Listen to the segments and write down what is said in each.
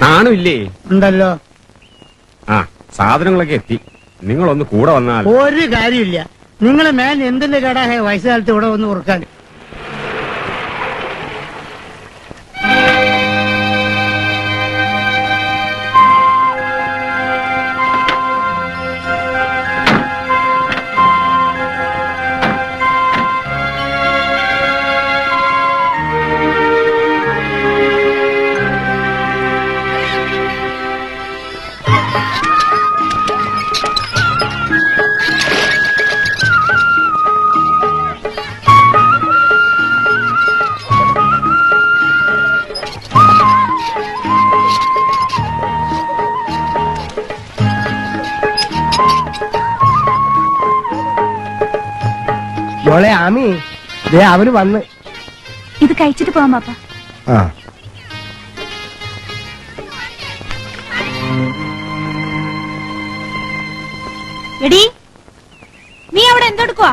നാണുമില്ലേ? ഉണ്ടല്ലോ. ആ, സാധനങ്ങളൊക്കെ എത്തി. നിങ്ങളൊന്ന് കൂടെ വന്നാൽ. ഒരു കാര്യമില്ല. നിങ്ങളെ മേൻ എന്തിന്റെ കേടാ വയസ്സുകാലത്ത് ഇവിടെ വന്ന് ഓർക്കാൻ. മോളെ ആമി, ദേ അവര് വന്ന്. ഇത് കഴിച്ചിട്ട് പോവാം പാപ്പ. എടി, നീ അവിടെ എന്തെടുക്കുവാ?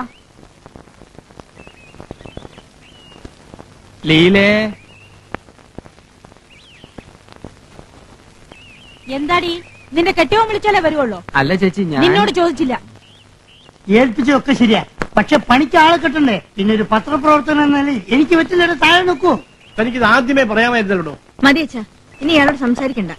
ലീലേ, എന്താടി നിന്റെ കെട്ടിയോൻ വിളിച്ചാലേ വരുവുള്ളൂ? അല്ല ചേച്ചി, ഞാൻ നിന്നോട് ചോദിച്ചില്ല. ഏൽപ്പിച്ചതൊക്കെ ശരിയാ, പക്ഷെ പണിക്ക് ആളെ കിട്ടണ്ടേ? പിന്നെ ഒരു പത്രപ്രവർത്തനം എന്ന നിലയിൽ എനിക്ക് പറ്റില്ല. താഴെ നോക്കൂ. തനിക്കിത് ആദ്യമേ പറയാമായിരുന്നല്ലോ. മതി അച്ഛാ, ഇനി ഇയാളോട് സംസാരിക്കണ്ട.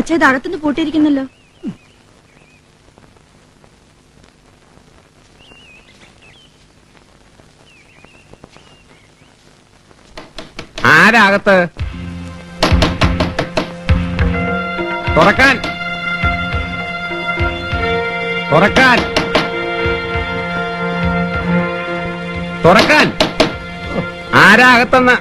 അച്ഛാ, ഇത് അകത്തുനിന്ന് പൂട്ടിയിരിക്കുന്നല്ലോ. ആരാകത്ത്? തുറക്കാൻ, തുറക്കാൻ, തുറക്കാൻ. ആരാകത്തെന്ന്?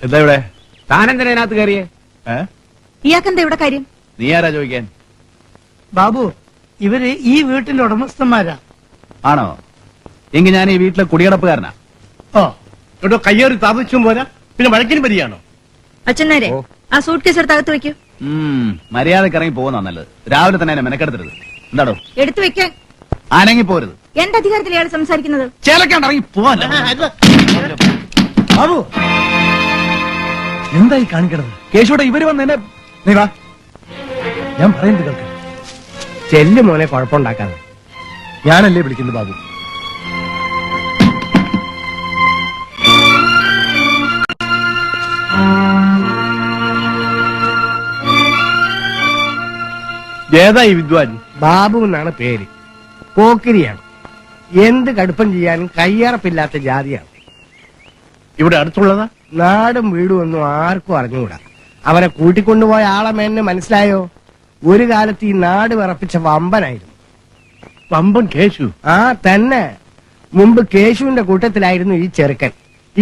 എന്താ ഇവിടെ? താനെന്തിനാ ഇതിനകത്ത് കയറിയേ? ഇയാൾക്കെന്താ ഇവിടെ കാര്യം? നീ ആരാ ചോദിക്കാൻ? ബാബു, ഇവര് ഈ വീട്ടിന്റെ ഉടമസ്ഥന്മാരാ. ആണോ? എങ്കിൽ ഞാൻ ഈ വീട്ടിലെ കുടിയടപ്പുകാരനാ. ഓ, ഇവിടെ കയ്യേറി താമസിച്ചും പോരാ, പിന്നെ വഴക്കിന് പരിയാണോ? അച്ഛനാരെ ആ സൂട്ട് കേസ് എടുത്ത് അകത്ത് വെക്കൂ. മര്യാദക്ക് ഇറങ്ങി പോകുന്ന നല്ലത്. രാവിലെ തന്നെ എന്നെ മെനക്കെടുത്തരുത്. എന്താടോ? എടുത്തു വെക്കാൻ. അനങ്ങി പോരുത്. എന്റെ അധികാരത്തിൽ ഇയാൾ സംസാരിക്കുന്നത്. ചേലക്കാണ്ട് ഇറങ്ങി പോവാൻ. ബാബു, എന്തായി കാണിക്കണത്? കേശോടെ ഇവര് വന്ന് എന്നെ. നീ വാ, ഞാൻ പറയുന്നത് കേൾക്ക്. ചെല്ലു മോനെ, കുഴപ്പമുണ്ടാക്കാതെ. ഞാനല്ലേ വിളിക്കുന്നത് ബാബു. ഏതാ ഈ വിദ്വാൻ? ബാബു എന്നാണ് പേര്. പോക്കിരിയാണ്. എന്ത് കടുപ്പം ചെയ്യാനും കയ്യറപ്പില്ലാത്ത ജാതിയാണ്. ഇവിടെ അടുത്തുള്ളതാ? നാടും വീടും ഒന്നും ആർക്കും അറിഞ്ഞുകൂടാ. അവരെ കൂട്ടിക്കൊണ്ടുപോയ ആളെ മേന്നെ മനസ്സിലായോ? ഒരു കാലത്ത് ഈ നാട് വിറപ്പിച്ച വമ്പനായിരുന്നു. വമ്പൻ കേശു? ആ തന്നെ. മുമ്പ് കേശുവിന്റെ കൂട്ടത്തിലായിരുന്നു ഈ ചെറുക്കൻ.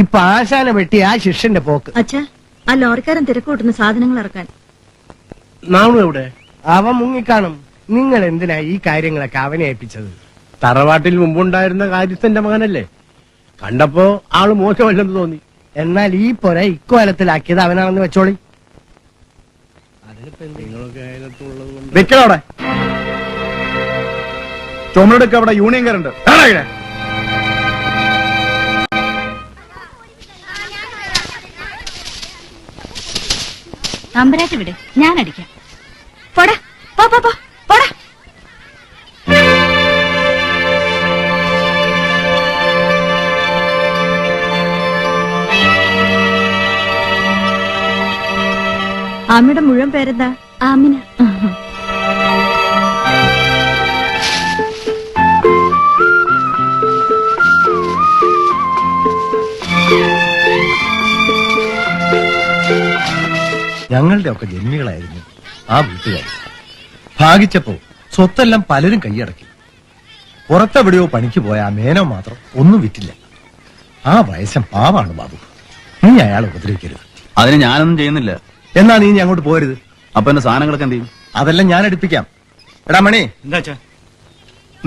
ഇപ്പൊ ആശാന വെട്ടി ആ ശിഷ്യന്റെ പോക്ക്. അച്ഛാ, ആ ലോറിക്കാരൻ തിരക്കൂട്ടുന്ന സാധനങ്ങൾ ഇറക്കാൻ. നാണു എവിടെ? അവൻ മുങ്ങിക്കാണും. നിങ്ങൾ എന്തിനാ ഈ കാര്യങ്ങളൊക്കെ അവനെ ഏൽപ്പിച്ചത്? തറവാട്ടിൽ മുമ്പുണ്ടായിരുന്ന കാര്യസ്ഥന്റെ മകനല്ലേ? കണ്ടപ്പോ ആള് മോശമല്ലെന്ന് തോന്നി. എന്നാൽ ഈ പൊര ഇക്കോലത്തിലാക്കിയത് അവനാണെന്ന് വെച്ചോളി. വെക്കലോടെ ചുമടെടുക്ക. അവിടെ യൂണിയൻകാരുണ്ട്. നമ്പരായിട്ട് വിട്, ഞാൻ അടിക്കാം. പോടാ, പോ പോ പോടാ. ആമിയുടെ മുഴുവൻ പേരെന്താ? ആമിന. ഞങ്ങളുടെ ഒക്കെ ജന്മികളായിരുന്നു ആ വീട്ടുകാർ. ഭാഗിച്ചപ്പോ സ്വത്തെല്ലാം പലരും കൈയടക്കി. പുറത്തെവിടെയോ പണിക്ക് പോയ ആ മേനോ മാത്രം ഒന്നും വിറ്റില്ല. ആ വയസ്സൻ പാവാണ് ബാബു. നീ അയാളെ ഉപദ്രവിക്കരുത്. അതിന് ഞാനൊന്നും ചെയ്യുന്നില്ല. എന്നാ നീ ഇനി അങ്ങോട്ട് പോരുത്. അപ്പൊ എന്റെ സാധനങ്ങളൊക്കെ എന്ത് ചെയ്യും? അതെല്ലാം ഞാൻ എടുപ്പിക്കാം. എടാ മണി, എന്താ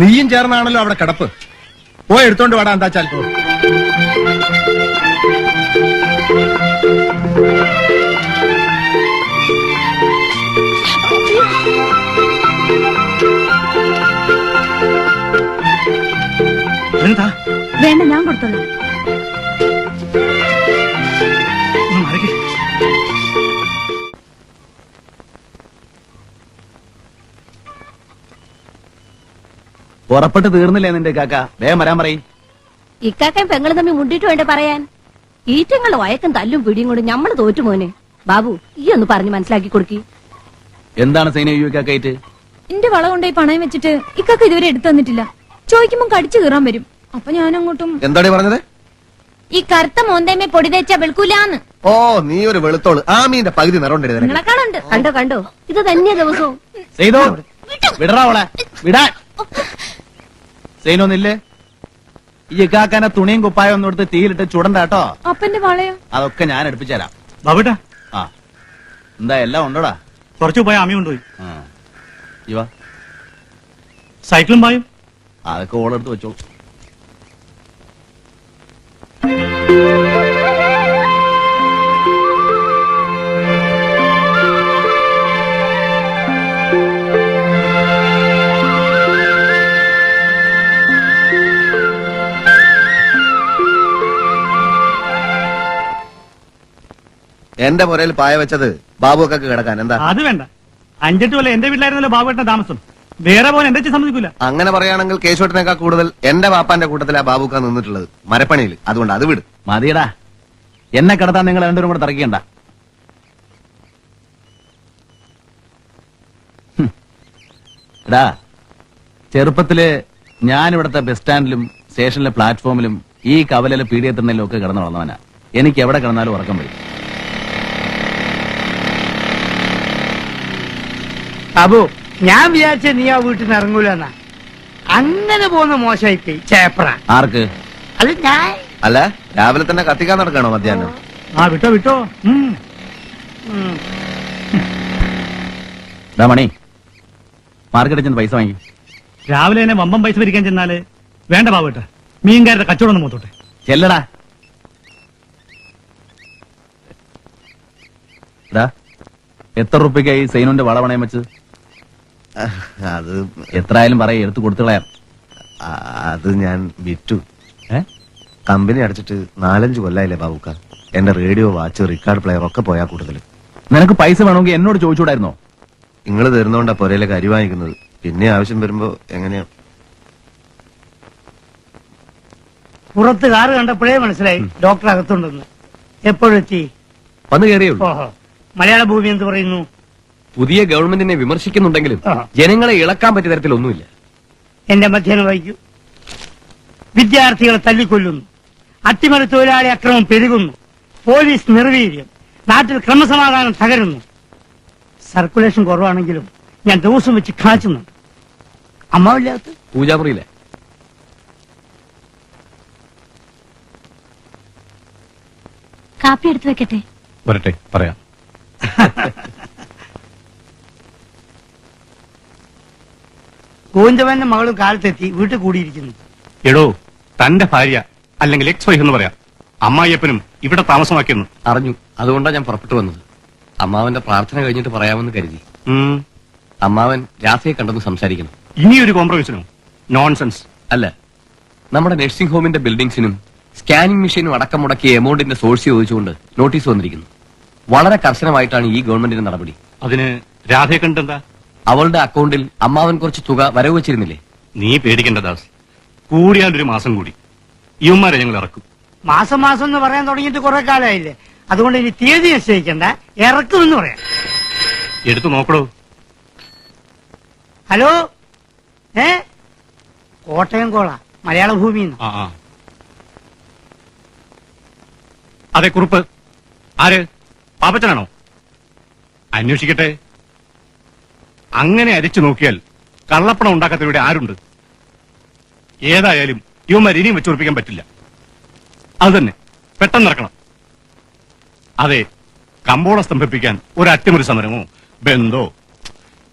നീയും ചേർന്നാണല്ലോ അവിടെ കിടപ്പ്. പോയി എടുത്തോണ്ട് വാടാ. എന്താച്ചാൽ എന്താ വേണ്ട, ഞാൻ കൊടുത്തോളാം. പുറപ്പെട്ട് തീർന്നില്ലേ നിന്റെ കാക്ക? വേഗം വരാൻ പറയും. ഇക്കാക്കയും പെങ്ങളും തമ്മിൽ മുണ്ടിട്ട് വേണ്ട പറയാൻ. ഈറ്റങ്ങളുടെ വയക്കും തല്ലും പിടിയും കൊണ്ട് ഞമ്മള് തോറ്റു മോനെ. ബാബു, ഈ ഒന്ന് പറഞ്ഞ് മനസ്സിലാക്കി കൊടുക്കി. എന്താണ് സൈന കാക്കായിട്ട്? എന്റെ വള കൊണ്ടുപോയി പണയം വെച്ചിട്ട് ഇക്കൊക്കെ ഇതുവരെ എടുത്തു തന്നിട്ടില്ല. ചോദിക്കുമ്പോ കടിച്ചു കീറാൻ വരും. അപ്പൊ ഞാൻ അങ്ങോട്ടും എന്താടി പറഞ്ഞത്? ഈ കറുത്ത മോന്തേമേ പൊടി തേച്ചാ വെളുക്കൂലാന്ന്. ഓ, നീ ഒരു വെളുത്തോള്. ആ മീന്റെ പകുതി നിറം നിങ്ങളെ കാണുന്നുണ്ട്. കണ്ടോ കണ്ടോ, ഇത് തന്നെയാ ദിവസവും. സൈനോ വിടറാ അവളെ, വിടാൻ. സൈനോന്നില്ലേ? ഈ കാക്കാനെ തുണിയും കുപ്പായം ഒന്നും എടുത്ത് തീയിലിട്ട് ചുടണ്ടാട്ടോ. അപ്പന്റെ വളയോ? അതൊക്കെ ഞാൻ എടുപ്പിച്ചുതരാം. ബാബുട്ടാ, ആ, എന്താ എല്ലാം ഉണ്ടോടാ? കുറച്ചു പോയ അമ്മ കൊണ്ടുപോയി. ഇവ സൈക്കിളും പായും. അതൊക്കെ ഓളെടുത്ത് വെച്ചോളൂ. എന്റെ പുരയിൽ പായ വെച്ചത് ബാബുക്കൊക്കെ കിടക്കാൻ. എന്താ? അത് വേണ്ട. 5-8 കൊല്ലം എന്റെ വീട്ടിലായിരുന്നല്ലോ ബാബുവേട്ടന്റെ താമസം. വേറെ പോലെ എന്റെ സമ്മതിക്കൂല. അങ്ങനെ പറയുകയാണെങ്കിൽ കേശവട്ടിനേക്കാൾ കൂടുതൽ എന്റെ വാപ്പാന്റെ കൂട്ടത്തിലാ ബാബുക്ക നിന്നിട്ടുള്ളത്, മരപ്പണിയിൽ. അതുകൊണ്ട് അത് വിട്. മതിയടാ, എന്നെ കിടത്താൻ നിങ്ങൾ രണ്ടുപേരും കൂടെ തറക്കിക്കണ്ട. എടാ, ചെറുപ്പത്തില് ഞാൻ ഇവിടുത്തെ ബസ് സ്റ്റാൻഡിലും സ്റ്റേഷനിലെ പ്ലാറ്റ്ഫോമിലും ഈ കവലയിലെ പീഡിയത്തിലും ഒക്കെ കിടന്നു വളർന്നവനാ. എനിക്ക് എവിടെ കിടന്നാലും ഉറക്കം വരും. ബാബു, ഞാൻ വിചാരിച്ച നീ ആ വീട്ടിൽ നിന്ന് ഇറങ്ങൂലെന്നാ. അങ്ങനെ പോകുന്ന മോശമായിപ്പോയി ചേപ്ര. ആർക്ക്? അത് ഞാൻ. അല്ല, രാവിലെ തന്നെ കത്തിക്കാൻ നടക്കണോ മധ്യാഹ്നം? ആ വിട്ടോ വിട്ടോ. മണി, മാർക്കറ്റിൽ ചെന്ന് പൈസ വാങ്ങി. രാവിലെ തന്നെ വമ്പം പൈസ ഭരിക്കാൻ ചെന്നാല് വേണ്ട ബാബുട്ട. മീൻകാരുടെ കച്ചവടം ഒന്ന് മൂത്തോട്ടെ. ചെല്ലടാ. എത്ര റുപ്യക്കായി സൈനുന്റെ വള പണയം വെച്ച്? അത് എത്രയായാലും പറയും, എടുത്ത് കൊടുത്തു കളയാം. അത് ഞാൻ വിറ്റു. കമ്പനി അടച്ചിട്ട് 4-5 കൊല്ലായില്ലേ ബാബുക്ക. എന്റെ റേഡിയോ, വാച്ച്, റെക്കോർഡ് പ്ലെയർ ഒക്കെ പോയാ കൂടുതൽ. നിനക്ക് പൈസ വേണമെങ്കിൽ എന്നോട് ചോദിച്ചുകൂടായിരുന്നോ? നിങ്ങൾ തരുന്നോണ്ടാ പുരയിലേക്ക് അരി വാങ്ങിക്കുന്നത്. പിന്നെ ആവശ്യം വരുമ്പോ എങ്ങനെയാ? പുറത്ത് കാറ് കണ്ടപ്പോഴേ മനസ്സിലായി ഡോക്ടർ അകത്തുണ്ടെന്ന്. എപ്പോഴെത്തി? വന്നു കയറിയുള്ളൂ. ഓഹോ. മലയാള ഭൂമി എന്ത് പറയുന്നു? പുതിയ ഗവൺമെന്റിനെ വിമർശിക്കുന്നുണ്ടെങ്കിലും ജനങ്ങളെ ഇളക്കാൻ പറ്റിയ തരത്തിലൊന്നുമില്ല. എന്റെ മധ്യാഹ്നം വായിക്കൂ. വിദ്യാർത്ഥികളെ തല്ലിക്കൊല്ലുന്നു, അട്ടിമറി തൊഴിലാളി അക്രമം പെരുകുന്നു, പോലീസ് നിർവീര്യം, നാട്ടിൽ ക്രമസമാധാനം തകരുന്നു. സർക്കുലേഷൻ കുറവാണെങ്കിലും ഞാൻ ദിവസം വെച്ച് കാച്ചുന്നുണ്ട്. അമ്മാവില്ലാത്ത പൂജാമുറിയിലെ കാപ്പി എടുത്തു വെക്കട്ടെ? വരട്ടെ, പറയാം. ഗോവിന്ദവന്റെ മകളും കാലത്തെത്തി വീട്ടിൽ കൂടിയിരിക്കുന്നു. എടോ, തന്റെ ഭാര്യ അല്ലെങ്കിൽ എക്സ് വൈഫ് എന്ന് പറയാം അമ്മായിയപ്പനും ഇവിടെ താമസമാക്കിയെന്ന് അറിഞ്ഞു. അതുകൊണ്ടാണ് ഞാൻ പുറപ്പെട്ടു വന്നത്. അമ്മാവന്റെ പ്രാർത്ഥന കഴിഞ്ഞിട്ട് പറയാമെന്ന് കരുതി. അമ്മാവൻ രാധയെ കണ്ടെന്ന് സംസാരിക്കണം. ഇനിയൊരു കോംപ്രമൈസിനോ? നോൺസെൻസ്. അല്ല, നമ്മുടെ നഴ്സിംഗ് ഹോമിന്റെ ബിൽഡിംഗ്സിനും സ്കാനിംഗ് മെഷീനും അടക്കം മുടക്കിയ എമൗണ്ടിന്റെ സോഴ്സ് ചോദിച്ചുകൊണ്ട് നോട്ടീസ് വന്നിരിക്കുന്നു. വളരെ കർശനമായിട്ടാണ് ഈ ഗവൺമെന്റിന്റെ നടപടി. അതിന് രാധയെ കണ്ടെന്താ? അവളുടെ അക്കൗണ്ടിൽ അമ്മാവൻ കുറച്ച് തുക വരവ് വെച്ചിരുന്നില്ലേ? നീ പേടിക്കേണ്ട ദാസ്. കൂടിയാൽ ഒരു മാസം കൂടി ഇവന്മാരെ ഞങ്ങൾ ഇറക്കും. മാസം മാസം എന്ന് പറയാൻ തുടങ്ങിയിട്ട് കുറെ കാലമായില്ലേ. അതുകൊണ്ട് ഇനി തീയതി നിശ്ചയിക്കണ്ട, ഇറക്കുമെന്ന് പറയാം. എടുത്തു നോക്കടോ. ഹലോ, കോട്ടയം കോള, മലയാള ഭൂമി. ആ ആ. അതെ, കുറുപ്പ്. ആര്? പാപ്പച്ചനാണോ? അന്വേഷിക്കട്ടെ. അങ്ങനെ അരിച്ചു നോക്കിയാൽ കള്ളപ്പണം ഉണ്ടാക്കാത്തവരുടെ ആരുണ്ട്? ഏതായാലും ഇവന്മാർ ഇനിയും വെച്ചുറപ്പിക്കാൻ പറ്റില്ല. അത് തന്നെ പെട്ടെന്ന് ഇറക്കണം. അതെ, കമ്പോളം സ്തംഭിപ്പിക്കാൻ ഒരു അട്ടിമറി സമരമോ ബന്ധോ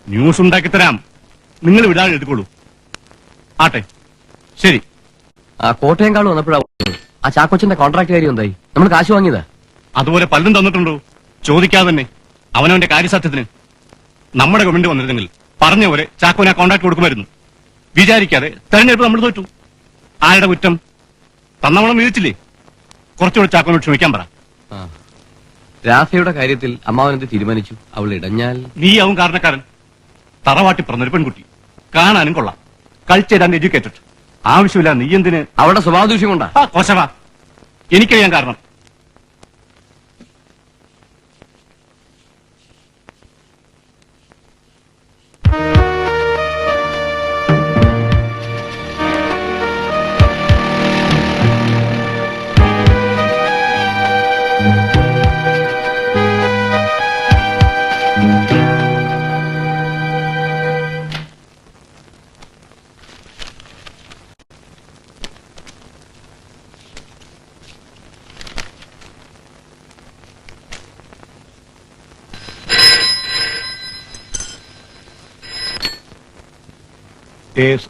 ന്യൂസ് ഉണ്ടാക്കി തരാം. നിങ്ങൾ വിടാതെ എഴുതിക്കോളൂ. ആട്ടെ, ശരി. ആ കോട്ടയം കാൾ വന്നപ്പോഴാണ് ആ ചാക്കോച്ചന്റെ കോൺട്രാക്ട് കാര്യം എന്തായി? നമ്മൾ കാശ് വാങ്ങിയതാ. അതുപോലെ പലരും തന്നിട്ടുണ്ടോ? ചോദിക്കാതെ തന്നെ അവനവന്റെ കാര്യസാധ്യത്തിന്. നമ്മുടെ ഗവൺമെന്റ് വന്നിരുന്നെങ്കിൽ പറഞ്ഞ പോലെ ചാക്കോന് ആ കോൺട്രാക്ട് കൊടുക്കുമായിരുന്നു. വിചാരിക്കാതെ തെരഞ്ഞെടുപ്പ് നമ്മൾ തോറ്റു. ആരുടെ കുറ്റം? തന്നവണം വീഴ്ചില്ലേ? കുറച്ചുകൂടെ ചാക്കോനോട് ക്ഷമിക്കാൻ പറ. രാധയുടെ കാര്യത്തിൽ അമ്മാവനെന്ത് തീരുമാനിച്ചു? അവൾ ഇടഞ്ഞാൽ നീ അവൻ കാരണക്കാരൻ. തറവാട്ടി പറഞ്ഞൊരു പെൺകുട്ടി, കാണാനും കൊള്ളാം, കൾച്ചർ ആൻഡ് എഡ്യൂക്കേറ്റഡ്. ആവശ്യമില്ല നീ എന്തിന്? അവളുടെ സ്വഭാവ ദൂഷ്യം കൊണ്ടാ. കോശവാ, എനിക്കറിയാൻ കാരണം.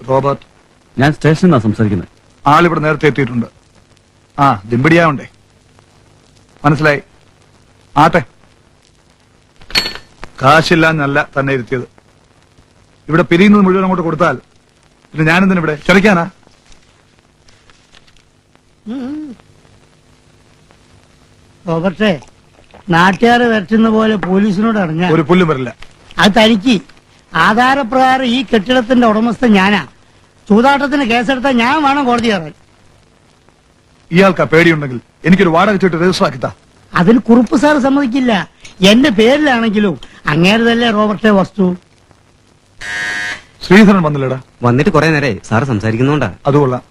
റോബർട്ട്, ഞാൻ സ്റ്റേഷനിൽ നിന്നാണ് സംസാരിക്കുന്നത്. ആളിവിടെ നേരത്തെ എത്തിയിട്ടുണ്ട്. ആ ദിമ്പടിയാവണ്ടേ? മനസ്സിലായി. ആട്ടെ, കാശില്ലാന്നല്ല തന്നെ ഇരുത്തിയത്. ഇവിടെ പിരിയുന്നത് മുഴുവൻ അങ്ങോട്ട് കൊടുത്താൽ പിന്നെ ഞാനെന്തിനാ ഇവിടെ ചൊരയ്ക്കാനാ? റോബർട്ടേ, നാട്ടുകാരെ വരട്ടുന്ന പോലെ പോലീസിനോട് അറിഞ്ഞ ഒരു പുല്ലും വരില്ല. അത് തനിക്ക് ആധാരപ്രകാരം ഈ കെട്ടിടത്തിന്റെ ഉടമസ്ഥ ഞാനാ. ചൂതാട്ടത്തിന് കേസെടുത്താൽ ഞാൻ വേണം കോടതി കയറാൻ. ഇയാൾക്ക് പേടിയുണ്ടെങ്കിൽ എനിക്കൊരു വാടക ചീട്ട് രജിസ്റ്റർ ആക്കിത്താ. അതിന് കുറുപ്പ് സാർ സമ്മതിക്കില്ല. എന്റെ പേരിലാണെങ്കിലും അങ്ങേരതല്ലേ റോബർട്ടെ വസ്തു. ശ്രീധരൻ വന്നില്ലടാ. വന്നിട്ട് കുറെ നേരെ സാറ് സംസാരിക്കുന്നോണ്ടാ. അതുകൊള്ളാം.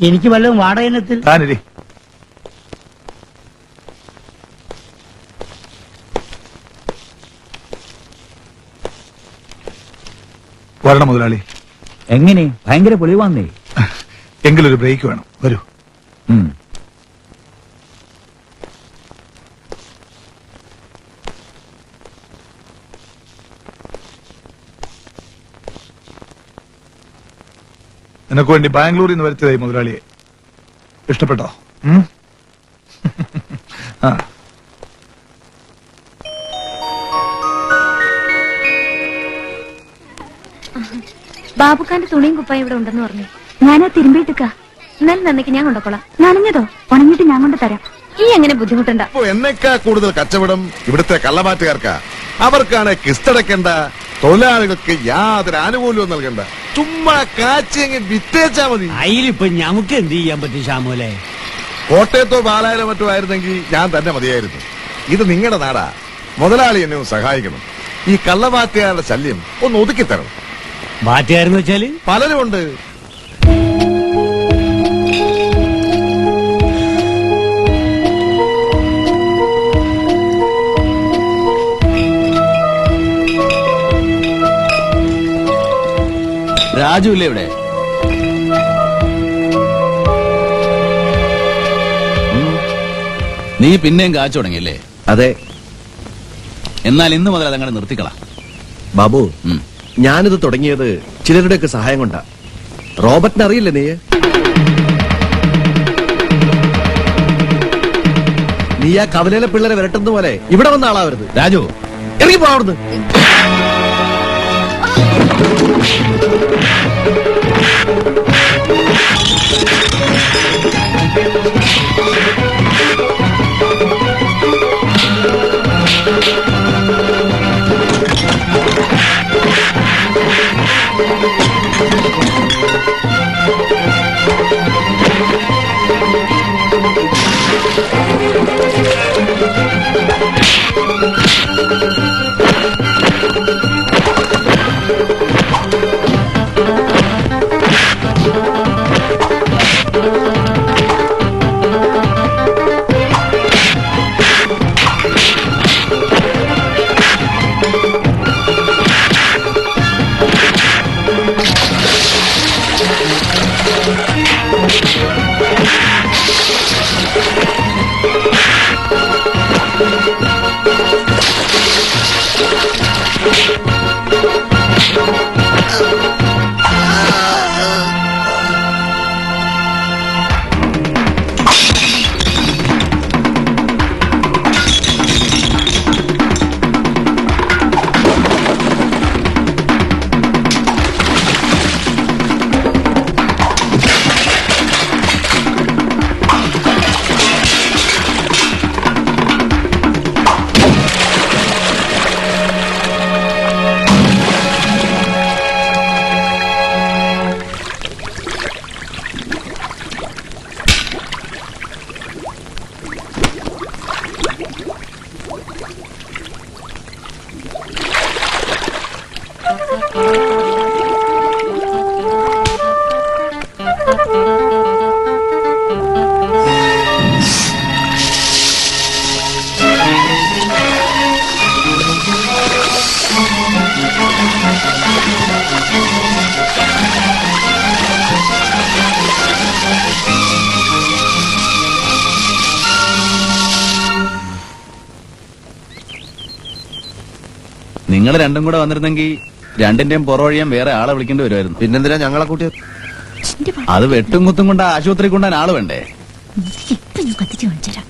എനിക്ക് വല്ലതും വാടക ഇനത്തിൽ താനിരി. വരണം മുതലാളി. എങ്ങനെ? ഭയങ്കര പൊളിവാന്നേ. എങ്കിലൊരു ബ്രേക്ക് വേണം. വരൂ. നിനക്ക് വേണ്ടി ബാംഗ്ലൂരിൽ നിന്ന് വരുത്തിയതായി മുതലാളിയെ. ഇഷ്ടപ്പെട്ടോ? ആ, ബാബുക്കാന്റെ തുണിയും കുപ്പായും ഇവിടെ ഉണ്ടെന്ന് പറഞ്ഞു. ഞാനാ തിരുമ്പിയിട്ടിക്ക. എന്നാലും നന്ദിക്ക് ഞാൻ കൊണ്ടുപോളാം. നനഞ്ഞതോ ഉണങ്ങിയിട്ട് ഞാൻ കൊണ്ട് തരാം. ഈ എങ്ങനെ ബുദ്ധിമുട്ടണ്ട. എന്നേക്കാ കൂടുതൽ കച്ചവടം ഇവിടുത്തെ കള്ളമാറ്റുകാർക്കാ. അവർക്കാണ് കിസ്തടക്കേണ്ട, തൊഴിലാളികൾക്ക് യാതൊരു ആനുകൂല്യവും നൽകണ്ട. ചുമ്മാ കാച്ചെങ്ങ് വിറ്റേച്ചാ മതി. അതിലിപ്പോ നമുക്ക് എന്ത് ചെയ്യാൻ പറ്റും ശ്യാമോലെ? കോട്ടയത്തോ പാലായിലോ മറ്റോ ആയിരുന്നെങ്കിൽ ഞാൻ തന്നെ മതിയായിരുന്നു. ഇത് നിങ്ങളുടെ നാടാ. മുതലാളി എന്നെ ഒന്ന് സഹായിക്കണം. ഈ കള്ളമാറ്റുകാരുടെ ശല്യം ഒന്ന് ഒതുക്കിത്തരണം. മാറ്റുകാരെന്ന് വെച്ചാല് പലരും ഉണ്ട്. രാജു ഇല്ലേ ഇവിടെ? നീ പിന്നെയും കാച്ചു തുടങ്ങിയല്ലേ? അതെ. എന്നാൽ ഇന്ന് മുതൽ അതങ്ങനെ നിർത്തിക്കളാ. ബാബു, ഞാനിത് തുടങ്ങിയത് ചിലരുടെയൊക്കെ സഹായം കൊണ്ടാ. റോബർട്ടിനെ അറിയില്ലേ നീ? നീ ആ കവലയിലെ പിള്ളേരെ വരട്ടുന്ന പോലെ ഇവിടെ വന്ന ആളാവരുത്. രാജു, ഇറങ്ങി പോവിടുന്ന്. നിങ്ങൾ രണ്ടും കൂടെ വന്നിരുന്നെങ്കിൽ രണ്ടിന്റെയും പുറവഴിയാൻ വേറെ ആളെ വിളിക്കേണ്ടി വരുമായിരുന്നു. പിന്നെന്തിനാ ഞങ്ങളെ കൂട്ടിയത്? അത് വെട്ടും കുത്തും കൊണ്ട് ആശുപത്രി കൊണ്ടാൻ ആള് വേണ്ടേ? ഇപ്പൊ ഞാൻ കത്തിച്ച് കാണിച്ചുതരാം.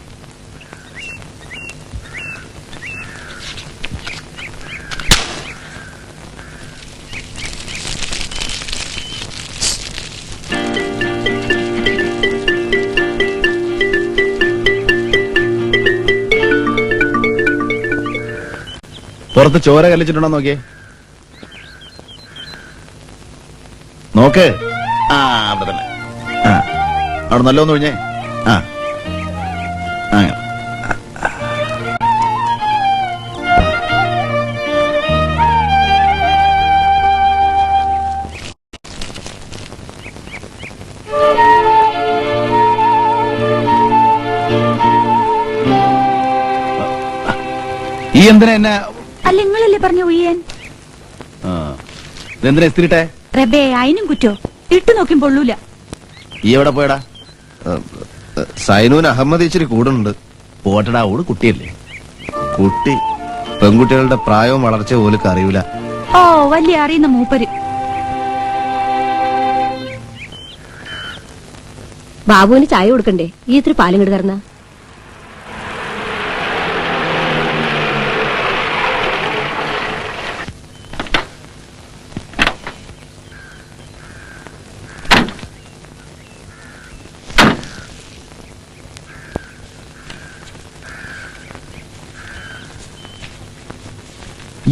പുറത്ത് ചോര കല്ലിച്ചിട്ടുണ്ടോ നോക്കിയേ. നോക്ക്. ആ അവിടെ തന്നെ. ആ അവിടെ നല്ലോന്ന് ഒഴിഞ്ഞേ. ആ അങ്ങനെ. ഈ എന്തിനാ എന്നെ? അല്ല നിങ്ങളല്ലേ പറഞ്ഞ ഉയ്യാൻ? ഇതെന്തിനാ ഇസ്തിരിട്ടെ? റബേ അതിനും കുറ്റോ? ഇട്ടു നോക്കും പൊള്ളൂല. ഈ എവിടെ പോയടാ? സൈനൂന് അഹമ്മദ് ഇച്ചിരി കൂടുന്നുണ്ട്. പോട്ടടാ, ഓട് കുട്ടിയല്ലേ. കുട്ടി പെൺകുട്ടികളുടെ പ്രായവും വളർച്ചയും പോലും അറിയൂല. ഓ വലിയ അറിയുന്ന മൂപ്പര്. ബാബുവിന് ചായ കൊടുക്കണ്ടേ? ഈ ഇത്തിരി പാലും കിട തരുന്ന.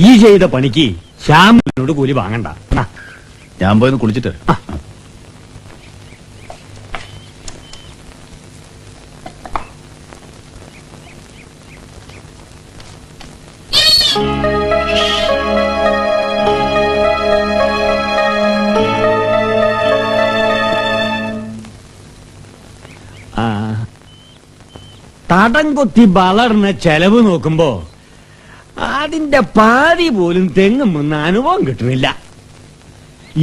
ഈ ചെയ്ത പണിക്ക് ശ്യാമിനോട് കൂലി വാങ്ങണ്ട. ഞാൻ പോയി കുളിച്ചിട്ട്. തടം കൊത്തി വളർന്ന ചെലവ് നോക്കുമ്പോ അതിന്റെ പാതി പോലും തെങ്ങുമെന്ന് അനുഭവം കിട്ടുന്നില്ല.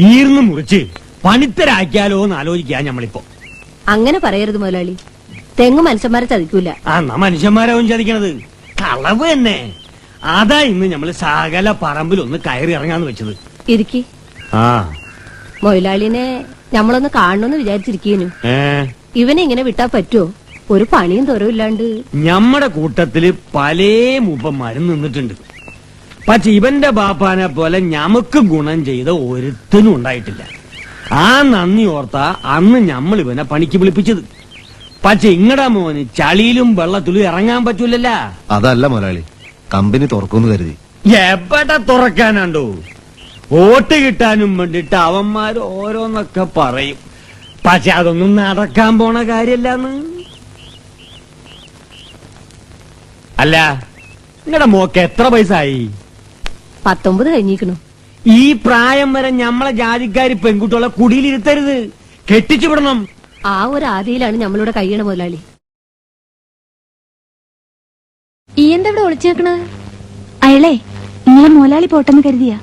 ഈർന്ന് മുറിച്ച് പണിത്തരാക്കിയാലോ എന്ന് ആലോചിക്കാ ഞമ്മളിപ്പോ. അങ്ങനെ പറയരുത് മുതലാളി. തെങ്ങ് മനുഷ്യന്മാരെ ചതിക്കൂല. എന്നാ മനുഷ്യന്മാരാവും ചതിക്കണത്. കളവ് തന്നെ. അതാ ഇന്ന് ഞമ്മള് സകല പറമ്പിലൊന്ന് കയറി ഇറങ്ങാന്ന് വെച്ചത്. ഇരിക്കി. ആ മൊയിലാളിനെ ഞമ്മളൊന്ന് കാണണമെന്ന് വിചാരിച്ചിരിക്കുന്നു. ഏ ഇവനെ ഇങ്ങനെ വിട്ടാ പറ്റുമോ? ഒരു പണിയും തൊരവില്ലാണ്ട്. ഞമ്മടെ കൂട്ടത്തില് പല മൂപ്പന്മാരും നിന്നിട്ടുണ്ട്. പക്ഷെ ഇവന്റെ ബാപ്പാനെ പോലെ ഞമ്മക്ക് ഗുണം ചെയ്ത ഒരുത്തനും ഉണ്ടായിട്ടില്ല. ആ നന്ദി ഓർത്താ അന്ന് ഞമ്മൾ ഇവനെ പണിക്ക് വിളിപ്പിച്ചത്. പക്ഷെ ഇങ്ങടാ മോന് ചളിയിലും വെള്ളത്തിലും ഇറങ്ങാൻ പറ്റൂലല്ല. അതല്ല മുതലാളി, കമ്പനി തുറക്കുമെന്ന് കരുതി. എവിടെ തുറക്കാനാണ്ടോ? വോട്ട് കിട്ടാനും വേണ്ടിട്ട് അവന്മാര് ഓരോന്നൊക്കെ പറയും. പക്ഷെ അതൊന്നും നടക്കാൻ പോണ കാര്യല്ലാന്ന്. അല്ല നിങ്ങളുടെ മോക്ക് എത്ര വയസ്സായി? 19 കഴിഞ്ഞിരിക്കണു. ഈ പ്രായം വരെ ഞമ്മളെ ജാതിക്കാരി പെൺകുട്ടികളെ കുടിയിലിരുത്തരുത്, കെട്ടിച്ചു വിടണം. ആ ഒരു ആദിയിലാണ് നമ്മളിവിടെ കഴിയണ മുതലാളി. ഈ എന്താ ഇവിടെ ഒളിച്ചു വെക്കണത്? അയാളെ നിങ്ങളെ മോലാളി പോട്ടെന്ന് കരുതിയാ.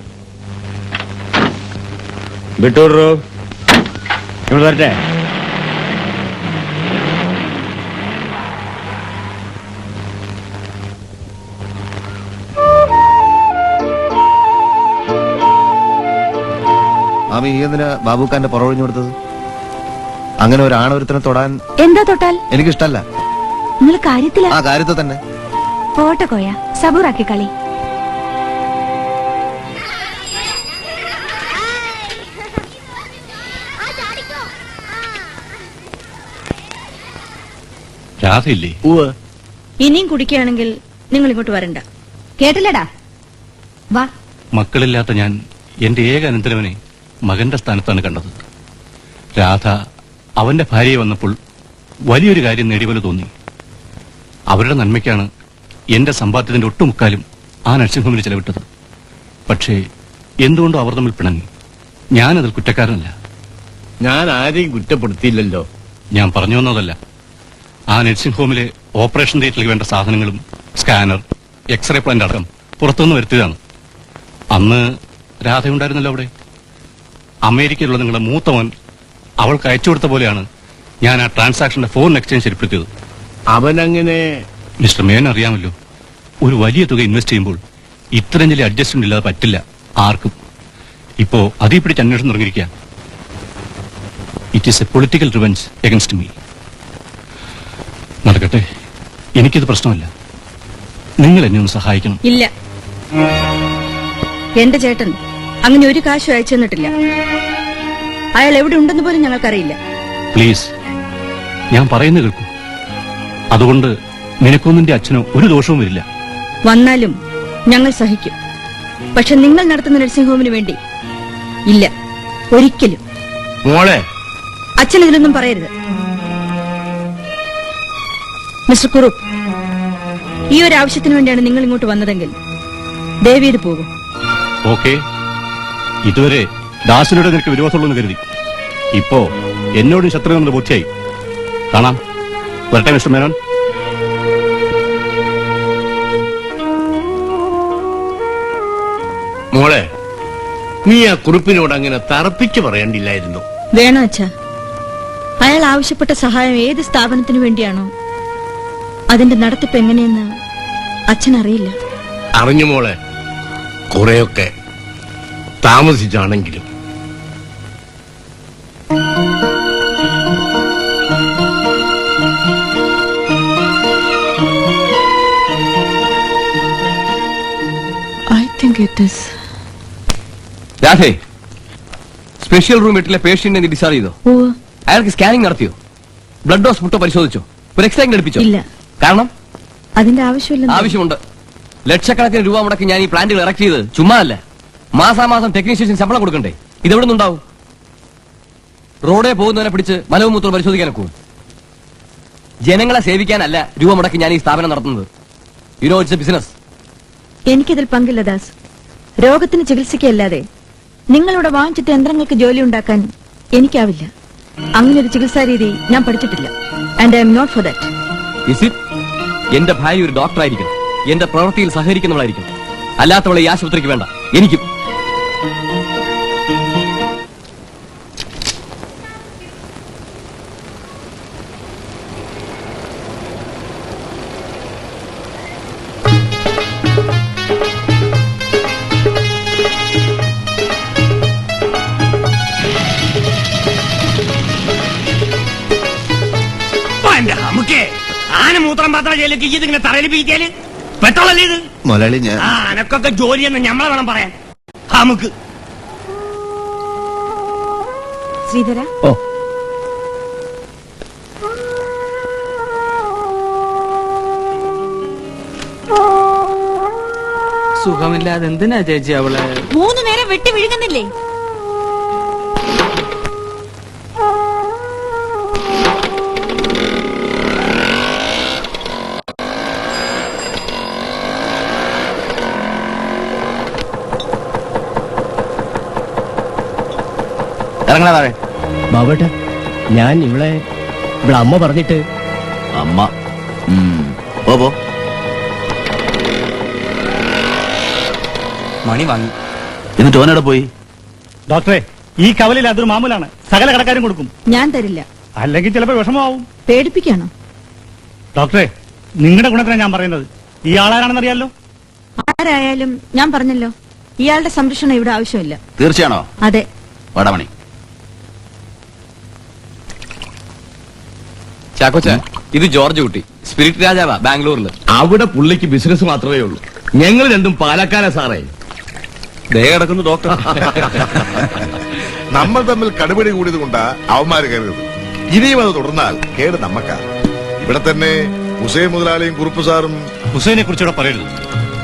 വിട്ടൂടോ, ഇവിടെ വരട്ടെ. ആമി, ഈ എന്തിനാ ബാബുക്കാന്റെ പുറവഴിഞ്ഞു കൊടുത്തത്? അങ്ങനെ ഒരു ആണൊരുത്തനെ തൊടാൻ എന്താ തൊട്ടാൽ? എനിക്കിഷ്ടല്ല. നിങ്ങൾ കാര്യത്തില? ആ കാര്യത്തിൽ തന്നെ. പോട്ടെ കോയ, സബൂറാക്കി കളി. രാധയില്ലേ? ഇനിയും കുടിക്കുകയാണെങ്കിൽ നിങ്ങൾ ഇങ്ങോട്ട് വരണ്ട. കേട്ടില്ലടാ, വാ. മക്കളില്ലാത്ത ഞാൻ എന്റെ ഏക അനന്തരവനെ മകന്റെ സ്ഥാനത്താണ് കണ്ടത്. രാധ അവന്റെ ഭാര്യയെ വന്നപ്പോൾ വലിയൊരു കാര്യം നേടിയപോലെ തോന്നി. അവരുടെ നന്മയ്ക്കാണ് എന്റെ സമ്പാദ്യത്തിന്റെ ഒട്ടുമുക്കാലും ആ നഴ്സിംഗ് ഹോമിൽ ചെലവിട്ടത്. പക്ഷേ എന്തുകൊണ്ടോ അവർ തമ്മിൽ പിണങ്ങി. ഞാനതിൽ കുറ്റക്കാരനല്ല. ഞാൻ ആരെയും കുറ്റപ്പെടുത്തിയില്ലല്ലോ. ഞാൻ പറഞ്ഞു വന്നതല്ല. ആ നഴ്സിംഗ് ഹോമിലെ ഓപ്പറേഷൻ തിയേറ്ററിൽ വേണ്ട സാധനങ്ങളും സ്കാനർ, എക്സ്റേ പ്ലാന്റ് അടക്കം പുറത്തുനിന്ന് വരുത്തിയതാണ്. അന്ന് രാധയുണ്ടായിരുന്നല്ലോ അവിടെ. അമേരിക്കയിലുള്ള നിങ്ങളുടെ മൂത്തവൻ അവൾക്ക് അയച്ചു കൊടുത്ത പോലെയാണ് ഞാൻ ആ ട്രാൻസാക്ഷന്റെ ഫോറിൻ എക്സ്ചേഞ്ച് ഏർപ്പെടുത്തിയത്. അവനങ്ങനെ മിസ്റ്റർ മേൻ അറിയാമല്ലോ, ഒരു വലിയ തുക ഇൻവെസ്റ്റ് ചെയ്യുമ്പോൾ ഇത്രയും വലിയ അഡ്ജസ്റ്റ്മെന്റ് ഇല്ലാതെ പറ്റില്ല ആർക്കും. ഇപ്പോ അതീ പിടിച്ച് അന്വേഷണം തുടങ്ങിയിരിക്കുക. It is a political revenge against me. നടക്കട്ടെ, എനിക്കിത് പ്രശ്നമല്ല. നിങ്ങൾ എന്നെ ഒന്ന് സഹായിക്കണം. ഇല്ല, എന്റെ ചേട്ടൻ അങ്ങനെ ഒരു കാശും അയച്ചു തന്നിട്ടില്ല. അയാൾ എവിടെ ഉണ്ടെന്ന് പോലും ഞങ്ങൾക്കറിയില്ല. പ്ലീസ്, ഞാൻ പറയുന്നത് കേൾക്കൂ. അതുകൊണ്ട് നിനക്കൊന്നും നിന്റെ അച്ഛനോ ഒരു ദോഷവും വരില്ല. വന്നാലും ഞങ്ങൾ സഹിക്കും. പക്ഷെ നിങ്ങൾ നടത്തുന്ന നഴ്സിംഗ് ഹോമിന് വേണ്ടി ഇല്ല, ഒരിക്കലും. മോളെ, അച്ഛൻ ഇതിലൊന്നും പറയരുത്. മിസ്റ്റർ കുറുപ്പ്, ഈ ഒരു ആവശ്യത്തിന് വേണ്ടിയാണ് നിങ്ങൾ ഇങ്ങോട്ട് വന്നതെങ്കിൽ ദയവീത് പോകും. ഓക്കെ, ഇതുവരെ ദാസിനോട് നിനക്ക് വിരോധമുള്ളെന്ന് കരുതി. ഇപ്പോ എന്നോടും ശത്രുവെന്ന് ബോധ്യായി. കാണാം. വരട്ടെ മിസ്റ്റർ മേനോൻ. മോളെ, നീ ആ കുറിപ്പിനോട് അങ്ങനെ തറപ്പിച്ച് പറയണ്ടില്ലായിരുന്നു. വേണോ അച്ഛാ? അയാൾ ആവശ്യപ്പെട്ട സഹായം ഏത് സ്ഥാപനത്തിനു വേണ്ടിയാണോ അതിന്റെ നടത്തിപ്പ് എങ്ങനെയെന്ന് അച്ഛനറിയില്ല. അറിഞ്ഞു മോളെ, കുറെയൊക്കെ താമസിച്ചാണെങ്കിലും. രാധേ, സ്പെഷ്യൽ റൂം 8 പേഷ്യന്റിനെ നീ ഡിസ്ചാർജ് ചെയ്തോ? അയാൾക്ക് സ്കാനിംഗ് നടത്തിയോ? ബ്ലഡ് ഡോസ് മുട്ടോ പരിശോധിച്ചോ? ഒരു എക്സ്റേ ഘടിപ്പിച്ചോ? ഇല്ല. കാരണം അതിന്റെ ആവശ്യമില്ല. ആവശ്യമുണ്ട്. ലക്ഷക്കണക്കിന് രൂപ മുടക്കി ഞാൻ ഈ പ്ലാന്റുകൾ ഇറക്ട് ചെയ്ത് ചുമ്മാ അല്ല. മാസാമാസം ടെക്നീഷ്യൻ ശമ്പളം കൊടുക്കണ്ടേ? ഇതെവിടെ നിന്നുണ്ടാവും? റോഡേ പോകുന്നവനെ പിടിച്ച് മലവും മൂത്രം പരിശോധിക്കാനൊക്കും. ജനങ്ങളെ സേവിക്കാനല്ല രൂപ മുടക്കി ഞാൻ ഈ സ്ഥാപനം നടത്തുന്നത്. You know it's a business. എനിക്കിതിൽ പങ്കില്ല ദാസ്. രോഗത്തിന് ചികിത്സിക്കല്ലാതെ നിങ്ങളിവിടെ വാങ്ങിച്ചിട്ട് യന്ത്രങ്ങൾക്ക് ജോലി ഉണ്ടാക്കാൻ എനിക്കാവില്ല. അങ്ങനെ ഒരു ചികിത്സാ രീതി ഞാൻ പഠിച്ചിട്ടില്ല. And I'm not for that. എന്റെ ഭാര്യ ഒരു ഡോക്ടർ ആയിരിക്കണം, എന്റെ പ്രവൃത്തിയിൽ സഹകരിക്കുന്നവളായിരിക്കണം. അല്ലാത്തവളെ ഈ ആശുപത്രിക്ക് വേണ്ട. എനിക്കും. ആനമൂത്രം പാത്ര ജയിലേക്ക് ഇതിങ്ങനെ തറയിൽ പീറ്റിയാല് പെട്ടോളല്ലേ ഇത്? മുതലാളി, ഞാൻ അനക്കൊക്കെ ജോലിയെന്ന് ഞമ്മളെ വേണം പറയാൻ. നമുക്ക് ശ്രീധര, ഓ, സുഖമില്ലാതെ എന്തിനാ ചേച്ചി അവളെ? 3 നേരം വെട്ടി വിഴുങ്ങുന്നില്ലേ? ഇറങ്ങണ താഴെ. ബാബേട്ട, ഞാൻ ഇവിടെ അമ്മ പറഞ്ഞിട്ട്. അമ്മ പോ. മണി വാങ്ങി. എന്നിട്ട് ഓനോടെ പോയി. ഡോക്ടറെ, ഈ കവലിൽ അതൊരു മാമൂലാണ്. സകല കടക്കാരും കൊടുക്കും. ഞാൻ തരില്ല. അല്ലെങ്കിൽ ചിലപ്പോൾ വിഷമമാവും. പേടിപ്പിക്കാണോ? ഡോക്ടറെ, നിങ്ങളുടെ ഗുണത്തിനാണ് ഞാൻ പറയുന്നത്. ഈ ആളാരാണെന്നറിയാലോ? ആരായാലും ഞാൻ പറഞ്ഞല്ലോ, ഇയാളുടെ സംരക്ഷണം ഇവിടെ ആവശ്യമില്ല. തീർച്ചയാണോ? അതെ. വടമണി. ചാക്കോച്ച, ഇത് ജോർജ് കുട്ടി, സ്പിരിറ്റ് രാജാവാ ബാംഗ്ലൂരിൽ. അവിടെ പുള്ളിക്ക് ബിസിനസ് മാത്രമേ ഉള്ളൂ. ഞങ്ങൾ രണ്ടും പാലക്കാരാ സാറേ. ദേ കിടക്കുന്നു ഡോക്ടർ. നമ്മൾ തമ്മിൽ കടുപിടി കൂടിയത് കൊണ്ടാ അവന്മാര് കരുതുന്നത്. ഇനിയും അത് തുടർന്നാൽ കേട് നമ്മക്കാ. ഇവിടെ തന്നെ ഹുസൈൻ മുതലാളിയും കുറുപ്പ് സാറും. ഹുസൈനെ കുറിച്ചുകൂടെ പറയരുത്.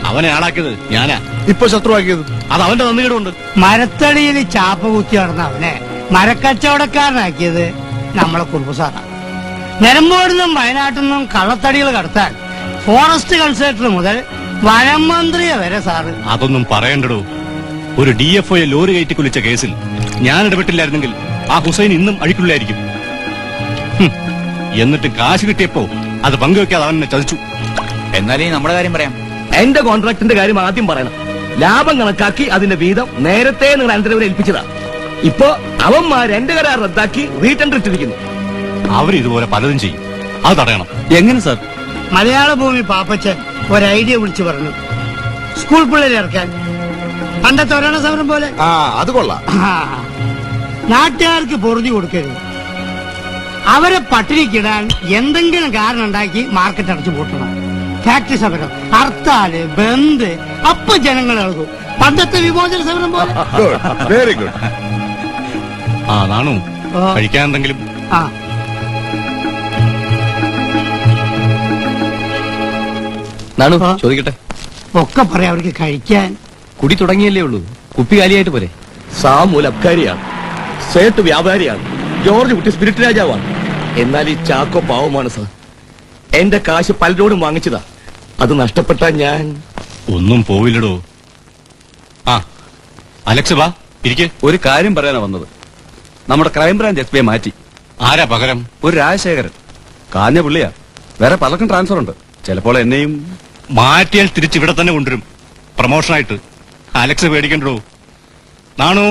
അവനെ ആളാക്കിയത് ഞാനാ. ഇപ്പൊ ശത്രുവാക്കിയത് അത് അവന്റെ നന്ദികേടുണ്ട്. മരത്തടിയിൽ ചാപ്പ കുത്തി നടന്ന അവനെ മരക്കച്ചവടക്കാരനാക്കിയത് നമ്മളെ കുറുപ്പ് സാറാണ്. നിലമ്പൂരിൽ വയനാട്ടിൽ നിന്നും കള്ളത്തടികൾ കടത്താൻ ഫോറസ്റ്റ് കൺസൾട്ടർ മുതൽ വനം മന്ത്രിയെ വരെ സാറ്. അതൊന്നും പറയണ്ടടോ. ഒരു DFO ലോറി കയറ്റി കുലിച്ച കേസിൽ ഞാൻ ഇടപെട്ടില്ലായിരുന്നെങ്കിൽ ആ ഹുസൈൻ ഇന്നും അഴിക്കുള്ളിലായിരിക്കും. എന്നിട്ട് കാശ് കിട്ടിയപ്പോ അത് പങ്കുവെക്കാതെ അവൻ എന്നെ ചതിച്ചു. എന്നാലേ നമ്മുടെ കാര്യം പറയാം. എന്റെ കോൺട്രാക്ടിന്റെ കാര്യം ആദ്യം പറയണം. ലാഭം കണക്കാക്കി അതിന്റെ വീതം നേരത്തെ നിങ്ങൾ അനന്തരവനെ ഏൽപ്പിച്ചതാ. ഇപ്പൊ അവന്മാർ എന്റെ കരാർ റദ്ദാക്കി റീടെൻഡർ ഇട്ടിരിക്കുന്നു. അവരിതുപോലെ പലതും ചെയ്യും. അത് തടയണം. എങ്ങനെ സാർ? മലയാള ഭൂമി പാപ്പച്ചൻ ഒരു ഐഡിയ വിളിച്ചു പറഞ്ഞു. സ്കൂൾ പിള്ളേരെ ഇറക്കാൻ പണ്ടത്തെ ഒരാണ സമരം പോലെ. ആ അത് കൊള്ളാം. നാട്ടുകാർക്ക് പൊറുതി കൊടുക്കരുത്. അവരെ പട്ടിണിക്കിടാൻ എന്തെങ്കിലും കാരണം ഉണ്ടാക്കി മാർക്കറ്റ് അടച്ചു പൂട്ടണം. ഫാക്ടറി സമരം, ഹർത്താല്, ബന്ദ്, അപ്പൊ ജനങ്ങൾ ഇളകും. പണ്ടത്തെ വിമോചന സമരം പോലെ. Very good. നാണു കഴിക്കാൻ എന്തെങ്കിലും? ആ നാണു ചോദിക്കട്ടെ. ഒക്കെ പറയാം അവർക്ക് കഴിക്കാൻ. കുടി തുടങ്ങിയല്ലേ ഉള്ളൂ, കുപ്പി കാലിയായിട്ട് പോരെ. സാമൂൽ അബ്കാരിയാണ്, സേട്ട് വ്യാപാരിയാണ്, ജോർജ് കുട്ടി സ്പിരിറ്റ് രാജാവാണ്. എന്നാൽ ഈ ചാക്കോ പാവമാണ് സാർ. എന്റെ കാശ് പലരോടും വാങ്ങിച്ചതാ. അത് നഷ്ടപ്പെട്ടാ ഞാൻ ഒന്നും പോവില്ലടോ. ആ അലക്സ് വാ ഇരിക്കെ. ഒരു കാര്യം പറയാനാ വന്നത്. നമ്മുടെ ക്രൈംബ്രാഞ്ച് എസ് പി മാറ്റി. ആരാ പകരം? ഒരു രാജശേഖരൻ. കാഞ്ഞ പുള്ളിയാ. വേറെ പലർക്കും ട്രാൻസ്ഫർ ഉണ്ട്. ചിലപ്പോൾ എന്നെയും മാറ്റിയാൽ തിരിച്ചിവിടെ തന്നെ കൊണ്ടുവരും പ്രമോഷനായിട്ട്. അലക്സ് പേടിക്കണ്ടോ. നാണു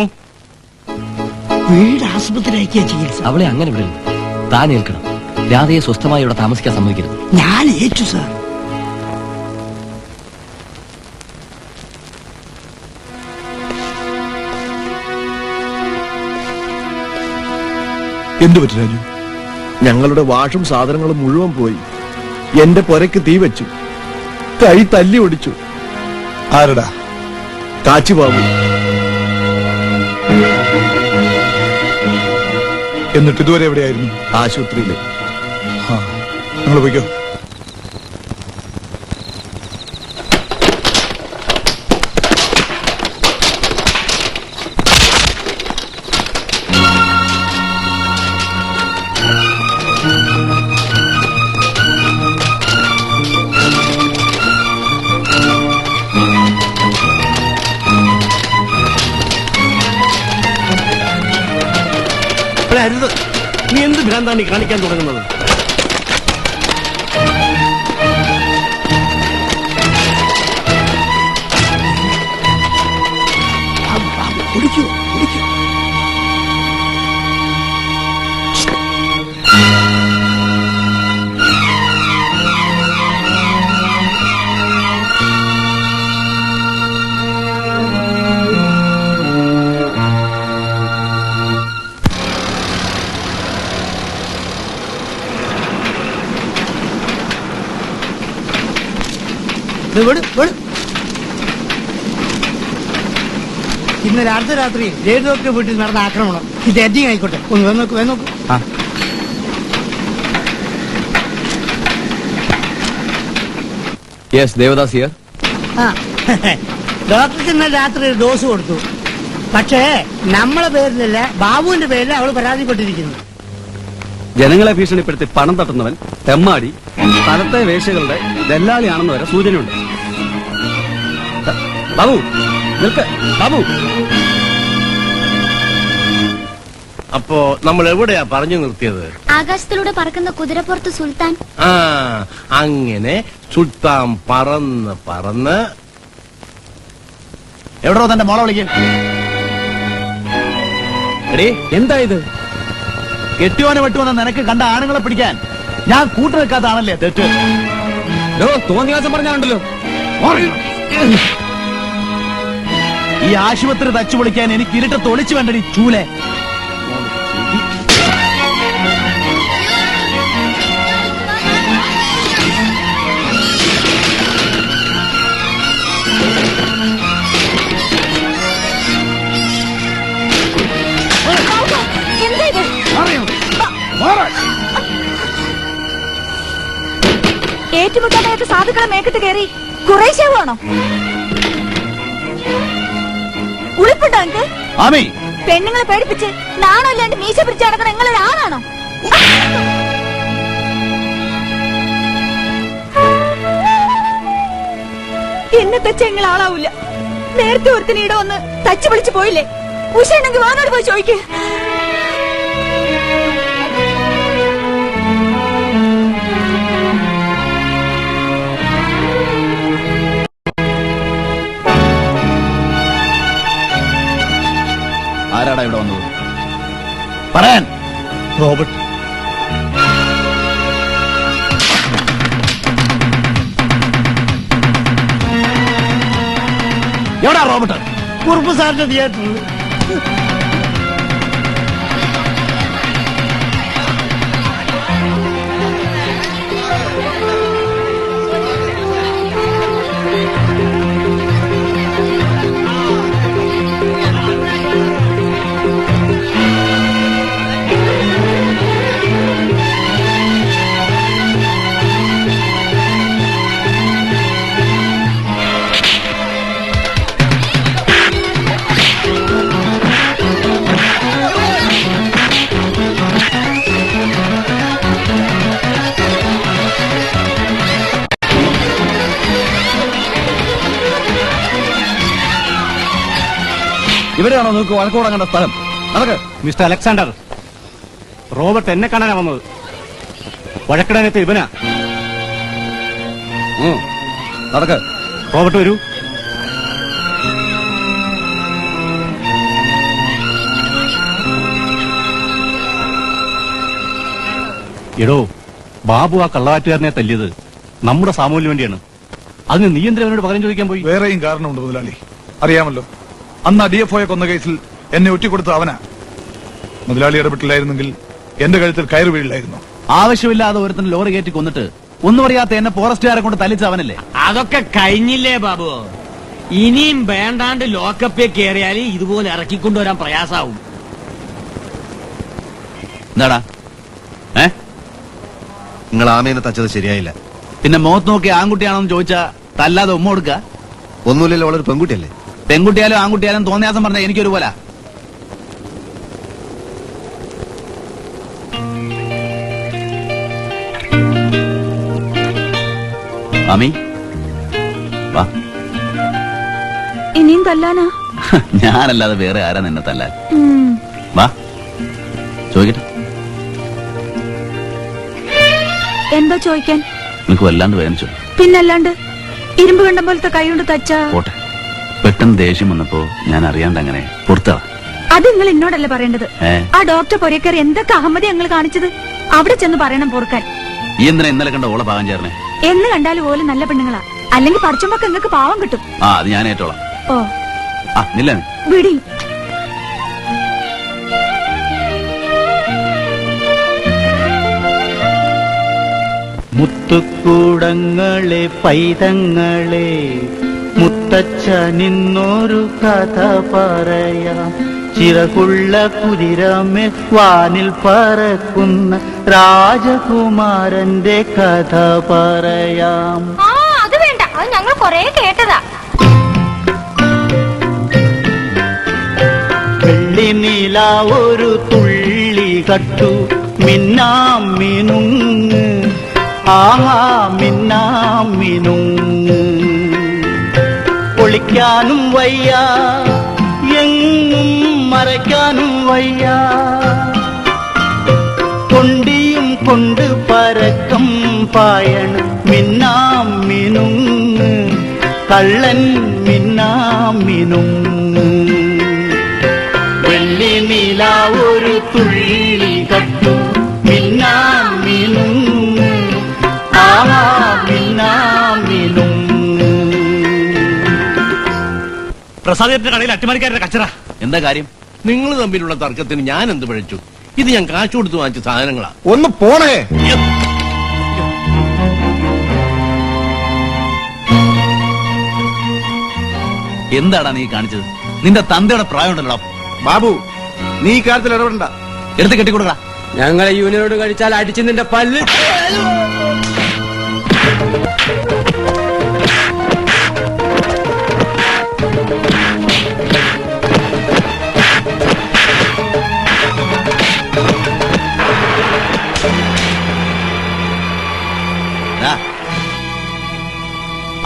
വീട് ആശുപത്രിയാക്കിയ ചികിത്സ. അവളെ അങ്ങനെ വിടരുത്. താൻ ഏൽക്കണം. രാധയെ സ്വസ്ഥമായി ഇവിടെ താമസിക്കാൻ സമ്മതിക്കരുത്. ഞാൻ ഏറ്റു സാർ. എന്തു പറ്റി രാജു? ഞങ്ങളുടെ വാഷും സാധനങ്ങളും മുഴുവൻ പോയി. എന്റെ പുരയ്ക്ക് തീ വെച്ചു, കൈ തല്ലി ഒടിച്ചു. ആരടാ? കാച്ചിബാബു. എന്നിട്ട് ഇതുവരെ എവിടെയായിരുന്നു? ആശുപത്രിയില്. നിങ്ങൾ പോയിക്കോ. അരുത്, നീ എന്ത് ഭ്രാന്താണ് നീ കാണിക്കാൻ തുടങ്ങുന്നത്? കുടിക്കൂ കുടിക്കൂ. ഇന്നലെ അടുത്ത രാത്രി ജയദോക്കിന്റെ വീട്ടിൽ നടന്ന ആക്രമണം ഇത് എഡിങ് ആയിക്കോട്ടെ. ഒന്ന് വേനോക്ക് വേനോക്ക്. Yes, Devadas here. ഡോക്ടർക്ക് ഇന്നലെ രാത്രി ഒരു ഡോസ് കൊടുത്തു. പക്ഷേ നമ്മളെ പേരിലല്ല, ബാബുവിന്റെ പേരിൽ അവള് പരാതിപ്പെട്ടിരിക്കുന്നു. ജനങ്ങളെ ഭീഷണിപ്പെടുത്തി പണം തട്ടുന്നവൻ തെമ്മാടി സ്ഥലത്തെ വേശ്യകളുടെ ദല്ലാളിയാണെന്ന് വരെ സൂചനയുണ്ട്. ബാബു നിൽക്ക്. ബാബു, അപ്പോ നമ്മൾ എവിടെയാ പറഞ്ഞു നിർത്തിയത്? ആകാശത്തിലൂടെ പറക്കുന്ന കുതിരപ്പുറത്ത് സുൽത്താൻ. അങ്ങനെ സുൽത്താൻ പറന്ന് പറന്ന് എവിടോ തന്റെ മോളെ വിളിക്കും. എടീ, എന്താ ഇത്? കെട്ടിയോനെ വെട്ടുവെന്ന് നിനക്ക് കണ്ട ആണുങ്ങളെ പിടിക്കാൻ ഞാൻ കൂട്ടു നിൽക്കാത്ത ആണല്ലേ തെറ്റ്. തോന്നിയാസം പറഞ്ഞാണ്ടല്ലോ. ഈ ആശുപത്രി തച്ചു പൊളിക്കാൻ എനിക്ക് ഇരുട്ടത്ത് ഒളിച്ചു വേണ്ടടി ചൂലെ. ഏറ്റുമുട്ടാനായിട്ട് സാധുക്കളെ മേക്കത്ത് കയറി കുറേശ്ശേ വേണോ? ഉളിപ്പുണ്ടോ എനിക്ക്? പെണ്ണുങ്ങളെ പേടിപ്പിച്ച് നാണല്ലാണ്ട് മീശ പിടിച്ച് നടക്കുന്ന നിങ്ങളൊരാളാണോ? എന്നെ തച്ച നിങ്ങൾ ആളാവൂല. നേരത്തെ ഒരുത്തിനീടെ ഒന്ന് തച്ചു വിളിച്ചു പോയില്ലേ? ഉഷയുണ്ടെങ്കിൽ വാനോട് പോയി ചോദിക്കേ. ആരാടാ ഇവിടെ വന്നത്? പറയാൻ. റോബർട്ട്. എവിടാ റോബർട്ട്? കുറുപ്പ് സാറിന്റെ തിയേറ്ററിൽ. ഇവിടെയാണോ നിങ്ങൾക്ക് വഴക്കുടങ്ങേണ്ട സ്ഥലം? നടക്ക്. മിസ്റ്റർ അലക്സാണ്ടർ, റോബർട്ട് എന്നെ കാണാനാ വന്നത്. വഴക്കിടാനെത്ത ഇവനാ. നടക്ക്. റോബർട്ട് വരൂ. എടോ, ബാബു ആ കള്ളവാറ്റുകാരനെ തല്ലിയത് നമ്മുടെ സാമൂഹ്യന് വേണ്ടിയാണ്. അതിന് നീ എന്തിനാ അവനോട് പകരം ചോദിക്കാൻ പോയി? വേറെയും കാരണമുണ്ട് മുതലാളി, അറിയാമല്ലോ. അന്ന് DFOയെ കൊന്ന കേസിൽ എന്നെ ഒറ്റിക്കൊടുത്ത അവനാ. മുതലാളി ഇടപെട്ടില്ലായിരുന്നെങ്കിൽ എന്റെ കഴുത്തിൽ കയറ് വീഴില്ലായിരുന്നു. ആവശ്യമില്ലാതെ ഒരുത്തിന് ലോറി കയറ്റി കൊന്നിട്ട് ഒന്നും അറിയാത്ത എന്നെ ഫോറസ്റ്റുകാരെ കൊണ്ട് തല്ലിച്ച അവനല്ലേ? അതൊക്കെ കഴിഞ്ഞില്ലേ ബാബു? ഇനിയും വേണ്ടാണ്ട് ലോക്കപ്പിൽ കയറിയാൽ ഇതുപോലെ ഇറക്കിക്കൊണ്ടുവരാൻ പ്രയാസാവും. എന്താടാ? നിങ്ങൾ ആമേനെ തച്ചത് ശരിയായില്ല. പിന്നെ മുഖത്ത് നോക്കി ആൺകുട്ടിയാണെന്ന് ചോദിച്ചാ തല്ലാതെ ഉമ്മ കൊടുക്ക? ഒന്നുമില്ലല്ലോ, അവളൊരു പെൺകുട്ടിയല്ലേ. പെൺകുട്ടിയാലും ആൺകുട്ടിയാലും തോന്നിയാസം പറഞ്ഞാൽ എനിക്കൊരുപോലെ. ആമി വാ. ഇനിയും തല്ലാനാ? ഞാനല്ലാതെ വേറെ ആരാ നിന്നെ തല്ലാൻ? വാ ചോദിക്കട്ടെ. എന്താ ചോദിക്കാൻ? നിനക്ക് വല്ലാണ്ട് വേദനിച്ചു? പിന്നല്ലാണ്ട്. ഇരുമ്പ് കണ്ടം പോലത്തെ കൈ കൊണ്ട് തച്ചാ. പോട്ടെ, പെട്ടെന്ന് ദേഷ്യം വന്നപ്പോ ഞാൻ അറിയാണ്ട് അങ്ങനെ പുറത്താ. അത് നിങ്ങൾ എന്നോടല്ല പറയേണ്ടത്. ആ ഡോക്ടർ പൊരേക്കർ എന്തൊക്കെ അഹമ്മതി ഞങ്ങൾ കാണിച്ചത് അവിടെ ചെന്ന് പറയണം പൊറുക്കാൻ. ഈ എന്തിനാ ഇന്നലെ കണ്ട ഓളെ പാകം ചേർന്നേ? എന്ന് കണ്ടാലും ഓല് നല്ല പെണ്ണുങ്ങളാ. അല്ലെങ്കിൽ പഠിച്ചുമ്പോ നിങ്ങൾക്ക് പാവം കിട്ടും. അത് ഞാൻ ഏറ്റോളാം. ഓ നില്ല വിടി. മുത്തുക്കൂടങ്ങളെ പൈതങ്ങളെ മുത്തച്ഛനിന്നൊരു കഥ പറയാം. ചിറകുള്ള കുതിരമേ വാനിൽ പറക്കുന്ന രാജകുമാരന്റെ കഥ പറയാം. അത് വേണ്ട, അത് ഞങ്ങൾ കൊറേ കേട്ടതാ. വെള്ളിനില ഒരു തുള്ളി കട്ടു മിന്നാം മിനുങ്ങ്, ആഹാ മിന്നാം മിനുങ്ങ്. ഒളിക്കാനും വയ്യ, എങ്ങും മറയ്ക്കാനും വയ്യ. കൊണ്ടിയും കൊണ്ട് പരക്കം പായണ മിന്നാം മിനുങ്ങ്, കള്ളൻ മിന്നാം മിനുങ്ങ്. വെള്ളി നില ഒരു തുള്ളി കട്ടു മിന്നാം മിനുങ്ങ്, ആഹാ മിന്നാം മിനുങ്ങ്. പ്രസാദിന്റെ കടയിൽ അട്ടിമറിക്കാരുടെ കച്ചറ. എന്താ കാര്യം? നിങ്ങൾ തമ്മിലുള്ള തർക്കത്തിന് ഞാൻ എന്ത് പഴിച്ചു? ഇത് ഞാൻ കാശ് കൊടുത്ത് വാങ്ങിച്ച സാധനങ്ങളാ. ഒന്ന് പോണേ. എന്താടാ നീ കാണിച്ചത്? നിന്റെ തന്തയുടെ പ്രായം ഉണ്ടല്ലോ ബാബു, നീ ഈ കാര്യത്തിൽ ഇടപെടണ്ട. എടുത്ത് കെട്ടിക്കൊടുക്ക. ഞങ്ങളെ യൂണിയനോട് കഴിച്ചാൽ അടിച്ച് നിന്റെ പല്ല്.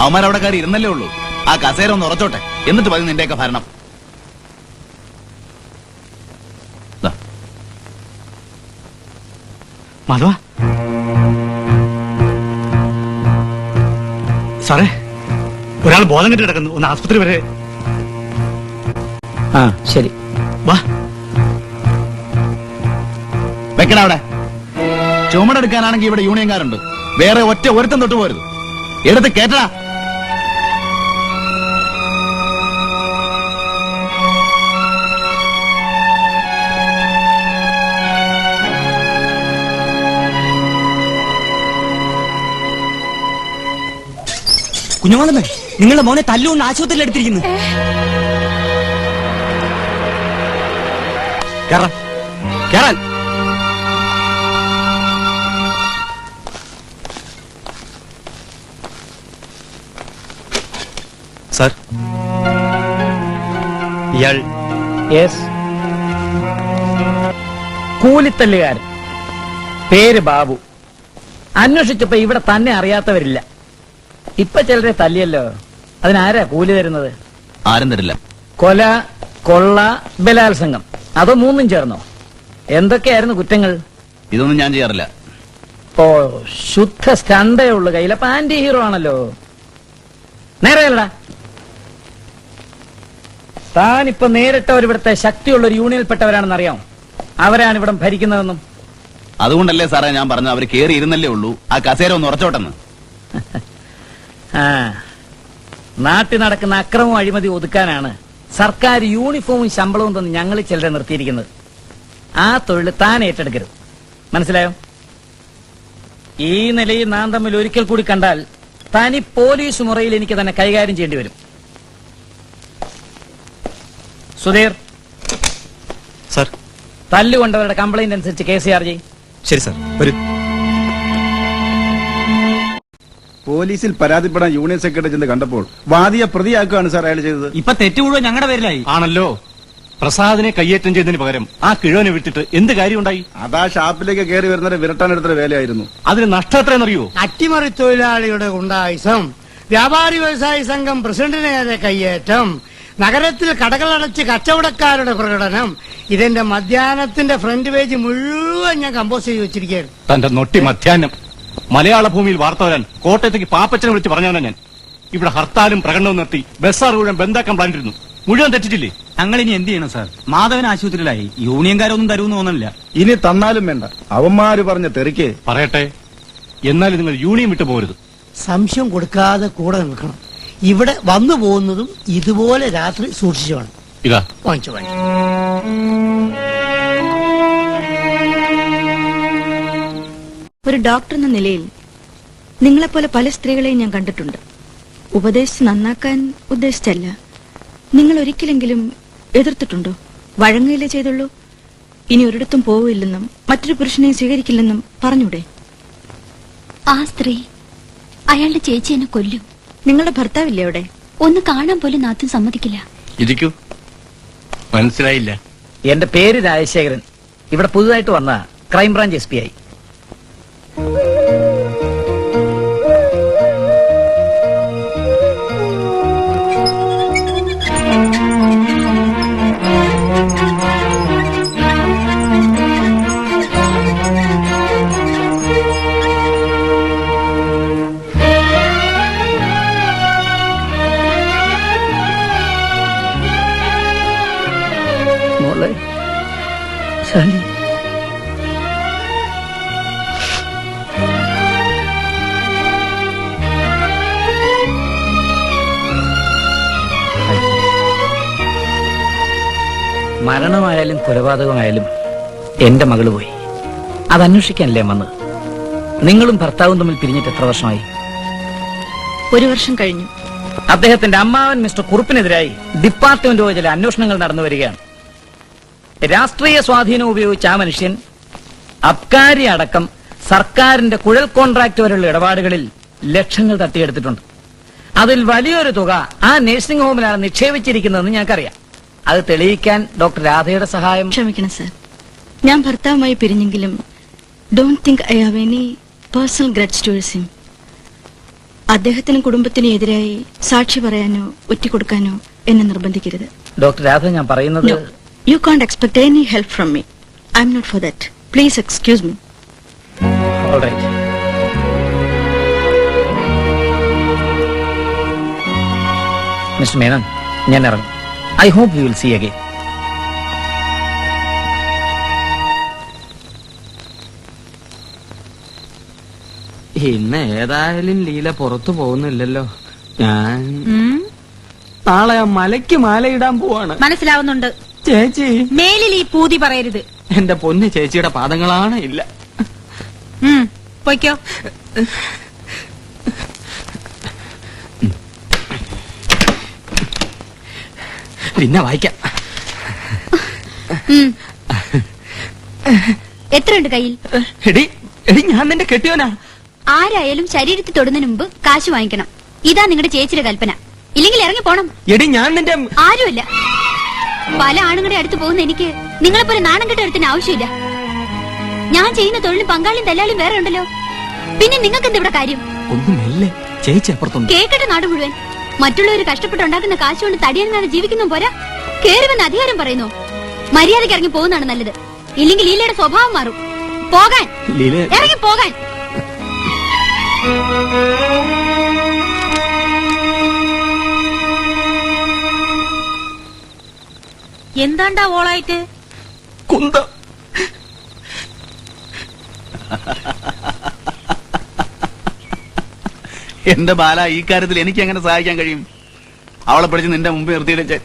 അവന്മാരവിടെ കാര്യം ഇരുന്നല്ലേ ഉള്ളൂ. ആ കസേര ഒന്ന് ഉറച്ചോട്ടെ, എന്നിട്ട് മതി നിന്റെയൊക്കെ ഭരണം. മാധവ സാറേ, ഒരാൾ ബോധം കെട്ടി കിടക്കുന്നു. ഒന്ന് ആസ്പത്രി വരെ. ശരി വാ. വെക്കണ അവിടെ. ചുമടെടുക്കാനാണെങ്കിൽ ഇവിടെ യൂണിയൻകാരുണ്ട്. വേറെ ഒറ്റ ഒരുത്തം തൊട്ട് പോരുത്. എടുത്ത് കേട്ടടാ. കുഞ്ഞുമാതമ്മേ, നിങ്ങളുടെ മോനെ തല്ലുകൊണ്ട് ആശുപത്രിയിൽ എടുത്തിരിക്കുന്നു. കേറാൻ. സാർ, ഇയാൾ കൂലിത്തല്ലുകാരൻ, പേര് ബാബു. അന്വേഷിച്ചപ്പോ ഇവിടെ തന്നെ അറിയാത്തവരില്ല. ഇപ്പൊ ചിലരെ തല്ലിയല്ലോ, അതിനാരാ കൂലി തരുന്നത്? ആരും തരില്ല. കൊല, കൊള്ള, ബലാത്സംഗം, അതോ മൂന്നും ചേർന്നോ? എന്തൊക്കെയായിരുന്നു കുറ്റങ്ങൾ? ഇതൊന്നും ഞാൻ ചെയ്യാറില്ല. ഓ, ശുദ്ധ സ്റ്റണ്ടേ ഉള്ളു കയ്യിൽ. അപ്പൊ ആന്റി ഹീറോ ആണല്ലോ. നേരെയല്ലടാ, താനിപ്പോ നേരിട്ടവർ ഇവിടുത്തെ ശക്തിയുള്ള ഒരു യൂണിയനിൽപ്പെട്ടവരാണെന്ന് അറിയാം. അവരാണ് ഇവിടം ഭരിക്കുന്നതെന്നും. അതുകൊണ്ടല്ലേ സാറേ ഞാൻ പറഞ്ഞു അവർ കേറി ഇരുന്നല്ലേ ഉള്ളൂ, ആ കസേര ഒന്ന് ഉറച്ചോട്ടെന്ന്. നാട്ടിൽ നടക്കുന്ന അക്രമവും അഴിമതി ഒതുക്കാനാണ് സർക്കാർ യൂണിഫോമും ശമ്പളവും തന്ന് ഞങ്ങൾ ചിലരെ നിർത്തിയിരിക്കുന്നത്. ആ തൊഴിൽ താൻ ഏറ്റെടുക്കരുത്, മനസ്സിലായോ? ഈ നിലയിൽ നാം തമ്മിൽ ഒരിക്കൽ കൂടി കണ്ടാൽ തനി പോലീസ് മുറയിൽ എനിക്ക് തന്നെ കൈകാര്യം ചെയ്യേണ്ടി വരും. സുധീർ സാർ, തല്ലുകൊണ്ടവരുടെ കംപ്ലൈന്റ് അനുസരിച്ച് KCR ചെയ്യും. ശരി സാർ, വരൂ. പോലീസിൽ പരാതിപ്പെടാൻ യൂണിയൻ സെക്രട്ടറി ചെന്ന് കണ്ടപ്പോൾ വാദിയെ പ്രതിയാക്കുകയാണ് സാർ അയാൾ ചെയ്തത്. ഇപ്പൊ തെറ്റ് മുഴുവൻ ഞങ്ങളുടെ പേരിലായി. ആണല്ലോ. പ്രസാദിനെ കയ്യേറ്റം ചെയ്തതിന് പകരം ആ കിഴവനെ വിട്ടിട്ട് എന്ത് കാര്യമുണ്ടായി? അതാ ഷാപ്പിലേക്ക് കയറി വരുന്നവരെ വിരട്ടാനെടുത്തൊരു വേലയായിരുന്നു. അതിന് നഷ്ടം എത്രയെന്നറിയോ? അട്ടിമറി തൊഴിലാളിയുടെ ഗുണ്ടായുസം, വ്യാപാരി വ്യവസായി സംഘം പ്രസിഡന്റിന് നേരെ കയ്യേറ്റം, നഗരത്തിൽ കടകളടച്ച് കച്ചവടക്കാരുടെ പ്രകടനം. ഇതിന്റെ മധ്യാഹ്നത്തിന്റെ ഫ്രണ്ട് പേജ് മുഴുവൻ ഞാൻ കമ്പോസ് ചെയ്ത് വെച്ചിരിക്കുകയാണ്. തന്റെ നൊട്ടി മധ്യാഹ്നം. മലയാള ഭൂമിയിൽ വാർത്ത വരാൻ കോട്ടയത്തേക്ക് പാപ്പച്ചനെ വിളിച്ച് പറഞ്ഞവനാ ഞാൻ. ഇവിടെ ഹർത്താലും പ്രകടനവും നിർത്തി ബസ്സാർ മുഴുവൻ ബന്ധാക്കാൻ പ്ലാനിരുന്നു. മുഴുവൻ തെറ്റിച്ചില്ലേ? ഞങ്ങൾ ഇനി എന്ത് ചെയ്യണം സാർ? മാധവൻ ആശുപത്രിയിലായി. യൂണിയൻകാരൊന്നും തരുമെന്ന് തോന്നുന്നില്ല. ഇനി തന്നാലും വേണ്ട, അവന്മാര് പറഞ്ഞ തെറിക്ക്. പറയട്ടെ, എന്നാലും നിങ്ങൾ യൂണിയൻ വിട്ടു പോകരുത്. സംശയം കൊടുക്കാതെ കൂടെ നിൽക്കണം. ഇവിടെ വന്നു പോകുന്നതും ഇതുപോലെ രാത്രി സൂക്ഷിച്ചു വേണം. ഇതാ വാങ്ങിച്ചു. ഒരു ഡോക്ടർ എന്ന നിലയിൽ നിങ്ങളെപ്പോലെ പല സ്ത്രീകളെയും ഞാൻ കണ്ടിട്ടുണ്ട്. ഉപദേശിച്ച് നന്നാക്കാൻ ഉദ്ദേശിച്ചല്ല. നിങ്ങൾ ഒരിക്കലെങ്കിലും എതിർത്തിട്ടുണ്ടോ? വഴങ്ങുകയില്ലേ ചെയ്തുള്ളൂ. ഇനി ഒരിടത്തും പോവില്ലെന്നും മറ്റൊരു പുരുഷനെ സ്വീകരിക്കില്ലെന്നും പറഞ്ഞൂടെ? ആ സ്ത്രീ അയാളുടെ ചേച്ചി എന്നെ കൊല്ലും. നിങ്ങളുടെ ഭർത്താവില്ലേ അവിടെ? ഒന്ന് കാണാൻ പോലും നാത്തും സമ്മതിക്കില്ല. ഇരിക്കൂ. മനസ്സിലായില്ല. എന്റെ പേര് രാജശേഖരൻ. ഇവിടെ പുതുതായിട്ട് വന്ന ക്രൈംബ്രാഞ്ച് SP ആയി. മോളെ ശാലി, മരണമായാലും കൊലപാതകമായാലും എന്റെ മകള് പോയി. അത് അന്വേഷിക്കാനല്ലേ വന്നത്. നിങ്ങളും ഭർത്താവും തമ്മിൽ പിരിഞ്ഞിട്ട് എത്ര വർഷമായി? 1 വർഷം കഴിഞ്ഞു. അദ്ദേഹത്തിന്റെ അമ്മാവൻ മിസ്റ്റർ കുറുപ്പിനെതിരായി ഡിപ്പാർട്ട്മെന്റ് ചില അന്വേഷണങ്ങൾ നടന്നു വരികയാണ്. രാഷ്ട്രീയ സ്വാധീനം ഉപയോഗിച്ച് ആ മനുഷ്യൻ അബ്കാരി അടക്കം സർക്കാരിന്റെ കുഴൽ കോൺട്രാക്ട് വരെയുള്ള ഇടപാടുകളിൽ ലക്ഷങ്ങൾ തട്ടിയെടുത്തിട്ടുണ്ട്. അതിൽ വലിയൊരു തുക ആ നഴ്സിംഗ് ഹോമിലാണ് നിക്ഷേപിച്ചിരിക്കുന്നതെന്ന് ഞങ്ങൾക്കറിയാം. അത് തെളിയിക്കാൻ ഡോക്ടർ രാധയുടെ സഹായം. ക്ഷമിക്കണം സർ, ഞാൻ ഭർത്താവുമായി പിരിഞ്ഞെങ്കിലും don't think I have any personal grudge towards him. അദ്ദേഹത്തിനും കുടുംബത്തിനും എതിരായി സാക്ഷി പറയാനോ ഒറ്റിക്കൊടുക്കാനോ എന്നെ നിർബന്ധിക്കരുത്. ഡോക്ടർ രാധ, ഞാൻ പറയുന്നത് you can't expect any help from me. I'm not for that. Please excuse me. All right. Mister Menon, ഞാൻ ഇറങ്ങും. I hope you will see again. ഇന്ന് ഏതായാലും ലീല പുറത്തു പോകുന്നില്ലല്ലോ. ഞാൻ നാളെ ആ മലയ്ക്ക് മാലയിടാൻ പോവാണ്. മനസ്സിലാവുന്നുണ്ട് ചേച്ചി. മേലിൽ ഈ പൂതി പറയരുത്. എന്റെ പൊന്ന് ചേച്ചിയുടെ പാദങ്ങളാണ് ഇല്ല. പൊയ്ക്കോ. പിന്നെ വായിക്കാം. എത്രയുണ്ട് കയ്യിൽ? എടി ഞാൻ നിന്റെ കെട്ടിയോനാ. ആരായാലും ശരീരത്തിൽ തൊടുന്നതിന് മുമ്പ് കാശ് വാങ്ങിക്കണം. ഇതാ നിങ്ങളുടെ ചേച്ചിയുടെ കൽപ്പന. ഇല്ലെങ്കിൽ ഇറങ്ങി പോണം. എടി ഞാൻ നിന്റെ ആരുമല്ല. പല ആണുങ്ങളുടെ അടുത്ത് പോകുന്ന എനിക്ക് നിങ്ങളെപ്പോലെ നാണം കെട്ട ഒരുത്തിന് ആവശ്യമില്ല. ഞാൻ ചെയ്യുന്ന തൊഴിലും പങ്കാളിയും ദല്ലാളിയും വേറെ ഉണ്ടല്ലോ. പിന്നെ നിങ്ങൾക്ക് എന്തിവിടെ കാര്യം? ഒന്നുമല്ലേ ചേച്ചി അപ്പുറത്തുണ്ട്. കേക്കട്ടെ നാട് മുഴുവൻ. മറ്റുള്ളവർ കഷ്ടപ്പെട്ടുണ്ടാക്കുന്ന കാശ് കൊണ്ട് തടിയാനാണ് ജീവിക്കുന്നു പോരാ. കേറി വന്ന് അധികാരം പറയുന്നു. മര്യാദയ്ക്ക് ഇറങ്ങി പോകുന്നതാണ് നല്ലത്. ഇല്ലെങ്കിൽ ലീലയുടെ സ്വഭാവം മാറും. പോകാൻ, ഇറങ്ങി പോകാൻ. എന്താണ്ടാ ഓളായിട്ട്? കുന്ത എന്റെ ബാല, ഈ കാര്യത്തിൽ എനിക്ക് എങ്ങനെ സഹായിക്കാൻ കഴിയും? അവളെ പിടിച്ച് നിന്റെ മുമ്പ് നിർത്തിയിട്ട്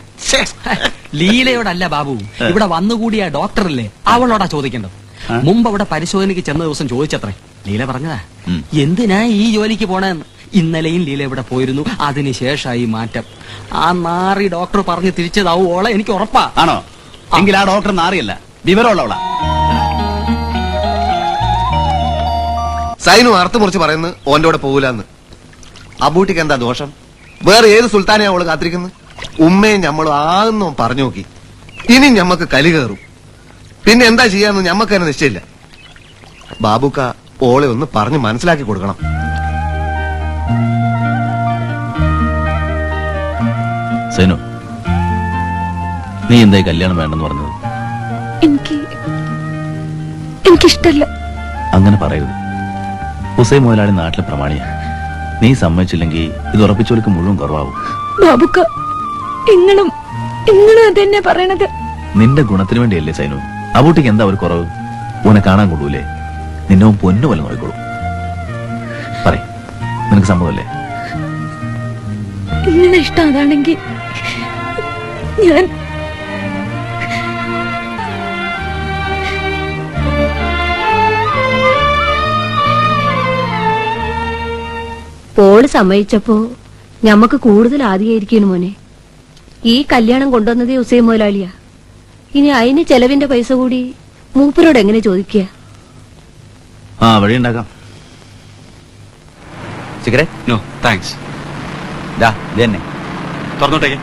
ലീലയോടല്ല ബാബു, ഇവിടെ വന്നുകൂടിയ ഡോക്ടറല്ലേ അവളോടാ ചോദിക്കേണ്ടത്. മുമ്പ് അവിടെ പരിശോധനയ്ക്ക് ചെന്ന ദിവസം ചോദിച്ചത്രേ. ലീല പറഞ്ഞതാ എന്തിനാ ഈ ജോലിക്ക് പോണെന്ന്. ഇന്നലെയും ലീല ഇവിടെ പോയിരുന്നു. അതിനുശേഷമായി മാറ്റം. ആ നാറി ഡോക്ടർ പറഞ്ഞ് തിരിച്ചതാവും ഓളെ, എനിക്ക് ഉറപ്പാ. ആണോ? എങ്കിൽ ആ ഡോക്ടർ നാറിയല്ല, വിവരമുള്ളവളാ. സൈനു അർത്ഥ മുറിച്ച് പറയുന്നത് ഓന്റെ കൂടെ പോകൂലെന്ന്. അബൂട്ടിക്ക് എന്താ ദോഷം? വേറെ ഏത് സുൽത്താനെ അവള് കാത്തിരിക്കുന്നു? ഉമ്മയും ഞമ്മളും ആകുന്നോ പറഞ്ഞു നോക്കി. ഇനി ഞമ്മക്ക് കലി കയറും. പിന്നെ എന്താ ചെയ്യാന്ന് ഞമ്മക്ക് തന്നെ നിശ്ചയില്ല. ബാബുക്ക ഓളെ ഒന്ന് പറഞ്ഞ് മനസ്സിലാക്കി കൊടുക്കണം. സൈനു, നീ എന്തായി കല്യാണം വേണ്ടെന്ന് പറഞ്ഞത്? എനിക്കിഷ്ടല്ല. അങ്ങനെ പറയരുത്. ഹുസൈൻ മുതലാളി നാട്ടിലെ പ്രമാണിയാ. നീ സമ്മതിച്ചില്ലെങ്കിൽ ഇത് ഉറപ്പിച്ചോൾക്ക് മുഴുവൻ കുറവാകും. ബാബുക്ക, നിങ്ങളും അതെന്നെ പറയണത്. നിന്റെ ഗുണത്തിന് വേണ്ടിയല്ലേ സൈനു. അബൂട്ടിക്ക് എന്താ ഒരു കുറവ്? ഓനെ കാണാൻ കൊള്ളൂലേ? നിന്നെ പൊന്നു പോലെ നോക്കിക്കോളൂ. പറയ്, നിനക്ക് സമ്മതമല്ലേ? നിങ്ങളെ ഇഷ്ടം അതാണെങ്കിൽ ഞാൻ പോള് സമ്മതിച്ചപ്പോ ഞമ്മക്ക് കൂടുതൽ ആധികാരിക്കുന്നു മോനെ. ഈ കല്യാണം കൊണ്ടുവന്നതേ ഹുസൈൻ മുതലാളിയാ. ഇനി അതിന് ചെലവിന്റെ പൈസ കൂടി മൂപ്പരോട് എങ്ങനെ ചോദിക്കുക? ആ, വഴി ഉണ്ടാക്കാം. സിഗരറ്റ്? No thanks. ഇതന്നെ തുറന്നോട്ടേക്ക്.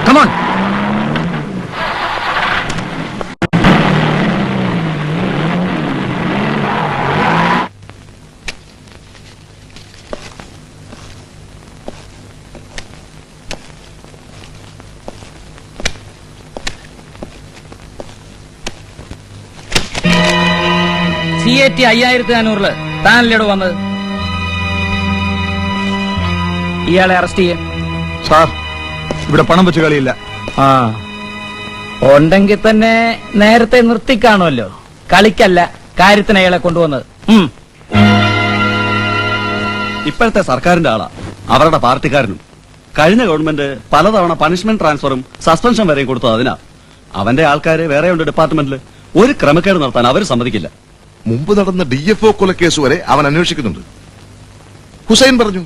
Come on. CAT 5400 താനല്ലേടോ വന്നത്? ഇയാളെ അറസ്റ്റ് ചെയ്യാൻ. സാർ, ഇവിടെ പണം വെച്ച് കളിയില്ല. ആ, ഉണ്ടെങ്കിൽ തന്നെ നേരത്തെ നിർത്തിക്കാണുമല്ലോ. കളിക്കല്ല, കാര്യത്തിന് അയാളെ കൊണ്ടുവന്നത്. ഇപ്പോഴത്തെ സർക്കാരിന്റെ ആളാ, അവരുടെ പാർട്ടിക്കാരനും. കഴിഞ്ഞ ഗവൺമെന്റ് പലതവണ പണിഷ്മെന്റ് ട്രാൻസ്ഫറും സസ്പെൻഷൻ വരെയും കൊടുത്തത് അതിനാ. അവന്റെ ആൾക്കാര് വേറെയുണ്ട് ഡിപ്പാർട്ട്മെന്റിൽ. ഒരു ക്രമക്കേട് നടത്താൻ അവർ സമ്മതിക്കില്ല. മുമ്പ് നടന്ന DFO കൊലക്കേസ് വരെ അവൻ അന്വേഷിക്കുന്നുണ്ട്. ഹുസൈൻ പറഞ്ഞു.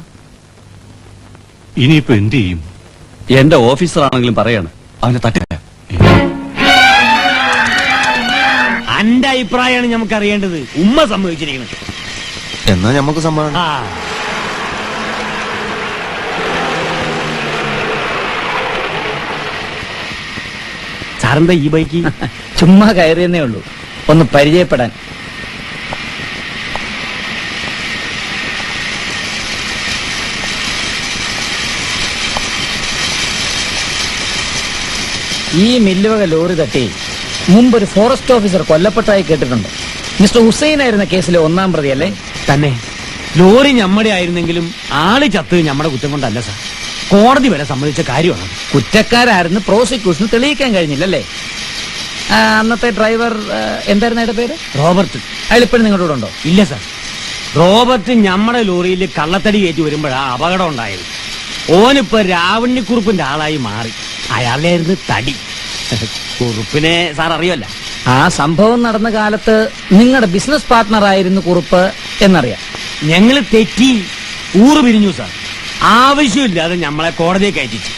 ഇനിയിപ്പോ എന്ത് ചെയ്യും? എന്റെ ഓഫീസർ ആണെങ്കിലും പറയാണ് അവനെ തട്ടില്ല. അന്റെ അഭിപ്രായമാണ് നമുക്ക് അറിയേണ്ടത്. ഉമ്മ സമ്മതിച്ചിരിക്കുന്നത്. എന്നാ ഞമ്മക്ക് സമ്മതം. സാറെന്താ ഈ ബൈക്ക്? ചുമ്മാ കയറിയെന്നേ ഉള്ളൂ, ഒന്ന് പരിചയപ്പെടാൻ. ഈ മില്ലുവക ലോറി തട്ടി മുമ്പൊരു ഫോറസ്റ്റ് ഓഫീസർ കൊല്ലപ്പെട്ടായി കേട്ടിട്ടുണ്ട്. മിസ്റ്റർ ഹുസൈൻ ആയിരുന്ന കേസിലെ ഒന്നാം പ്രതി അല്ലേ? തന്നെ. ലോറി ഞമ്മടെ ആയിരുന്നെങ്കിലും ആള് ചത്ത് ഞമ്മടെ കുറ്റം കൊണ്ടല്ല സാർ, കോടതി വരെ സമ്മതിച്ച കാര്യമാണ്. കുറ്റക്കാരായിരുന്നു പ്രോസിക്യൂഷന് തെളിയിക്കാൻ കഴിഞ്ഞില്ലല്ലേ? അന്നത്തെ ഡ്രൈവർ എന്തായിരുന്നു അയാളുടെ പേര്? റോബർട്ട്. അയാൾ ഇപ്പോഴും നിങ്ങളുടെ കൂടെ ഉണ്ടോ? ഇല്ല സാർ, റോബർട്ട് ഞമ്മടെ ലോറിയിൽ കള്ളത്തടി കയറ്റി വരുമ്പോഴാ അപകടം ഉണ്ടായത്. ഓനിപ്പോ രാവണ്യക്കുറുപ്പിന്റെ ആളായി മാറി. അയാളുടെ ആയിരുന്നു തടി. കുറുപ്പിനെ സാർ അറിയല്ല. ആ സംഭവം നടന്ന കാലത്ത് നിങ്ങളുടെ ബിസിനസ് പാർട്ട്ണർ ആയിരുന്നു കുറുപ്പ് എന്നറിയാം. ഞങ്ങള് തെറ്റി ഊറ് പിരിഞ്ഞു സാർ. ആവശ്യമില്ലാതെ ഞമ്മളെ കോടതിയെ കയറ്റിച്ചു.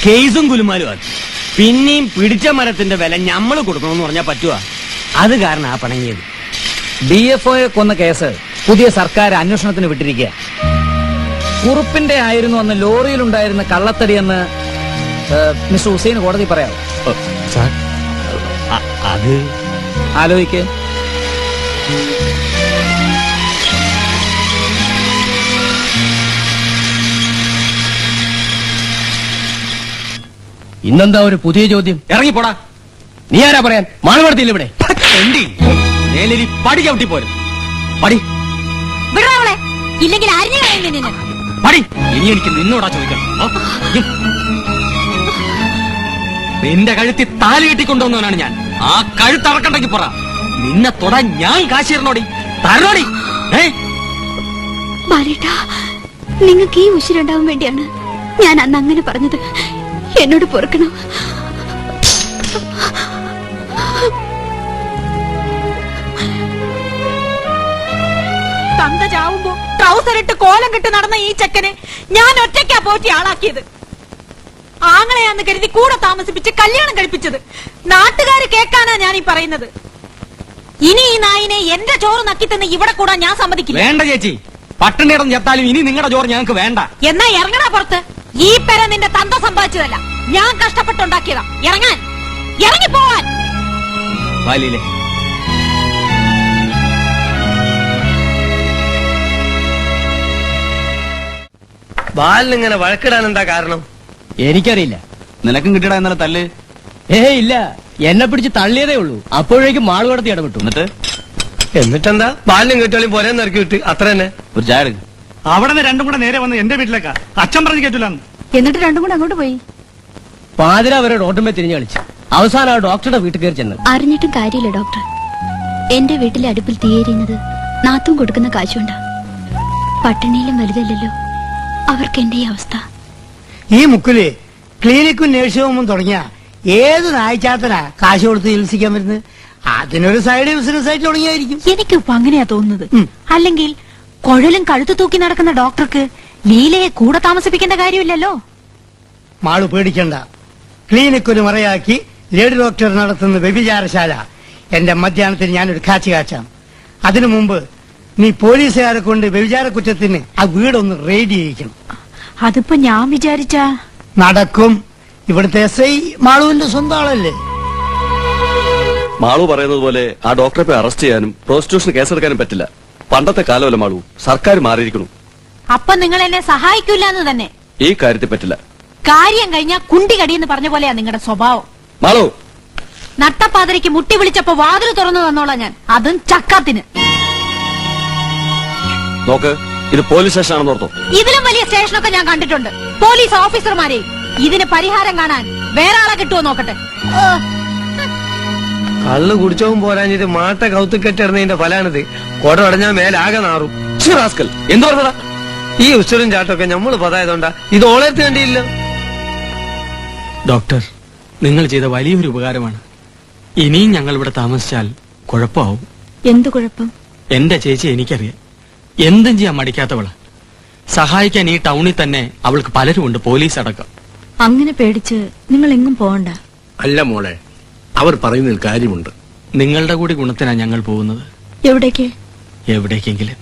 കേസും കുലുമാലും ആക്കി. പിന്നെയും പിടിച്ച മരത്തിന്റെ വില ഞമ്മള് കൊടുക്കണമെന്ന് പറഞ്ഞാൽ പറ്റുവാ? അത് കാരണം ആ പണങ്ങിയത്. DFOയെ കൊന്ന കേസ് പുതിയ സർക്കാർ അന്വേഷണത്തിന് വിട്ടിരിക്കുക. കുറുപ്പിന്റെ ആയിരുന്നു അന്ന് ലോറിയിലുണ്ടായിരുന്ന കള്ളത്തടിയെന്ന് മിസ്റ്റർ ഹുസൈൻ കോടതി പറയാമോ? സാർ അത് ആലോചിക്ക്. ഇന്നെന്താ ഒരു പുതിയ ചോദ്യം? ഇറങ്ങിപ്പോടാ. നീ ആരാ പറയാൻ? മാനവടത്തില്ല ഇവിടെ. പടി ചവിട്ടി പോരും. പടി വിടറാവളെ, ഇല്ലെങ്കിൽ അരിഞ്ഞു കളയും നിന്നെ. പടി. ഇനി എനിക്ക് നിന്നോടാ ചോദിക്കണം. നിന്റെ കഴുത്തി താലി കെട്ടിക്കൊണ്ടുവന്നവനാണ് ഞാൻ. ആ കഴുത്തറക്കണ്ടെങ്കിൽ പറ. നിന്നെ തൊടാൻ ഞാൻ കാശിരണോടി, തരണോടി. ബാലേട്ടാ, നിങ്ങൾക്ക് ഈ ഉശിരുണ്ടാവാൻ വേണ്ടിയാണ് ഞാൻ അന്ന് അങ്ങനെ പറഞ്ഞത്. എന്നോട് പൊറുക്കണം. തന്ത ചാവുമ്പോ ട്രൗസർ ഇട്ട് കോലം കെട്ട് നടന്ന ഈ ചെക്കനെ ഞാൻ ഒറ്റയ്ക്കാ പോറ്റി ആളാക്കിയത്. ആങ്ങളെയാന്ന് കരുതി കൂടെ താമസിപ്പിച്ച് കല്യാണം കഴിപ്പിച്ചത്. നാട്ടുകാര് കേൾക്കാനാ ഞാൻ ഈ പറയുന്നത്. ഇനി ഈ നായിനെ എന്റെ ചോറ് നക്കിത്തന്ന് ഇവിടെ കൂടാൻ ഞാൻ സമ്മതിക്കില്ല. വേണ്ട ചേച്ചി, പട്ടിണി ഇടം ചെത്താലും ഇനി നിങ്ങളുടെ ചോറ് ഞങ്ങൾക്ക് വേണ്ട. എന്നാ ഇറങ്ങണ പുറത്ത്. ഈ പെര നിന്റെ തന്ത സമ്പാദിച്ചതല്ല, ഞാൻ കഷ്ടപ്പെട്ടുണ്ടാക്കിയതാ. ഇറങ്ങാൻ, ഇറങ്ങിപ്പോവാൻ. വാലിയിലെ ബാലിനിങ്ങനെ വഴക്കിടാൻ എന്താ കാരണം? എനിക്കറിയില്ല. നിനക്കും കിട്ടിയടാ ഇന്നലെ തല്ല്? ഇല്ല, എന്നെ പിടിച്ച് തള്ളിയതേ ഉള്ളൂ. അപ്പോഴേക്കും മാളുകടത്തി ഇടപെട്ടു. എന്നിട്ടെന്താ? ബാലിനും കെട്ടിയാലും പൊരേന്ന് ഇറക്കി വിട്ട് അത്ര തന്നെ. ഒരു ചായ എടുക്ക്. അവിടെ നിന്ന് രണ്ടും കൂടെ നേരെ വന്ന് എന്റെ വീട്ടിലേക്കാ. അച്ഛൻ പറഞ്ഞു കേട്ടില്ലാന്ന്. എന്നിട്ട് രണ്ടും കൂടെ അങ്ങോട്ട് പോയി. പാതിര വരെ റോട്ടുമേ തിരിഞ്ഞു കളിച്ചു. അവസാനം ആ ഡോക്ടറുടെ വീട്ടിൽ കയറി ചെന്നത്. അറിഞ്ഞിട്ടും കാര്യമില്ല ഡോക്ടർ. എന്റെ വീട്ടിലെ അടുപ്പിൽ തീയേരിയുന്നത് നാത്തും കൊടുക്കുന്ന കാശുണ്ടാ. പട്ടിണിയിലും വലുതല്ലല്ലോ അവർക്ക് എന്റെ ഈ അവസ്ഥ. ഈ മുക്കില് ക്ലിനിക്കും നഴ്സിംഗ് ഹോമും തുടങ്ങിയ ഏത് നായ്ച്ചാത്തനാ കാശ് കൊടുത്ത് ചികിത്സിക്കാൻ വരുന്നത്? അതിനൊരു സൈഡ് ബിസിനസ് ആയിട്ട് തുടങ്ങിയായിരിക്കും. എനിക്കിപ്പോ അങ്ങനെയാ തോന്നുന്നത്. അല്ലെങ്കിൽ കുഴലും കഴുത്തു തൂക്കി നടക്കുന്ന ഡോക്ടർക്ക് ലീലയെ കൂടെ താമസിപ്പിക്കേണ്ട കാര്യമില്ലല്ലോ. മാള് പേടിക്കണ്ട. ക്ലിനിക് ഒരു മറയാക്കി ലേഡി ഡോക്ടർ നടത്തുന്ന വ്യഭിചാരശാല എന്റെ മധ്യാഹ്നത്തിന് ഞാനൊരു കാച്ചി കാച്ചാം. അതിനു മുമ്പ് നീ പോലീസുകാരെ കൊണ്ട് വ്യഭിചാര കുറ്റത്തിന് ആ വീടൊന്ന് റെയ്ഡ് ചെയ്യിക്കണം. അതിപ്പോ ഞാൻ വിചാരിച്ചാ നടക്കും. ഇവിടുത്തെ SI മാളുവിന്റെ സ്വന്തം ആളല്ലേ. മാളു പറയുന്നത് പോലെ ആ ഡോക്ടറെ പോയി അറസ്റ്റ് ചെയ്യാനും പ്രോസ്റ്റിറ്റ്യൂഷൻ കേസെടുക്കാനും പറ്റില്ല. പണ്ടത്തെ കാലമല്ല മാളു, സർക്കാർ മാറിയിരിക്കുന്നു. അപ്പൊ നിങ്ങൾ എന്നെ സഹായിക്കൂല എന്ന് തന്നെ. ഈ കാര്യത്തിൽ പറ്റില്ല. കാര്യം കഴിഞ്ഞാ കുണ്ടികടി എന്ന് പറഞ്ഞ പോലെയാ നിങ്ങളുടെ സ്വഭാവം. മാളു, നട്ടപ്പാതിരയ്ക്ക് മുട്ടി വിളിച്ചപ്പോ വാതിൽ തുറന്നു തന്നോളാം ഞാൻ, അതും ചക്കാത്തിന്. നോക്ക്, ഇത് പോലീസ് സ്റ്റേഷനാണെന്ന് ഓർത്തോ. ഇതിലും വലിയ സ്റ്റേഷനൊക്കെ ഞാൻ കണ്ടിട്ടുണ്ട്. പോലീസ് ഓഫീസർമാരെ. ഇതിന് പരിഹാരം കാണാൻ വേറെ ആളെ കിട്ടുമോ നോക്കട്ടെ. കള്ളു കുടിച്ചവും പോരാഞ്ഞിട്ട് മാട്ട കൗത്തുക്കെട്ടിടുന്നതിന്റെ ഫലാണിത്. കോട അടഞ്ഞാൽ മേലാകെ നാറും. എന്ത് പറഞ്ഞടാ? ഈ ഉച്ചരും ചാട്ടൊക്കെ നമ്മള് പതായതുകൊണ്ടാ. ഇത് ഓളെടുത്ത് കണ്ടിയില്ല. ഡോക്ടർ, നിങ്ങൾ ചെയ്ത വലിയൊരു ഉപകാരമാണ്. ഇനിയും ഞങ്ങൾ ഇവിടെ താമസിച്ചാൽ കുഴപ്പമാവും. എന്തു കുഴപ്പം? എന്റെ ചേച്ചി എനിക്കറിയാം. എന്തും ചെയ്യാൻ മടിക്കാത്തവള്. സഹായിക്കാൻ ഈ ടൗണിൽ തന്നെ അവൾക്ക് പലരുമുണ്ട്, പോലീസ് അടക്കം. അങ്ങനെ പേടിച്ച് നിങ്ങൾ എങ്ങും പോകണ്ട. അല്ല മോളെ, അവർ പറയുന്നതിൽ കാര്യമുണ്ട്. നിങ്ങളുടെ കൂടി ഗുണത്തിനാണ് ഞങ്ങൾ പോകുന്നത്. എവിടേക്ക്? എവിടേക്കെങ്കിലും.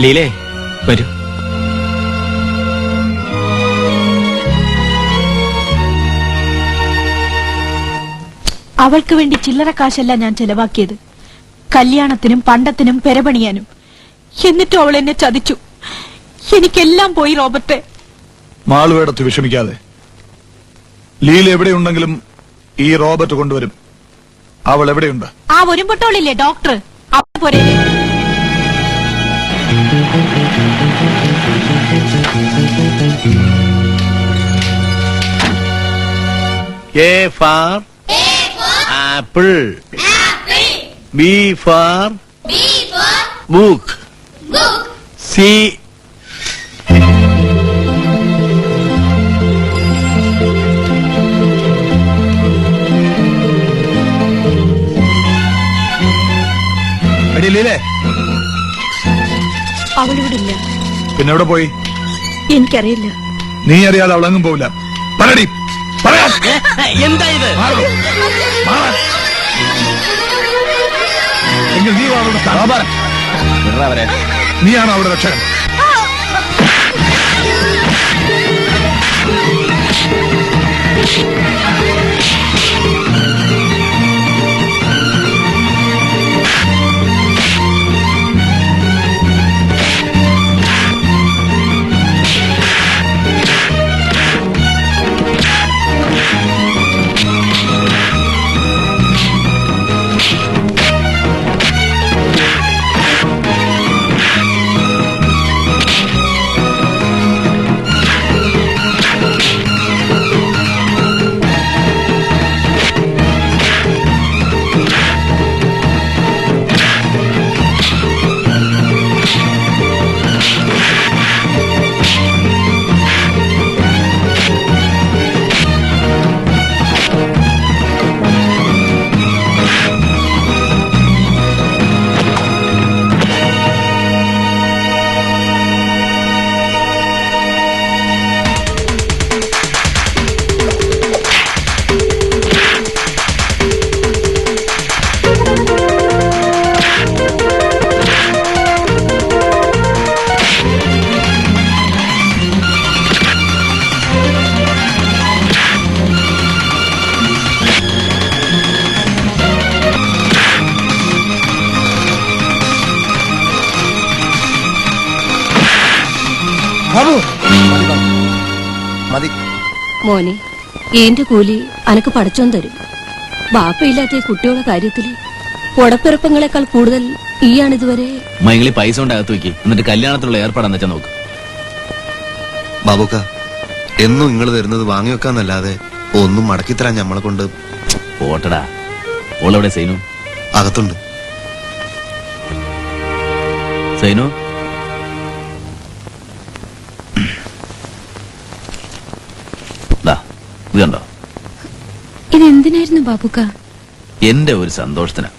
ലീലേ, വരൂ. അവൾക്ക് വേണ്ടി ചില്ലറ കാശല്ല ഞാൻ ചെലവാക്കിയത്. കല്യാണത്തിനും പണ്ടത്തിനും പെരപണിയാനും. എന്നിട്ടും അവൾ എന്നെ ചതിച്ചു. എനിക്കെല്ലാം പോയി റോബർട്ടെ. മാളുവേടത്ത് വിഷമിക്കാതെ. ലീല എവിടെയുണ്ടെങ്കിലും ഈ റോബർട്ട് കൊണ്ടുവരും. അവൾ എവിടെയുണ്ട്? ആ ഒരുമ്പട്ടോളില്ലേ ഡോക്ടർ, അവൾ പോരെ. A for apple. B for book. C. എടി ലീലേ, അവളിവിടെ ഇല്ല. പിന്നെ എവിടെ പോയി? എനിക്കറിയില്ല. നീ അറിയാതെ അവളെങ്ങും പോവില്ല. പറയടി, പറയാം. എന്താ ഇത്? എങ്കിൽ നീ അവളുടെ സ്ഥാനം. നീയാണ് അവളുടെ രക്ഷകൻ. മതി. മോനെ, എന്റെ കൂലി അനക്ക് പടച്ചോൻ തരും. ബാപ്പയില്ലാത്ത ഈ കുട്ടികളുടെ കാര്യത്തില് ഉടപ്പിറപ്പങ്ങളെക്കാൾ കൂടുതൽ ഈയാണിതുവരെ. മൈങ്ങളി പൈസ കൊണ്ട് അകത്ത് വെക്ക്, എന്നിട്ട് കല്യാണത്തിലുള്ള ഏർപ്പാടെന്ന് വെച്ചാൽ നോക്ക്. ബാബുക്ക, എന്നും നിങ്ങൾ തരുന്നത് വാങ്ങി വെക്കാന്നല്ലാതെ ഒന്നും മടക്കിത്തരാൻ ഞമ്മളെ കൊണ്ട്. പോട്ടടാ. ഓളെവിടെ സൈനു? അകത്തുണ്ട്. സൈനു, ഇത് കണ്ടോ? ഇതെന്തിനായിരുന്നു ബാബുക്ക? എന്റെ ഒരു സന്തോഷത്തിന്.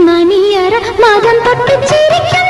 മണിയറ മതം പൊട്ടിച്ചിരിക്കുന്ന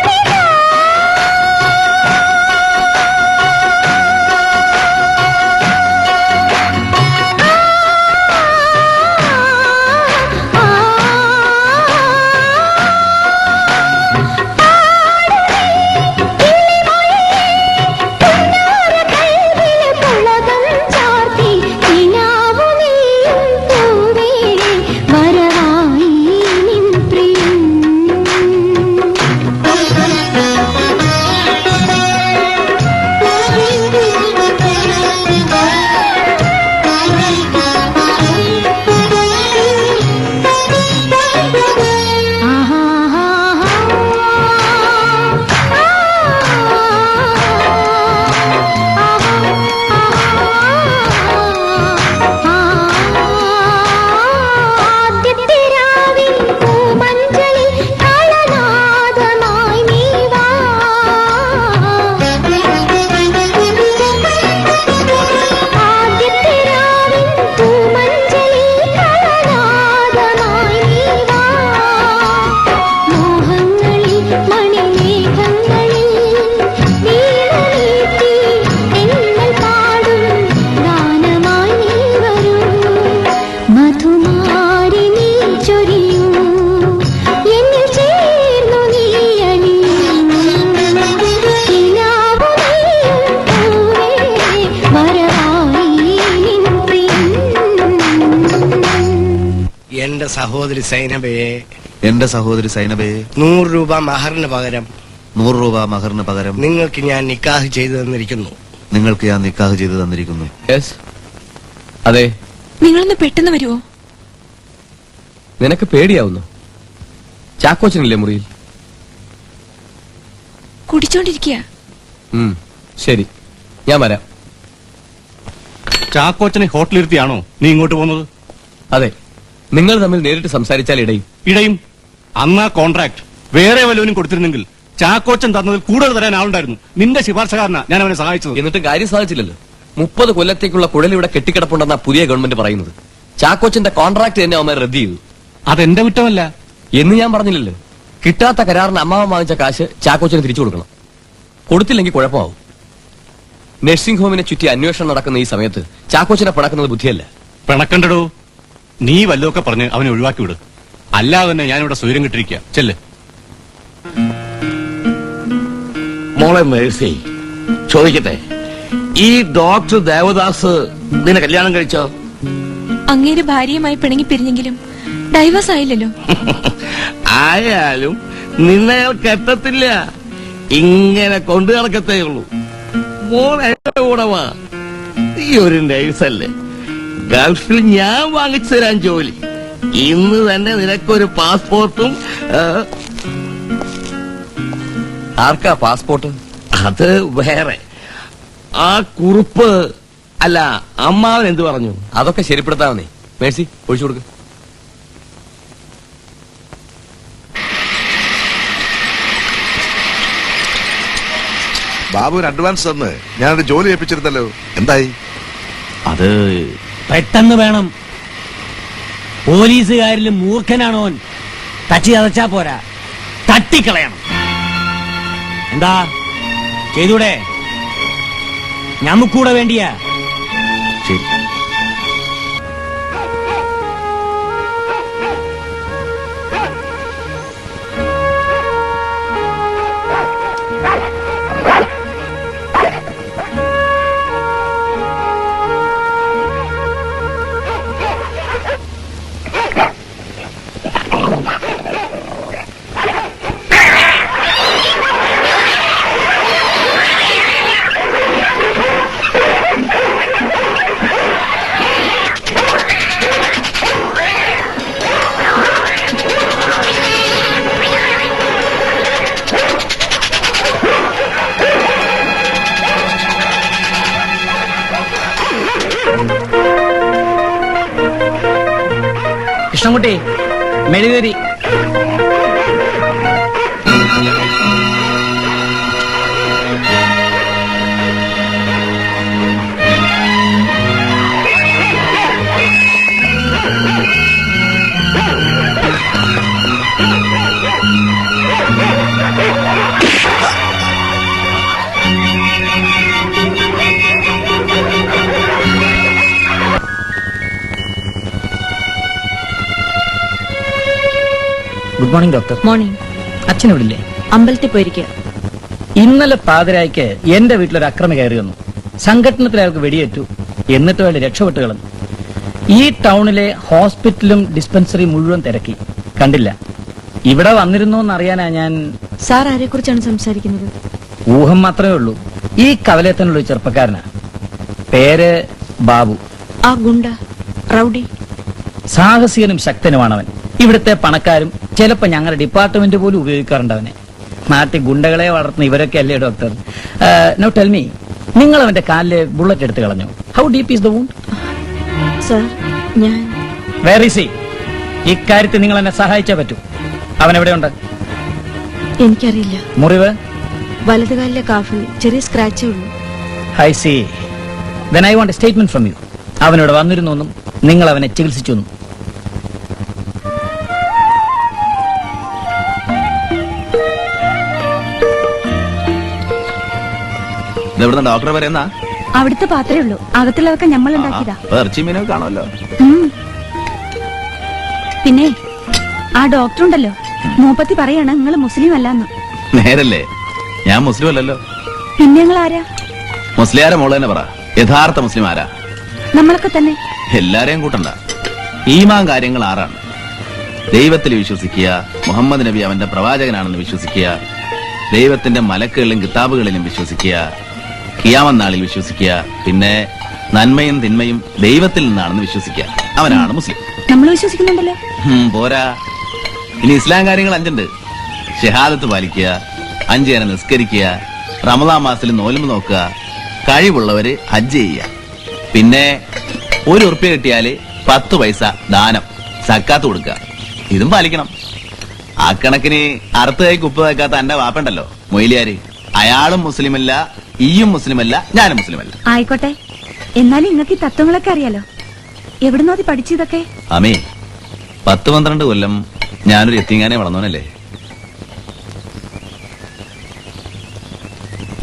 എന്റെ സഹോദരി സൈനബയെ എന്റെ സഹോദരി സൈനബയെ 100 രൂപ മഹറിന് പകരം 100 രൂപ മഹറിന് പകരം നിങ്ങൾക്ക് ഞാൻ നിക്കാഹ് ചെയ്തു തന്നിരിക്കുന്നു. നിങ്ങൾക്ക് ഞാൻ നിക്കാഹ് ചെയ്തു തന്നിരിക്കുന്നു. അതെ. നിങ്ങളൊന്ന് പെട്ടെന്ന് വരുമോ? നിനക്ക് പേടിയാവുന്നു? ചാക്കോച്ചനില്ലേ മുറിയിൽ? കുടിച്ചോണ്ടിരിക്കുക. ശരി, ഞാൻ വരാം. ചാക്കോച്ചനെ ഹോട്ടലിരുത്തിയാണോ നീ ഇങ്ങോട്ട് പോകുന്നത്? അതെ. നിങ്ങൾ തമ്മിൽ നേരിട്ട് സംസാരിച്ചാൽ ഇടയും അന്നാ കോൺട്രാക്ട് വേറെ വല്ലവനും കൊടുത്തിരുന്നെങ്കിൽ ചാക്കോച്ചൻ തന്നതിൽ കൂടുതൽ തരാൻ ആളുണ്ടായിരുന്നു. നിന്റെ ശുപാർശക്കാരനാ ഞാൻ അവനെ സഹായിച്ചത്. എന്നിട്ട് കാര്യം സാധിച്ചില്ലല്ലോ. 30 കൊല്ലത്തേക്കുള്ള കുഴലിവിടെ കെട്ടിക്കിടപ്പുണ്ടെന്നാ പുതിയ ഗവൺമെന്റ് പറയുന്നത്. ചാക്കോച്ചന്റെ കോൺട്രാക്ട് തന്നെ അവന്മാർ റദ്ദ് ചെയ്തു. അതെന്റെ കുറ്റമല്ല എന്ന് ഞാൻ പറഞ്ഞില്ലല്ലോ. കിട്ടാത്ത കരാറിന് അമ്മാവൻ വാങ്ങിച്ച കാശ് ചാക്കോച്ചന് തിരിച്ചു കൊടുക്കണം. കൊടുത്തില്ലെങ്കിൽ കുഴപ്പമാവും. നഴ്സിംഗ് ഹോമിനെ ചുറ്റി അന്വേഷണം നടക്കുന്ന ഈ സമയത്ത് ചാക്കോച്ചനെ പിണക്കുന്നത് ബുദ്ധിയല്ല. പിണക്കണ്ടടോ, നീ വല്ലതൊക്കെ പറഞ്ഞ് അവനെ ഒഴിവാക്കി വിട്. അല്ലാതെ തന്നെ ഞാനിവിടെ സ്വൈരം കിട്ടിരിക്കുക. ചെല്ല്. മോളെ മേഴ്സി, ചോദിക്കട്ടെ, ഈ ഡോക്ടർ ദേവദാസ് നിന്നെ കല്യാണം കഴിച്ചോ? അങ്ങേര് ഭാര്യയുമായി പിണങ്ങി പിരിഞ്ഞെങ്കിലും ഡൈവേഴ്സ് ആയില്ലല്ലോ. ആയാലും നിന്നെ കെട്ടത്തില്ല, ഇങ്ങനെ കൊണ്ടു നടക്കത്തേ ഉള്ളൂ. മോൾ എന്റെ കൂടെ വാ. നീ ഒരു നഴ്സല്ലേ, ഗൾഫിൽ ഞാൻ വാങ്ങിച്ചു തരാൻ ജോലി. ഇന്ന് തന്നെ നിനക്കൊരു പാസ്പോർട്ടും. ആർക്കാ പാസ്പോർട്ട്? അത് വേറെ. ആ കുറുപ്പ് അല്ല, അമ്മാവൻ എന്ത് പറഞ്ഞു? അതൊക്കെ ശരിപ്പെടുത്താമെന്നേ. മേഴ്സി, ഒഴിച്ചു കൊടുക്ക്. ബാബു ഒരു അഡ്വാൻസ് തന്ന് ഞാനൊരു ജോലി ഏൽപ്പിച്ചിരുന്നല്ലോ, എന്തായി? അത് പെട്ടെന്ന് വേണം. പോലീസുകാരിലും മൂർഖനാണോൻ. തച്ചി തതച്ചാ പോരാ, തട്ടിക്കളയണം. എന്താ ചെയ്തൂടെ? ഞമ്മക്കൂടെ വേണ്ടിയാ. ശരി. കൃഷ്ണൻകുട്ടി, മെഴുകുതിരി. Good morning doctor. മോർണിംഗ്. അച്ഛനോടില്ലേ? അമ്പലത്തിൽ പോയിരിക്കുക. ഇന്നലെ പാതിരായ്ക്ക് എന്റെ വീട്ടിലൊരു അക്രമി കയറി വന്നു. സംഘടനത്തിൽ അയാൾക്ക് വെടിയേറ്റു. എന്നിട്ട് അയാൾ രക്ഷപ്പെട്ടു കളഞ്ഞു. ഈ ടൗണിലെ ഹോസ്പിറ്റലും ഡിസ്പെൻസറി മുഴുവൻ തിരക്കി, കണ്ടില്ല. ഇവിടെ വന്നിരുന്നു എന്നറിയാനാ ഞാൻ. സാർ ആരെ കുറിച്ചാണ് സംസാരിക്കുന്നത്? ഊഹം മാത്രമേ ഉള്ളൂ. ഈ കവലയത്തിനുള്ള ഒരു ചെറുപ്പക്കാരനാ. പേര് ബാബു. ആ ഗുണ്ട റൗഡി. സാഹസികനും ശക്തനുമാണവൻ. ഇവിടുത്തെ പണക്കാരും ചിലപ്പോ ഞങ്ങളുടെ ഡിപ്പാർട്ട്മെന്റ് പോലും ഉപയോഗിക്കാറുണ്ട് അവനെ. നാട്ടിൽ ഗുണ്ടകളെ വളർത്തുന്ന ഇവരൊക്കെ അല്ലേ ഡോക്ടർ? നൗ ടെൽ മീ, നിങ്ങൾ അവന്റെ കാലിലെ ബുള്ളറ്റ് എടുത്ത് കളഞ്ഞു. How deep is the wound? Sir, ഞാൻ വേർ ഈസ് ഹി? ഇക്കാര്യത്തിൽ നിങ്ങൾ എന്നെ സഹായിച്ചേ പറ്റൂ. അവൻ എവിടെയുണ്ട്? എനിക്കറിയില്ല. മുറിവ്? വലതുകാലിലെ കാഫിൽ ചെറിയ സ്ക്രാച്ചേ ഉള്ളൂ. I see. Then I want a statement from you. അവനോട് വന്നിരുന്നു, നിങ്ങൾ അവനെ ചികിത്സിച്ചു. ഡോക്ടറെ പറയുന്ന അവിടുത്തെ പാത്രേ ഉള്ളൂ, അകത്തുള്ളതൊക്കെ നമ്മൾ ഉണ്ടാക്കിയതാ. ഇറച്ചി മീനൊക്കെ കാണുമല്ലോ. പിന്നെ ആ ഡോക്ടർ ഉണ്ടല്ലോ, മൂപ്പത്തി പറയാണ് നിങ്ങൾ മുസ്ലിം അല്ലാന്ന്. നേരല്ലേ? ഞാൻ മുസ്ലിം അല്ലല്ലോ. പിന്നെ നിങ്ങൾ ആരാ? മുസ്ലിയാരെ മോള് തന്നെ പറ. യഥാർത്ഥ മുസ്ലിം ആരാ? നമ്മളൊക്കെ തന്നെ. എല്ലാരെയും കൂട്ടണ്ട. ഈമാൻ കാര്യങ്ങൾ 6ആണ്. ദൈവത്തിൽ വിശ്വസിക്കുക, മുഹമ്മദ് നബി അവന്റെ പ്രവാചകനാണെന്ന് വിശ്വസിക്കുക, ദൈവത്തിന്റെ മലക്കുകളിലും കിതാബുകളിലും വിശ്വസിക്കുക, ഖിയാമത്ത് നാളിൽ വിശ്വസിക്കുക, പിന്നെ നന്മയും തിന്മയും ദൈവത്തിൽ നിന്നാണെന്ന് വിശ്വസിക്കുക. അവനാണ് മുസ്ലിം. നമ്മൾ വിശ്വസിക്കുന്നുണ്ടല്ലോ. പോരാ, ഇനി ഇസ്ലാം കാര്യങ്ങൾ 5 ഷഹാദത്ത് പാലിക്കുക, 5 നേരം നിസ്കരിക്കുക, റമദാൻ മാസത്തിൽ നോൽമ്പ് നോക്കുക, കഴിവുള്ളവര് ഹജ്ജ് ചെയ്യുക, പിന്നെ 1 ഉറുപ്പ്യ കിട്ടിയാല് 10 പൈസ ദാനം സക്കാത്ത് കൊടുക്കുക. ഇതും പാലിക്കണം. ആ കണക്കിന് അറുത്ത് കൈക്ക് ഉപ്പ് വെക്കാത്ത എന്റെ വാപ്പുണ്ടല്ലോ മൊയ്ലിയാര്, അയാളും മുസ്ലിമല്ല, ഈയും മുസ്ലിമല്ല, ഞാനും മുസ്ലിമല്ല. ആയിക്കോട്ടെ, എന്നാലും നിങ്ങൾക്ക് ഈ തത്വങ്ങളൊക്കെ അറിയാലോ. എവിടുന്നോ അത് പഠിച്ചതൊക്കെ? അമേ, 10-12 കൊല്ലം ഞാനൊരു എത്തിങ്ങാനെ വളർന്നോനല്ലേ.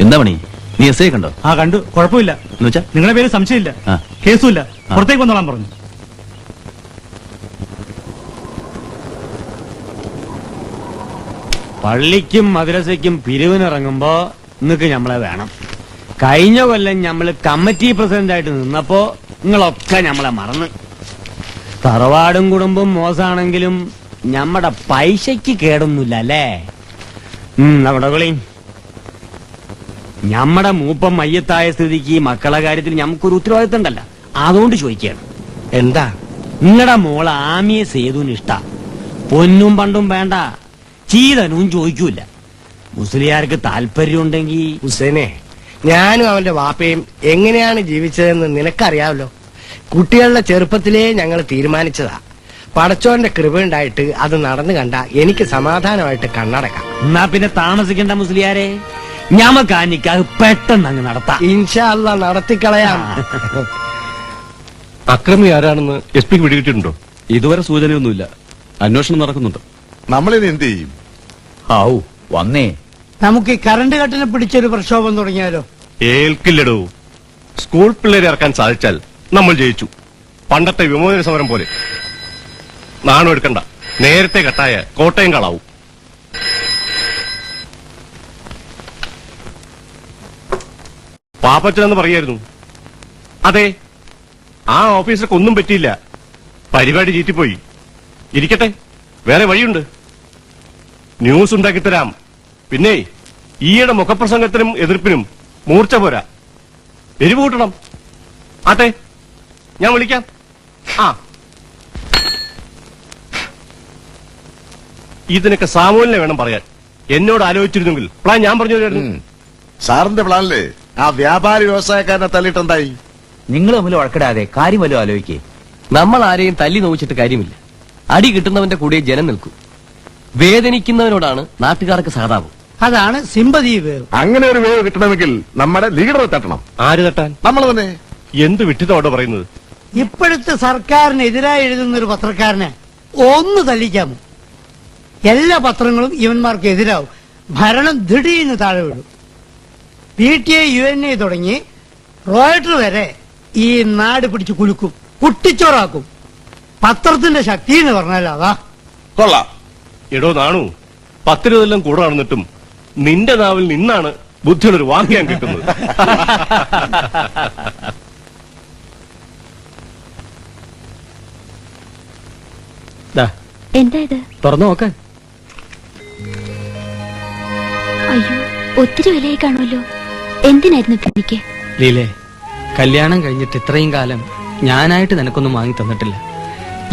എന്താ പണി? നീ എസ് ഐ കണ്ടോ? ആ കണ്ടു, കുഴപ്പമില്ല. എന്നുവെച്ചാ നിങ്ങളുടെ പേര് സംശയമില്ല, ആ. കേസുമില്ല, പുറത്തേക്ക് വന്നോളാൻ പറഞ്ഞു. പള്ളിക്കും മദ്രസയ്ക്കും പിരിവിനിറങ്ങുമ്പോ നിങ്ങൾക്ക് നമ്മളെ വേണം. കഴിഞ്ഞ കൊല്ലം നമ്മള് കമ്മിറ്റി പ്രസിഡന്റ് ആയിട്ട് നിന്നപ്പോ നിങ്ങളൊക്കെ നമ്മളെ മറന്ന്. തറവാടും കുടുംബം മോശമാണെങ്കിലും നമ്മടെ പൈസയ്ക്ക് കേടൊന്നുമില്ല അല്ലേ? അവിടെ വിളി. നമ്മടെ മൂപ്പം മയ്യത്തായ സ്ഥിതിക്ക് മക്കളെ കാര്യത്തിൽ നമുക്കൊരു ഉത്തരവാദിത്തം ഉണ്ടല്ലോ, അതുകൊണ്ട് ചോദിക്കുകയാണ്. എന്താ? നിങ്ങളുടെ മോള് ആമിയെ സേതുവിന് ഇഷ്ട. പൊന്നും പണ്ടും വേണ്ട, ചീതനും ചോദിക്കൂല. മുസ്ലിയാർക്ക് താല്പര്യം ഉണ്ടെങ്കിൽ. ഹുസൈനെ, ഞാനും അവന്റെ വാപ്പയും എങ്ങനെയാണ് ജീവിച്ചതെന്ന് നിനക്കറിയാമല്ലോ. കുട്ടികളുടെ ചെറുപ്പത്തിലേ ഞങ്ങൾ തീരുമാനിച്ചതാ. പടച്ചോന്റെ കൃപയുണ്ടായിട്ട് അത് നടന്നു കണ്ട എനിക്ക് സമാധാനമായിട്ട് കണ്ണടക്കാം. എന്നാ പിന്നെ താമസിക്കണ്ട മുസ്ലിയാരെ, ഞമ്മക്ക് ആ നിക്കാഹ് പെട്ടെന്ന് അങ്ങ് നടത്താം. ഇൻഷാ അല്ലാ നടത്തിക്കളയാം. അക്രമി ആരാണെന്ന് എസ് പിക്ക് പിടികിട്ടിട്ടുണ്ടോ? ഇതുവരെ സൂചനയൊന്നുമില്ല. അന്വേഷണം നടക്കുന്നുണ്ട്. നമ്മളിനി എന്ത് ചെയ്യും? ഔ വന്നേ. നമുക്ക് ഈ കറണ്ട് കട്ടിനെ പിടിച്ചൊരു പ്രക്ഷോഭം തുടങ്ങിയാലോ? ഏൽക്കില്ലടോ. സ്കൂൾ പിള്ളേരെ ഇറക്കാൻ സാധിച്ചാൽ നമ്മൾ ജയിച്ചു. പണ്ടത്തെ വിമോചന സമരം പോലെ. നാണം എടുക്കണ്ട, നേരത്തെ കെട്ടായ കോട്ടയം കളാവും. പാപ്പച്ചനെന്ന് പറയായിരുന്നു. അതെ, ആ ഓഫീസർക്ക് ഒന്നും പറ്റിയില്ല. പരിപാടി ചീറ്റിപ്പോയി. ഇരിക്കട്ടെ, വേറെ വഴിയുണ്ട്. ന്യൂസ് ഉണ്ടാക്കിത്തരാം. പിന്നെ ഈയുടെ മുഖപ്രസംഗത്തിനും എതിർപ്പിനും മൂർച്ച പോരാ, എരിവ് കൂട്ടണം. ആട്ടെ, ഞാൻ വിളിക്കാം. ആ, ഇതിനൊക്കെ സാമൂലിനെ വേണം പറയാൻ. എന്നോട് ആലോചിച്ചിരുന്നെങ്കിൽ പ്ലാൻ ഞാൻ പറഞ്ഞു തരുന്നു. സാറിന്റെ പ്ലാനില് ആ വ്യാപാരി വ്യവസായക്കാരനെ തല്ലിട്ടെന്തായി? നിങ്ങൾ തമ്മിൽ വഴക്കിടാതെ കാര്യം വല്ലതും ആലോചിക്കേ. നമ്മൾ ആരെയും തല്ലി നോവിച്ചിട്ട് കാര്യമില്ല. അടി കിട്ടുന്നവന്റെ കൂടെ ജനം നിൽക്കും. വേദനിക്കുന്നവനോടാണ് നാട്ടുകാർക്ക് സഹതാപം. അതാണ് സിമ്പതി വേവ്. അങ്ങനെ ഒരു വേവ് കിട്ടണമെങ്കിൽ നമ്മുടെ ലീഡറെ തട്ടണം. ആര് തട്ടാൻ? നമ്മൾ തന്നെ. എന്ത് വിട്ടിതോടെ പറയുന്നത്? ഇപ്പോഴത്തെ സർക്കാരിനെതിരായി എഴുതുന്ന ഒരു പത്രക്കാരനെ ഒന്ന് തല്ലിക്കാമോ? എല്ലാ പത്രങ്ങളും ഇവന്മാർക്ക് എതിരാവും. ഭരണം ദിടീന്ന് താഴെ വിടും. PTA UNA തുടങ്ങി റോയിട്ടർ വരെ ഈ നാട് പിടിച്ച് കുലുക്കും, കുട്ടിച്ചോറാക്കും. പത്രത്തിന്റെ ശക്തി എന്ന് പറഞ്ഞാൽ അതാ. കൊള്ളാം. എടോ നാണു, 10 കൊല്ലം കൂടെ നടന്നിട്ടും നിന്റെ നാവിൽ നിന്നാണ് ബുദ്ധിയുള്ളൊരു വാക്യം കിട്ടുന്നത്. എന്താ ഇത്? തുറന്നു നോക്കാൻ. അയ്യോ, ഒത്തിരി വിലയായി കാണുമല്ലോ. എന്തിനായിരുന്നു എനിക്ക്? ലീലേ, കല്യാണം കഴിഞ്ഞിട്ട് ഇത്രയും കാലം ഞാനായിട്ട് നിനക്കൊന്നും വാങ്ങി തന്നിട്ടില്ല.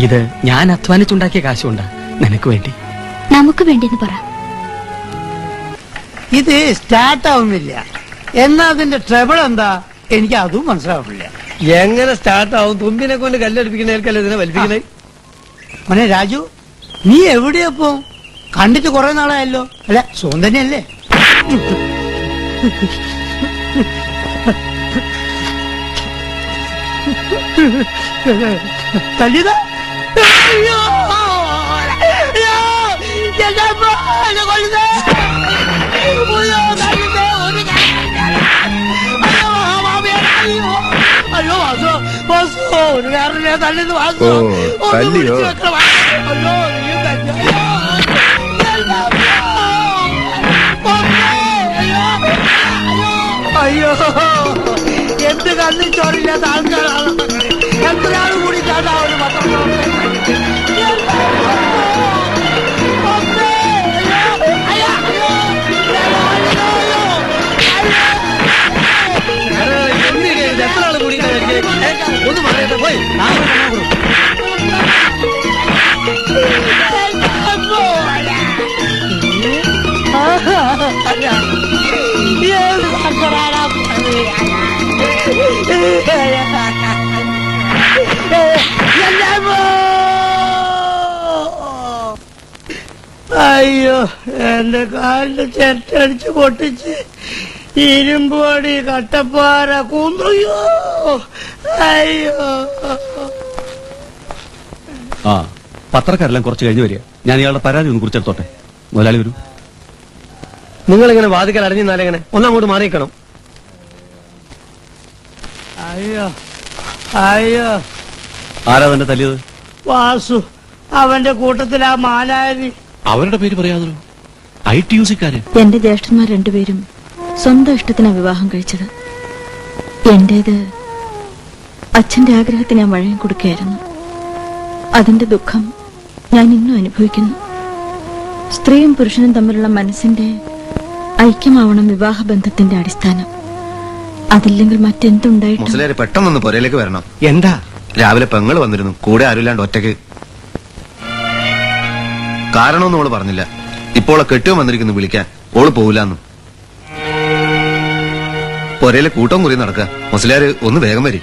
ഇത് ഞാൻ അധ്വാനിച്ചുണ്ടാക്കിയ കാശുകൊണ്ടാ നിനക്ക് വേണ്ടി. നമുക്ക് വേണ്ടിന്ന് പറ. ഇത് സ്റ്റാർട്ട് ആവുന്നില്ല. എന്നാ അതിന്റെ ട്രബിൾ എന്താ? എനിക്ക് അതും മനസ്സിലാവില്ല. എങ്ങനെ സ്റ്റാർട്ട് ആവും? തുമ്പിനെ കൊണ്ട് കല്ലടിപ്പിക്കുന്നേൽക്കല്ലേ ഇതിനെ വലിപ്പിക്കുന്നേ. മോനെ രാജു, നീ എവിടെയപ്പോ? കണ്ടിട്ട് കുറെ നാളായല്ലോ. അല്ല, സുഖം തന്നെയല്ലേ? തല്ലിയതാ? അയ്യോ! അയ്യോ! എന്റെ അമ്മ എന്നെ കൊല്ലുന്നേ! അയ്യോ, തല്ലുന്നേ! ഒരു അയ്യോ, മാമിയെ അയ്യോ! അയ്യോ, വാസു, വാസു, ഒരു കാരണേ തല്ലുന്നു വാസു. ഒന്ന് തല്ലിയോ? പിടിച്ച് വെക്കണം. അയ്യോ, നീ തല്ലി. അയ്യോ! എന്റെ അമ്മ! കൊന്നേ! അയ്യോ! അയ്യോ! എന്ത് കണ്ണിൽ ചോറില്ലാത്ത ആൾക്കാരാണ്. എന്തിനാണ് കൂടി കാണാൻ ഒരു പത്രം അയ്യോ, എന്റെ കാലിന്റെ ചെറ്റടിച്ച് പൊട്ടിച്ച് ഇരുമ്പോടി കട്ടപ്പാറ കുന്നുയോ. അയ്യോ. ആ പത്രക്കാരെല്ലാം കുറച്ച് കഴിഞ്ഞ് വരിക. ഞാൻ ഇയാളുടെ പരാതി ഒന്ന് കുറിച്ചെടുത്തോട്ടെ. മുതലാളി വരൂ. നിങ്ങളിങ്ങനെ വാതിക്കൽ അടഞ്ഞാലെങ്ങനെ ഒന്നങ്ങോട്ട് മാറിയിക്കണം. അയ്യോ അയ്യോ. ആരാ തന്നെ തല്ലിയത്? വാസു, അവന്റെ കൂട്ടത്തിൽ ആ മാലാരി. അവരുടെ പേര് പറയാതോ? ITUC-ക്കാര്. എന്റെ ജ്യേഷ്ഠന്മാർ രണ്ടുപേരും സ്വന്തം ഇഷ്ടത്തിനാ വിവാഹം കഴിച്ചത്. എന്റേത് അച്ഛന്റെ ആഗ്രഹത്തിന് ഞാൻ വഴങ്ങി കൊടുക്കുകയായിരുന്നു. അതിന്റെ ദുഃഖം ഞാൻ ഇന്നും അനുഭവിക്കുന്നു. സ്ത്രീയും പുരുഷനും തമ്മിലുള്ള മനസ്സിന്റെ ഐക്യമാവണം വിവാഹബന്ധത്തിന്റെ അടിസ്ഥാനം. അതില്ലെങ്കിൽ മറ്റെന്തുണ്ടായിട്ടും. മുസ്ലിയാര് പെട്ടെന്നൊന്ന് പുരയിലേക്ക് വരണം. എന്താ? രാവിലെ പെങ്ങള് വന്നിരുന്നു, കൂടെ ആരുമില്ലാണ്ട് ഒറ്റയ്ക്ക്. കാരണമൊന്നും ഓള് പറഞ്ഞില്ല. ഇപ്പോൾ കെട്ടിയോ വന്നിരിക്കുന്നു വിളിക്കാൻ. ഓള് പോവില്ലാന്ന്. പുരയിലെ കൂട്ടം കുറി നടക്കുക. മുസ്ലിയാര് ഒന്ന് വേഗം വരി.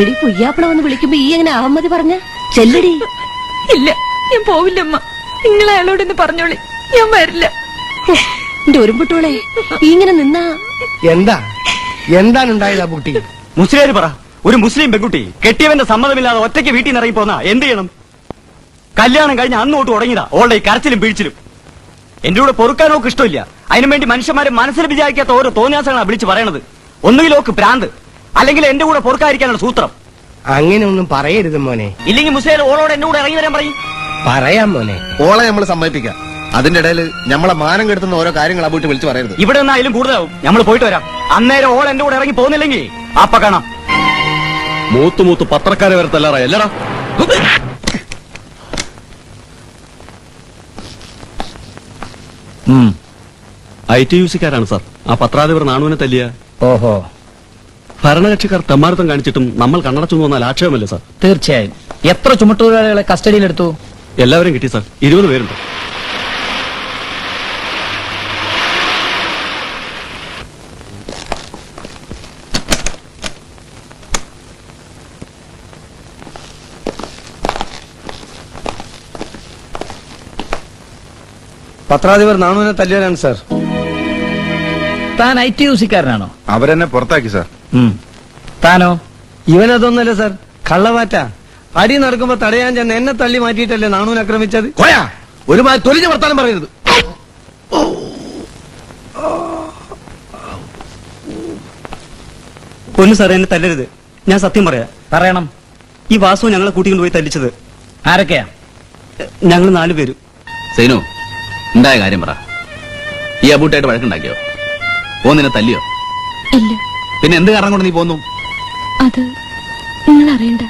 എടി പുയ്യാപ്പിള വന്ന് വിളിക്കുമ്പോ ഈ എങ്ങനെ അഹമ്മതി പറഞ്ഞ ചെല്ലടി. ഇല്ല, ഞാൻ പോവില്ലമ്മ. നിങ്ങൾ അയാളോടൊന്ന് പറഞ്ഞോളി, ഞാൻ വരില്ല. എന്റെ ഒരുമ്പുട്ടോളെ ഇങ്ങനെ നിന്നാ എന്താണ് ഉണ്ടായത് ആ കുട്ടി? മുസ്ലിയാര് പറ. ഒരു മുസ്ലിം പെൺകുട്ടി കെട്ടിയവന്റെ സമ്മതമില്ലാതെ ഒറ്റയ്ക്ക് വീട്ടിൽ നിന്ന് ഇറങ്ങി പോന്നാ എന്ത് ചെയ്യണം? കല്യാണം കഴിഞ്ഞ് അന്നോട്ട് തുടങ്ങിയതാ ഓളുടെ ഈ കരച്ചിലും പിഴിച്ചിലും. എന്റെ കൂടെ പൊറുക്കാൻ ഓക്ക് ഇഷ്ടമില്ല. അതിനുവേണ്ടി മനുഷ്യന്മാരെ മനസ്സിൽ വിചാരിക്കാത്ത ഓരോ തോന്നിയാസങ്ങളാണ് വിളിച്ച് പറയണത്. ഒന്നുകിൽ ഓക്ക് പ്രാന്ത്, അല്ലെങ്കിൽ എന്റെ കൂടെ പൊറുക്കാതിരിക്കാനുള്ള സൂത്രം. അങ്ങനെ ഒന്നും പറയരുത് മോനെ. ഇല്ലെങ്കിൽ മുസ്ലിം ഓളോട് എന്റെ കൂടെ ഇറങ്ങി വരാൻ പറയും. പറയാം മോനെ. ഓളെ നമ്മൾ സമ്മതിപ്പിക്കാം. അതിന്റെ ഇടയിൽ നമ്മളെ മാനം കെടുത്തുന്ന ഓരോ കാര്യങ്ങൾ ആ വീട്ടിൽ വിളിച്ച് പറയരുത്. ഇവിടെ നിന്നായാലും കൂടുതലാവും. നമ്മൾ പോയിട്ട് വരാം. അന്നേരം ഓൾ എന്റെ കൂടെ ഇറങ്ങി പോകുന്നില്ലെങ്കിൽ അപ്പ കാണാം. മൂത്ത് പത്രക്കാരെ വരെ തല്ലാറാ എല്ലാടാ. ITUC-ക്കാരാണ് സാർ ആ പത്രാധിപർ നാണുവിനെ തല്ലിയ. ഓഹോ. ഭരണകക്ഷിക്കാർ തെമ്മാരത്തം കാണിച്ചിട്ടും നമ്മൾ കണ്ണടച്ചു വന്നാൽ ആക്ഷേപമല്ലേ സാർ? തീർച്ചയായും. എത്ര ചുമട്ടുതൊഴിലാളികളെ കസ്റ്റഡിയിലെടുത്തു? എല്ലാവരും കിട്ടി സാർ. 20 പേരുണ്ട്. പത്രാധിപർ നാണുവിനെ തല്ലിയവരാണ് സാർ. താൻ ITUC-ക്കാരനാണോ? അവരെന്നെ പുറത്താക്കി സാർ. താനോ? ഇവനതൊന്നല്ല സാർ, കള്ളവാറ്റ. അടി നടക്കുമ്പോ തടയാൻ ചെന്ന് എന്നെ തള്ളി മാറ്റിയിട്ടല്ലേ നാണുവിനെ ആക്രമിച്ചത്. ഒരുമാതിരി തൊലിഞ്ഞ വർത്താനം പറയരുത്. പൊന്നു സാറേ, എന്നെ തല്ലരുത്. ഞാൻ സത്യം പറയാം. പറയണം. ഈ വാസു ഞങ്ങളെ കൂട്ടിക്കൊണ്ട് പോയി തല്ലിച്ചത്. ആരൊക്കെയാ? ഞങ്ങൾ 4 പേരും. സൈനു, ഉണ്ടായ കാര്യം പറ. ഈ അബൂട്ടായിട്ട് വഴക്കുണ്ടാക്കിയോ? ഓ നിന്നെ തല്ലിയോ? ഇല്ല. പിന്നെ എന്ത് കാരണം കൊണ്ട് നീ പോന്നു? അത് നിങ്ങൾ അറിയണ്ട.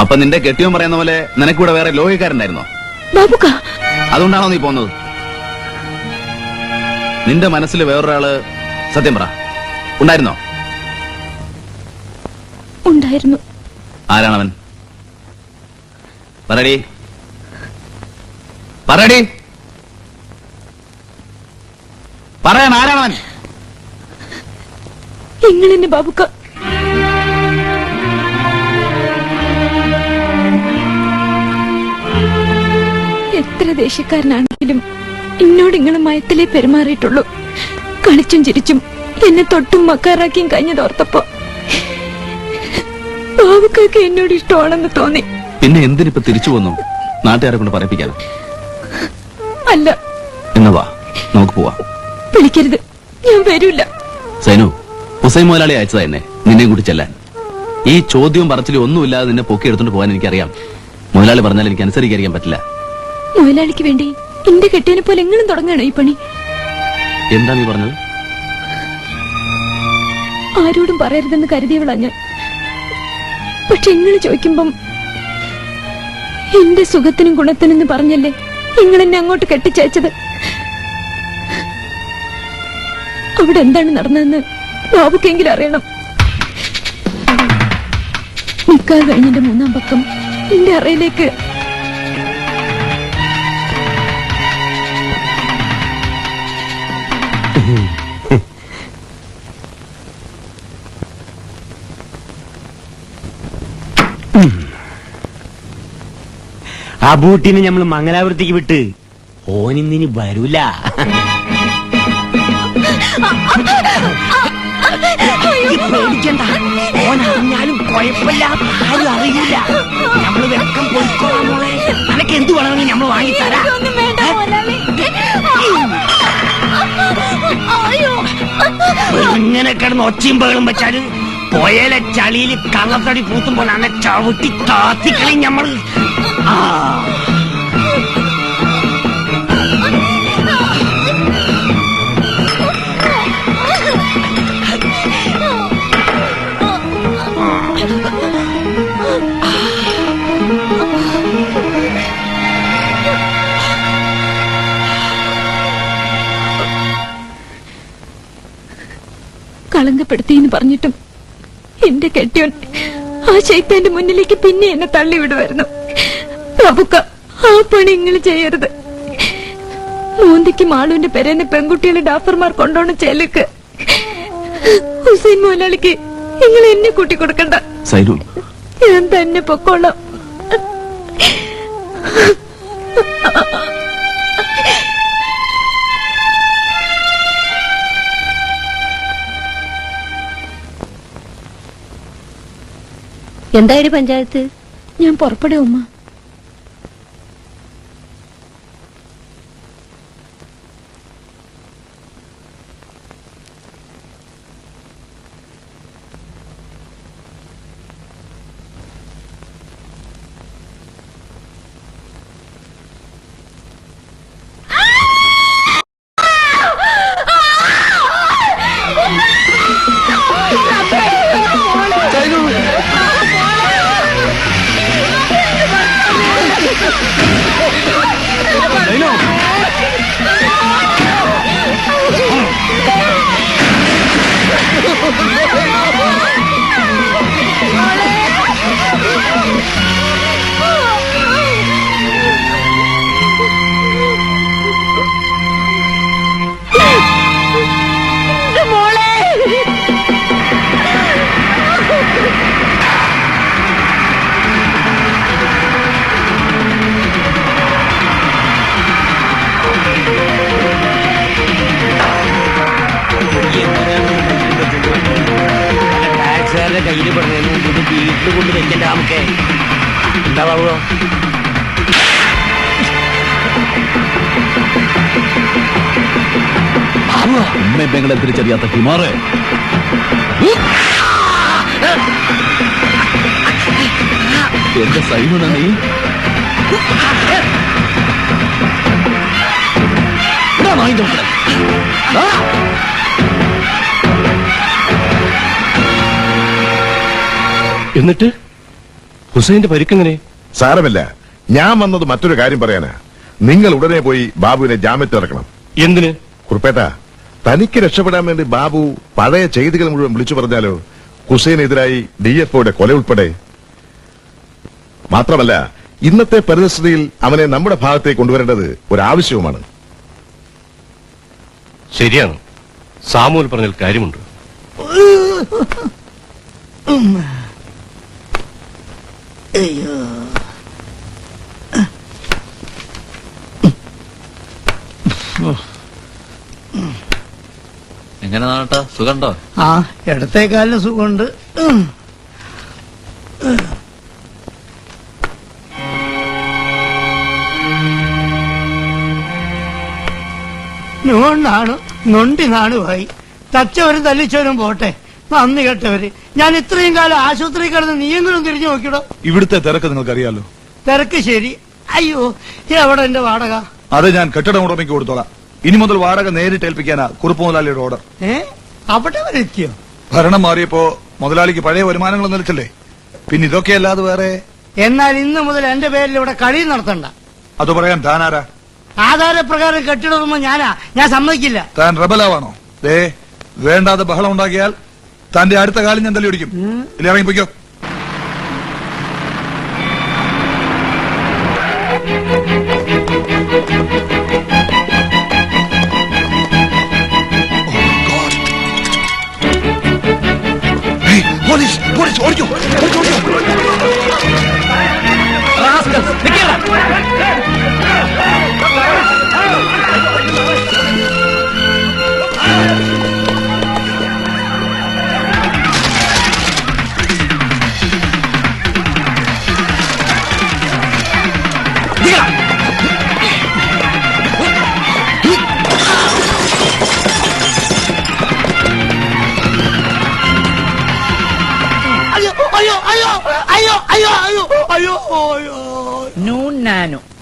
അപ്പൊ നിന്റെ കെട്ടിയോൻ പറയുന്ന പോലെ നിനക്കൂടെ വേറെ ലോഹിക്കാരുണ്ടായിരുന്നോ? ബാബുക്ക, അതുകൊണ്ടാണോ നീ പോന്നത്? നിന്റെ മനസ്സിൽ വേറൊരാള്, സത്യം പറ, ഉണ്ടായിരുന്നോ? ഉണ്ടായിരുന്നു. ആരാണവൻ? പറയടി, പറയടി, പറയാൻ ആരാണവൻ? നിങ്ങൾ എന്നെ ബാബുക്ക. എത്ര ദേശക്കാരനാണെങ്കിലും എന്നോട് ഇങ്ങനെ മയത്തിലേ പെരുമാറിയിട്ടുള്ളൂ. കളിച്ചും ചിരിച്ചും എന്നെ തൊട്ടും മക്കാറാക്കിയും കഴിഞ്ഞതോർത്തപ്പോ ബാബുക്കൊക്കെ എന്നോട് ഇഷ്ടമാണെന്ന് തോന്നി. പിന്നെ എന്തിനിപ്പോ തിരിച്ചു പോന്നു? നാട്ടുകാരെ കൊണ്ട് പറയിപ്പിക്കാനോ? അല്ല. എന്നാ വാ, നമുക്ക് പോവാ. വിളിക്കരുത്, ഞാൻ വരൂല. സൈനു, ഹുസൈൻ മുതലാളി അയച്ചതാ എന്നെ നിന്നെയും കൂടി ചെല്ലാൻ. ഈ ചോദ്യവും പറച്ചിലും ഒന്നുമില്ലാതെ നിന്നെ പൊക്കി എടുത്തോണ്ട് പോകാൻ എനിക്കറിയാം. മുതലാളി പറഞ്ഞാൽ എനിക്ക് അനുസരിക്കാൻ പറ്റില്ല. മുതലാളിക്ക് വേണ്ടി എന്റെ കെട്ടിയനെ പോലെ എങ്ങനെ തുടങ്ങണോ ഈ പണി? എന്താ നീ പറഞ്ഞത്? ആരോടും പറയരുതെന്ന് കരുതിയവളാ ഞാൻ. പക്ഷെ നിങ്ങൾ ചോദിക്കുമ്പം എന്റെ സുഖത്തിനും ഗുണത്തിനെന്ന് പറഞ്ഞല്ലേ നിങ്ങൾ എന്നെ അങ്ങോട്ട് കെട്ടിച്ചയച്ചത്. അവിടെ എന്താണ് നടന്നതെന്ന് ബാബുക്കെങ്കിലും അറിയണം. നിക്കാ കഴിഞ്ഞതിന്റെ 3-ാം പക്കം എന്റെ അറയിലേക്ക് ആ ബൂട്ടിനെ നമ്മൾ മംഗലാപുരത്തേക്ക് വിട്ട് ഓനിന്നിനി വരൂല. പേടിക്കണ്ട, ഓനറിഞ്ഞാലും കുഴപ്പമില്ല, ആരും അറിയില്ല. നമ്മള് വെക്കം പൊയ്ക്കോളാം മോളെ. അനക്ക് എന്ത് വേണമെങ്കിൽ നമ്മൾ വാങ്ങിത്തരാം. ഇങ്ങനെ കിടന്ന് ഒച്ചയും ബഹളും വെച്ചാല് പോയാലെ ചളിയിൽ കള്ളത്തടി പൂത്തുമ്പോൾ അന്നെ ചവിട്ടി താത്തിക്കളി നമ്മൾ. കളങ്കപ്പെടുത്തിയെന്ന് പറഞ്ഞിട്ടും എന്റെ കെട്ടിയോൻ ആ ശൈത്താന്റെ മുന്നിലേക്ക് പിന്നെ എന്നെ തള്ളിവിടുമായിരുന്നു. പ്രഭുക്ക, ആ പണി നിങ്ങൾ ചെയ്യരുത്. മോന്തിക്ക് മാളുവിന്റെ പെരേന്ന് പെൺകുട്ടികളെ ഡാഫർമാർ കൊണ്ടോണ ചെലക്ക് ഹുസൈൻ മുതലാളിക്ക് നിങ്ങൾ എന്നെ കൂട്ടിക്കൊടുക്കണ്ട. ഞാൻ തന്നെ പൊക്കോളാം. എന്തായാലും പഞ്ചായത്ത് ഞാൻ പുറപ്പെടും ഉമ്മ. കയ്യിൽ പറഞ്ഞതിന് മുമ്പ് ഇത് വീട്ടിൽ കൊണ്ട് വെക്കണ്ട. നമുക്ക് എന്താ ബാബു? അമ്മയെ പെങ്ങളെ തിരിച്ചറിയാത്ത ഹിമാറ് എന്റെ സൈനുണ്ട് നീ. എന്നിട്ട് ഹുസൈന്റെ പരിക്കെങ്ങനെ? സാരമില്ല, ഞാൻ വന്നത് മറ്റൊരു കാര്യം പറയാനാ. നിങ്ങൾ ഉടനെ പോയി ബാബുവിനെ ജാമ്യത്തിൽ ഇറക്കണം. എന്തിന്? കുറുപ്പേട്ട, തനിക്ക് രക്ഷപ്പെടാൻ വേണ്ടി ബാബു പഴയ ചെയ്തികൾ മുഴുവൻ വിളിച്ചു പറഞ്ഞാലോ? ഹുസൈനെതിരായി DFOയുടെ കൊല ഉൾപ്പെടെ. മാത്രമല്ല, ഇന്നത്തെ പരിസ്ഥിതിയിൽ അവനെ നമ്മുടെ ഭാഗത്തേക്ക് കൊണ്ടുവരേണ്ടത് ഒരാവശ്യവുമാണ്. ശരിയാണ്, സാമുവൽ പറഞ്ഞാൽ കാര്യമുണ്ട്. എങ്ങനെ നാട്ടാ, സുഖണ്ടോ? ആ, ഇടത്തേക്കാലിന് സുഖമുണ്ട്. നൊണ്ടി നാണുമായി തച്ചവരും തല്ലിച്ചവരും പോട്ടെ, നന്ദി കേട്ടവര്. ഞാൻ ഇത്രയും കാലം ആശുപത്രി കിടന്ന് നീയെങ്കിലും തിരിഞ്ഞു നോക്കിയിടോ. ഇവിടുത്തെ തിരക്ക് നിങ്ങൾക്കറിയാലോ. തിരക്ക് ശരി. അയ്യോ, എവിടെ എന്റെ വാടക? അത് ഞാൻ കെട്ടിട ഉടമയ്ക്ക് കൊടുത്തോളാം. ഇനി മുതൽ വാടക നേരിട്ട് ഏൽപ്പിക്കാനാ കുറുപ്പ് മുതലാളിയുടെ ഓർഡർ. അവിടെ വരെ എത്തിയോ? ഭരണം മാറിയപ്പോ മുതലാളിക്ക് പഴയ വരുമാനങ്ങൾ നിലച്ചല്ലേ. പിന്നെ ഇതൊക്കെ അല്ലാതെ വേറെ. എന്നാൽ ഇന്ന് മുതൽ എന്റെ പേരിൽ ഇവിടെ കളി നടത്തണ്ട. അത് പറയാൻ താനാരാ? ആധാരപ്രകാരം കെട്ടിടുമ്പോ ഞാൻ സമ്മതിക്കില്ല. താൻ റബലാവാണോ? ദേ, വേണ്ടാതെ ബഹളം ഉണ്ടാക്കിയാൽ തന്റെ അടുത്ത കാലം ഞാൻ തല്ലി ഓടിക്കും. ഇല്ല, ഇറങ്ങിപ്പോയിക്കോ. പോലീസ്!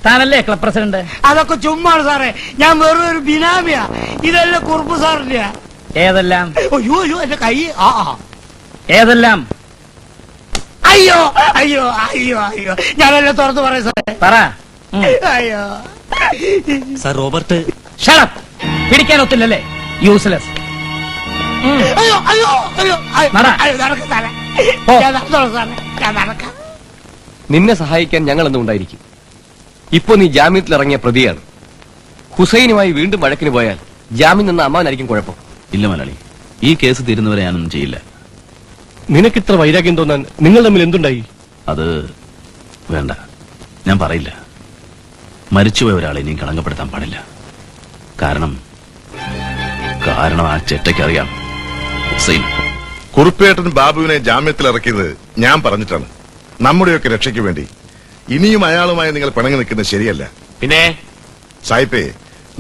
താനല്ലേ ക്ലബ് പ്രസിഡന്റ്? അതൊക്കെ ചുമ്മാണ് സാറേ, ഞാൻ വെറും ഒരു ബിനാമിയാ. ഇതെല്ലാം കുറുപ്പ് സാറിന്റെ. ഏതെല്ലാം? അയ്യോ അയ്യോ എന്റെ കൈ. ഏതെല്ലാം? അയ്യോ അയ്യോ അയ്യോ അയ്യോ ഞാനെല്ലാം തുറന്നു പറയാം സാറേ. പറ. അയ്യോ സാർ റോബർട്ട്. ഷടപ്പ്. പിടിക്കാൻ ഒത്തില്ലല്ലേ? യൂസ്ലെസ്. അയ്യോ അയ്യോ അയ്യോ അയ്യോ നടക്കാം സാറേ, ഞാൻ നടന്നോളാം സാറേ, ഞാൻ നടക്കാം. നിന്നെ സഹായിക്കാൻ ഞങ്ങൾ എന്നും ഉണ്ടായിരിക്കും. ഇപ്പോ നീ ജാമ്യത്തിൽ ഇറങ്ങിയ പ്രതിയാണ്. ഹുസൈനുമായി വീണ്ടും വഴക്കിന് പോയാൽ ജാമ്യം നിന്ന അമ്മാവനായിരിക്കും കുഴപ്പം. ഇല്ല മലയാളി, ഈ കേസ് തീരുന്നവരെ ഞാനൊന്നും ചെയ്യില്ല. നിനക്കിത്ര വൈരാഗ്യം തോന്നാൻ നിങ്ങൾ തമ്മിൽ എന്തുണ്ടായി? അത് വേണ്ട, ഞാൻ പറയില്ല. മരിച്ചുപോയ ഒരാളെ ഇനിയും കളങ്കപ്പെടുത്താൻ പാടില്ല. കാരണം ആ ചെറ്റയ്ക്കറിയാം ഹുസൈൻ. കുറുപ്പേട്ടൻ ബാബുവിനെ ജാമ്യത്തിൽ ഇറക്കിയത് ഞാൻ പറഞ്ഞിട്ടാണ്, നമ്മുടെയൊക്കെ രക്ഷയ്ക്ക് വേണ്ടി. ഇനിയും അയാളുമായി നിങ്ങൾ പിണങ്ങി നിൽക്കുന്നത് ശരിയല്ല. പിന്നെ സായിപ്പേ,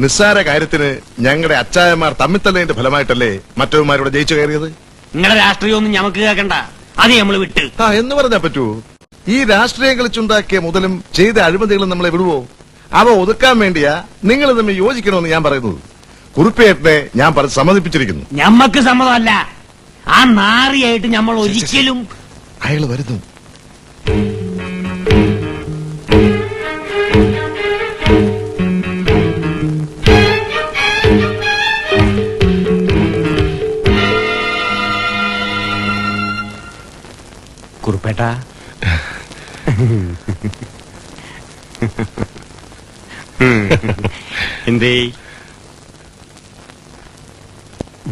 നിസ്സാര കാര്യത്തിന് ഞങ്ങളുടെ അച്ചായന്മാർ തമ്മിത്തല്ലേന്റെ ഫലമായിട്ടല്ലേ മറ്റവന്മാരോട് ജയിച്ചു കയറിയത്? നിങ്ങളുടെ രാഷ്ട്രീയമൊന്നും ഞമ്മക്ക് കേൾക്കണ്ട, അത് നമ്മൾ വിട്ട്. എന്ന് പറഞ്ഞാ പറ്റൂ? ഈ രാഷ്ട്രീയം കളിച്ചുണ്ടാക്കിയ മുതലും ചെയ്ത അഴിമതികളും നമ്മളെ വിടുവോ? അവ ഒതുക്കാൻ വേണ്ടിയാ നിങ്ങൾ തമ്മിൽ യോജിക്കണമെന്ന് ഞാൻ പറയുന്നത്. കുറുപ്പേട്ടനെ ഞാൻ സമ്മതിപ്പിച്ചിരിക്കുന്നു. ഞമ്മക്ക് സമ്മതമല്ല. ആ നാറിയായിട്ട് നമ്മൾ ഒരിക്കലും. അയാള് വരുന്നു. കുറുപ്പേട്ട, എന്തേ?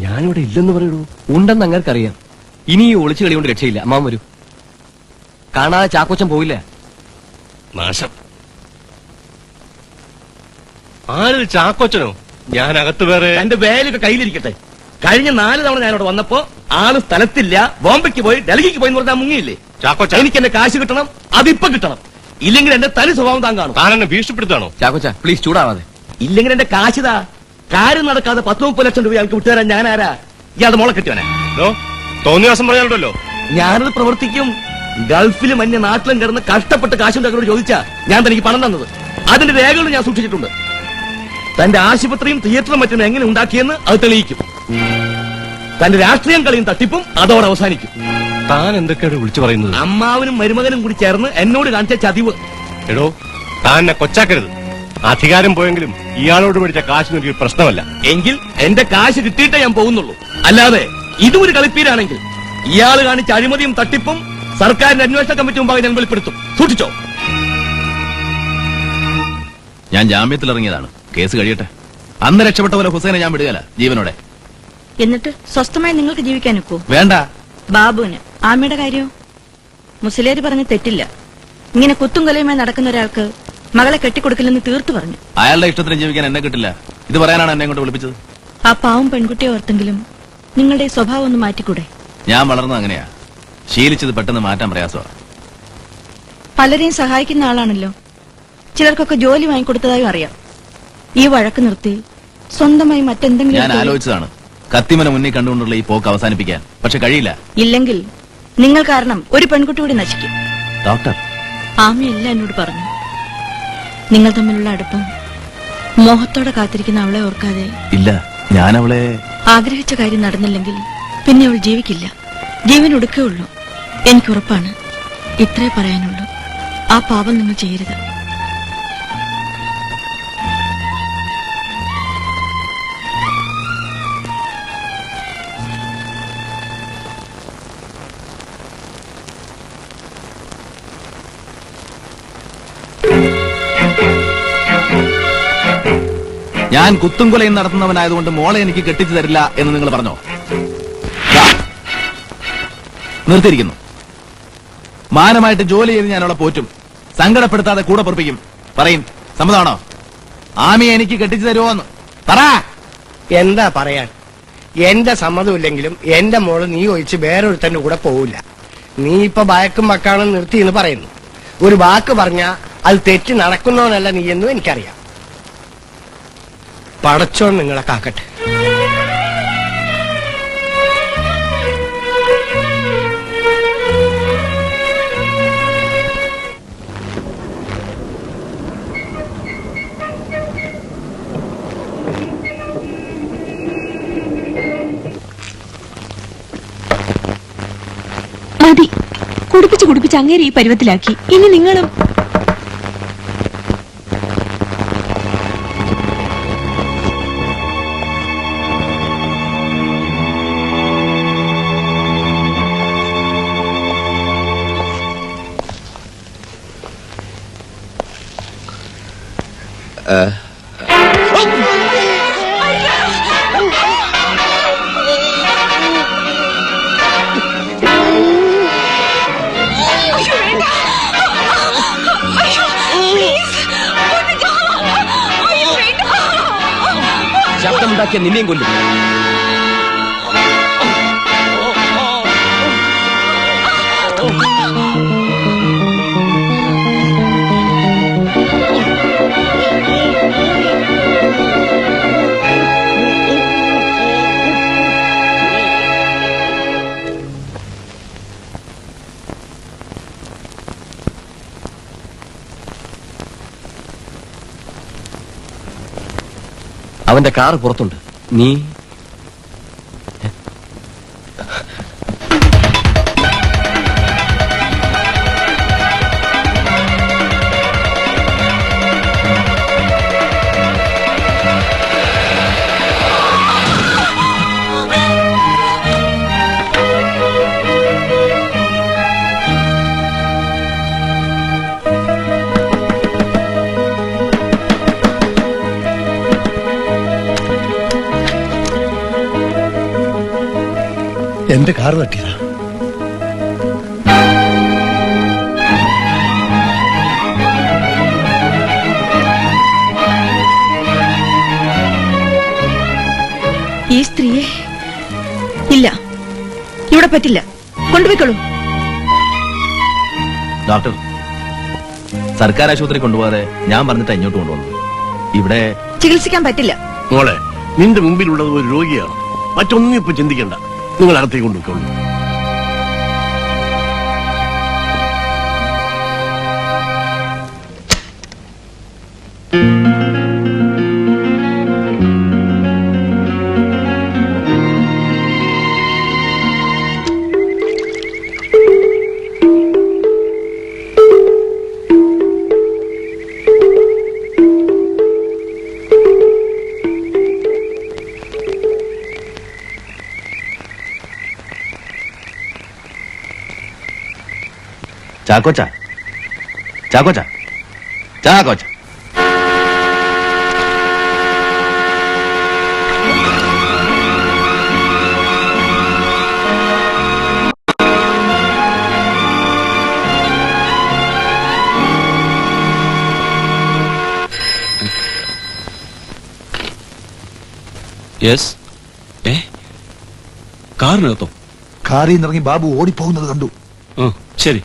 ഞാനിവിടെ ഇല്ലെന്ന് പറയൂ. ഉണ്ടെന്ന് അങ്ങർക്കറിയാം. ഇനി ഈ ഒളിച്ചു കളി കൊണ്ട് രക്ഷയില്ല. അമ്മാവൻ വരൂ. കാണാതെ ചാക്കോച്ചൻ പോയില്ല. നാശം. ആര് ചാക്കോച്ചനോ? ഞാൻ അകത്ത് വേറെ. എന്റെ വേലൊക്കെ കയ്യിലിരിക്കട്ടെ. കഴിഞ്ഞ 4 തവണ ഞാനിവിടെ വന്നപ്പോ ആള് സ്ഥലത്തില്ല, ബോംബെക്ക് പോയി ഡൽഹിക്ക് പോയി എന്ന് പറഞ്ഞാൽ മുങ്ങിയില്ലേ? ചാക്കോച്ച, എനിക്ക് എന്റെ കാശ് കിട്ടണം, അതിപ്പോ കിട്ടണം. ഇല്ലെങ്കിൽ എന്റെ തനി സ്വഭാവം താൻ കാണും. താൻ എന്നെ ഭീഷണിപ്പെടുത്താണോ? ചാക്കോച്ച പ്ലീസ് ചൂടാവാതെ. ഇല്ലെങ്കിൽ എന്റെ കാശിതാ. കാര്യം നടക്കാതെ 10-30 ലക്ഷം രൂപ ഞങ്ങൾക്ക് വിട്ടുതരാൻ ഞാൻ ആരാ? ഇയാളുടെ മോളെ കിട്ടിയവനെ. തോന്നിയ ദിവസം പറയാനുണ്ടല്ലോ. ഞാനത് പ്രവർത്തിക്കും. ഗൾഫിലും അന്യ നാട്ടിലും കിടന്ന് കഷ്ടപ്പെട്ട് കാശുണ്ടാക്കുന്നവരോട് ചോദിച്ചാ ഞാൻ തനിക്ക് പണം തന്നത്. അതിന്റെ രേഖകൾ ഞാൻ സൂക്ഷിച്ചിട്ടുണ്ട്. തന്റെ ആശുപത്രിയും തിയേറ്ററും മറ്റും എങ്ങനെ ഉണ്ടാക്കിയെന്ന് അത് തെളിയിക്കും. തന്റെ രാഷ്ട്രീയം കളിയും തട്ടിപ്പും അതോടെ അവസാനിക്കും. താൻ എന്തൊക്കെയാണ് വിളിച്ചു പറയുന്നത്? അമ്മാവനും മരുമകനും കൂടി ചേർന്ന് എന്നോട് കാണിച്ച ചതിവ്. എടോ, താൻ എന്നെ കൊച്ചാക്കരുത്. അധികാരം പോയെങ്കിലും ഇയാളോട് മേടിച്ച കാശ് എനിക്ക് പ്രശ്നമല്ല. എങ്കിൽ എന്റെ കാശ് കിട്ടിയിട്ടേ ഞാൻ പോകുന്നുള്ളൂ. അല്ലാതെ ഇതും ഒരു കളിപ്പീരാണെങ്കിൽ ഇയാൾ കാണിച്ച അഴിമതിയും തട്ടിപ്പും സർക്കാരിന്റെ അന്വേഷണ കമ്മിറ്റി മുമ്പാകെ ഞാൻ വെളിപ്പെടുത്തും. സൂക്ഷിച്ചോ. ഞാൻ ജാമ്യത്തിൽ ഇറങ്ങിയതാണ്. കേസ് കഴിയട്ടെ. അന്ന് രക്ഷപ്പെട്ട പോലെ ഹുസൈനെ ഞാൻ വിടുകയല്ല, ജീവനോടെ. എന്നിട്ട് സ്വസ്ഥമായി നിങ്ങൾക്ക് ജീവിക്കാൻ ഒക്കോ? വേണ്ട. ബാബുവിന് ആമയുടെ കാര്യമോ? മുസ്ലിയാര് പറഞ്ഞ് തെറ്റില്ല. ഇങ്ങനെ കുത്തും കൊലയുമായി നടക്കുന്ന ഒരാൾക്ക് മകളെ കെട്ടിക്കൊടുക്കില്ലെന്ന് തീർത്തു പറഞ്ഞു. അയാളുടെ ഇഷ്ടത്തിന് ജീവിക്കാൻ എന്നെ കിട്ടില്ല. ഇത് പറയാനാണ് എന്നെ കൊണ്ട് വിളിപ്പിച്ചത്. ആ പാവം പെൺകുട്ടിയെ ഓർത്തെങ്കിലും നിങ്ങളുടെ സ്വഭാവം ഒന്ന് മാറ്റിക്കൂടെ? ഞാൻ വളർന്നത് അങ്ങനെയാ. ശീലിച്ചത് പെട്ടെന്ന് മാറ്റാൻ പ്രയാസമാണ്. പലരെയും സഹായിക്കുന്ന ആളാണല്ലോ. ചിലർക്കൊക്കെ ജോലി വാങ്ങിക്കൊടുത്തതായും അറിയാം. ഈ വഴക്ക് നിർത്തി സ്വന്തമായി മറ്റെന്തെങ്കിലും ഞാൻ ആലോചിച്ചതാണ് കത്തിമന മുന്നിൽ കണ്ടുകൊണ്ടുള്ള ഈ പോക്ക് അവസാനിപ്പിക്കാൻ. പക്ഷെ കഴിയില്ല. ഇല്ലെങ്കിൽ നിങ്ങൾ കാരണം ഒരു പെൺകുട്ടി കൂടി നശിക്കും. ഡോക്ടർ, ആമയല്ല എന്നോട് പറഞ്ഞു. നിങ്ങൾ തമ്മിലുള്ള അടുപ്പം മോഹത്തോടെ കാത്തിരിക്കുന്ന അവളെ ഓർക്കാതെ. ഇല്ല, ഞാൻ അവളെ ആഗ്രഹിച്ച കാര്യം നടന്നില്ലെങ്കിൽ പിന്നെ അവൾ ജീവിക്കില്ല. ജീവൻ ഒടുക്കേ ഉള്ളൂ. എനിക്കുറപ്പാണ്. ഇത്രേ പറയാനുള്ളൂ. ആ പാപം നിങ്ങൾ ചെയ്യരുത്. ഞാൻ കുത്തുംകൊലയും നടത്തുന്നവനായതുകൊണ്ട് മോളെ എനിക്ക് കെട്ടിച്ചു തരില്ല എന്ന് നിങ്ങൾ പറഞ്ഞോ? നിർത്തിയിരിക്കുന്നു. മാനമായിട്ട് ജോലി ചെയ്ത് ഞാൻ അവളെ പോറ്റും, സങ്കടപ്പെടുത്താതെ കൂടെ പൊറപ്പിക്കും. പറയും, സമ്മതമാണോ? ആമിയെ എനിക്ക് കെട്ടിച്ചു തരുമോന്ന് പറ. എന്താ പറയാൻ? എന്റെ സമ്മതമില്ലെങ്കിലും എന്റെ മോള് നീ ഒഴിച്ച് വേറൊരുത്തന്റെ കൂടെ പോവില്ല. നീ ഇപ്പൊ ഭയക്കും മക്കാണെന്ന് നിർത്തി എന്ന് പറയുന്നു. ഒരു വാക്ക് പറഞ്ഞാ അത് തെറ്റി നടക്കുന്നവനല്ല നീ എന്നും എനിക്കറിയാം. പടച്ചോൻ നിങ്ങളെ കാക്കട്ടെ. മതി, കുടിപ്പിച്ച് അങ്ങേരെ ഈ പരുവത്തിലാക്കി. ഇനി നിങ്ങളും ശബ്ദമുണ്ടാക്കിയ നിന്നെയും കൊല്ലും. അവന്റെ കാറ് പുറത്തുണ്ട്. നീ എന്റെ കാറ് തട്ടിയതാ. ഈ സ്ത്രീയെ ഇല്ല, ഇവിടെ പറ്റില്ല. കൊണ്ടുപോയിക്കോളൂ. ഡോക്ടർ, സർക്കാർ ആശുപത്രി കൊണ്ടുപോകാതെ ഞാൻ പറഞ്ഞിട്ട് ഇങ്ങോട്ട് കൊണ്ടുവന്നു. ഇവിടെ ചികിത്സിക്കാൻ പറ്റില്ല. മോളെ, നിന്റെ മുമ്പിലുള്ളത് ഒരു രോഗിയാണ്. മറ്റൊന്നും ഇപ്പൊ ചിന്തിക്കണ്ട. നിങ്ങൾ അകത്തേക്ക് കൊണ്ടുപോയിക്കോളൂ. ചാക്കോച്ച, ചാക്കോച്ച, ചാക്കോച്ച. യെസ്. കാറിനകത്തോ? കാറിൽ നിന്നിറങ്ങി ബാബു ഓടിപ്പോകുന്നത് കണ്ടു. ശരി.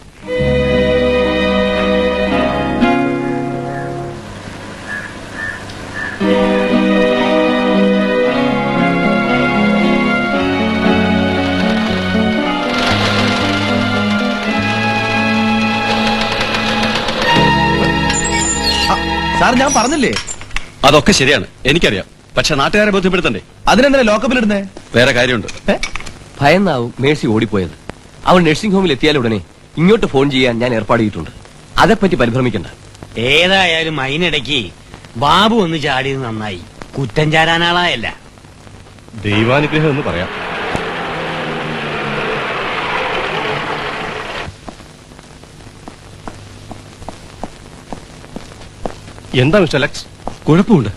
സാർ, ഞാൻ പറഞ്ഞില്ലേ? അതൊക്കെ ശരിയാണ്, എനിക്കറിയാം. പക്ഷെ നാട്ടുകാരെ ബോധ്യപ്പെടുത്തണ്ടേ? അതിനെന്താ ലോക്കപ്പിലിടുന്നേ? വേറെ കാര്യമുണ്ട്. ഭയന്നാവും മേഴ്സി ഓടിപ്പോയത്. അവൻ നഴ്സിംഗ് ഹോമിൽ എത്തിയാലുടനെ ഇങ്ങോട്ട് ഫോൺ ചെയ്യാൻ ഞാൻ ഏർപ്പാട് ചെയ്തിട്ടുണ്ട്. അതേപ്പറ്റി പരിഭ്രമിക്കണ്ട. ഏതായാലും അതിനിടയ്ക്ക് ബാബു ഒന്ന് ചാടിയത് നന്നായി. കുറ്റം ചാരാനാളായല്ല. ദൈവാനുഗ്രഹം എന്ന് പറയാം. എന്താ മിസ്റ്റർ അലക്സ്? കുഴപ്പമുണ്ട്.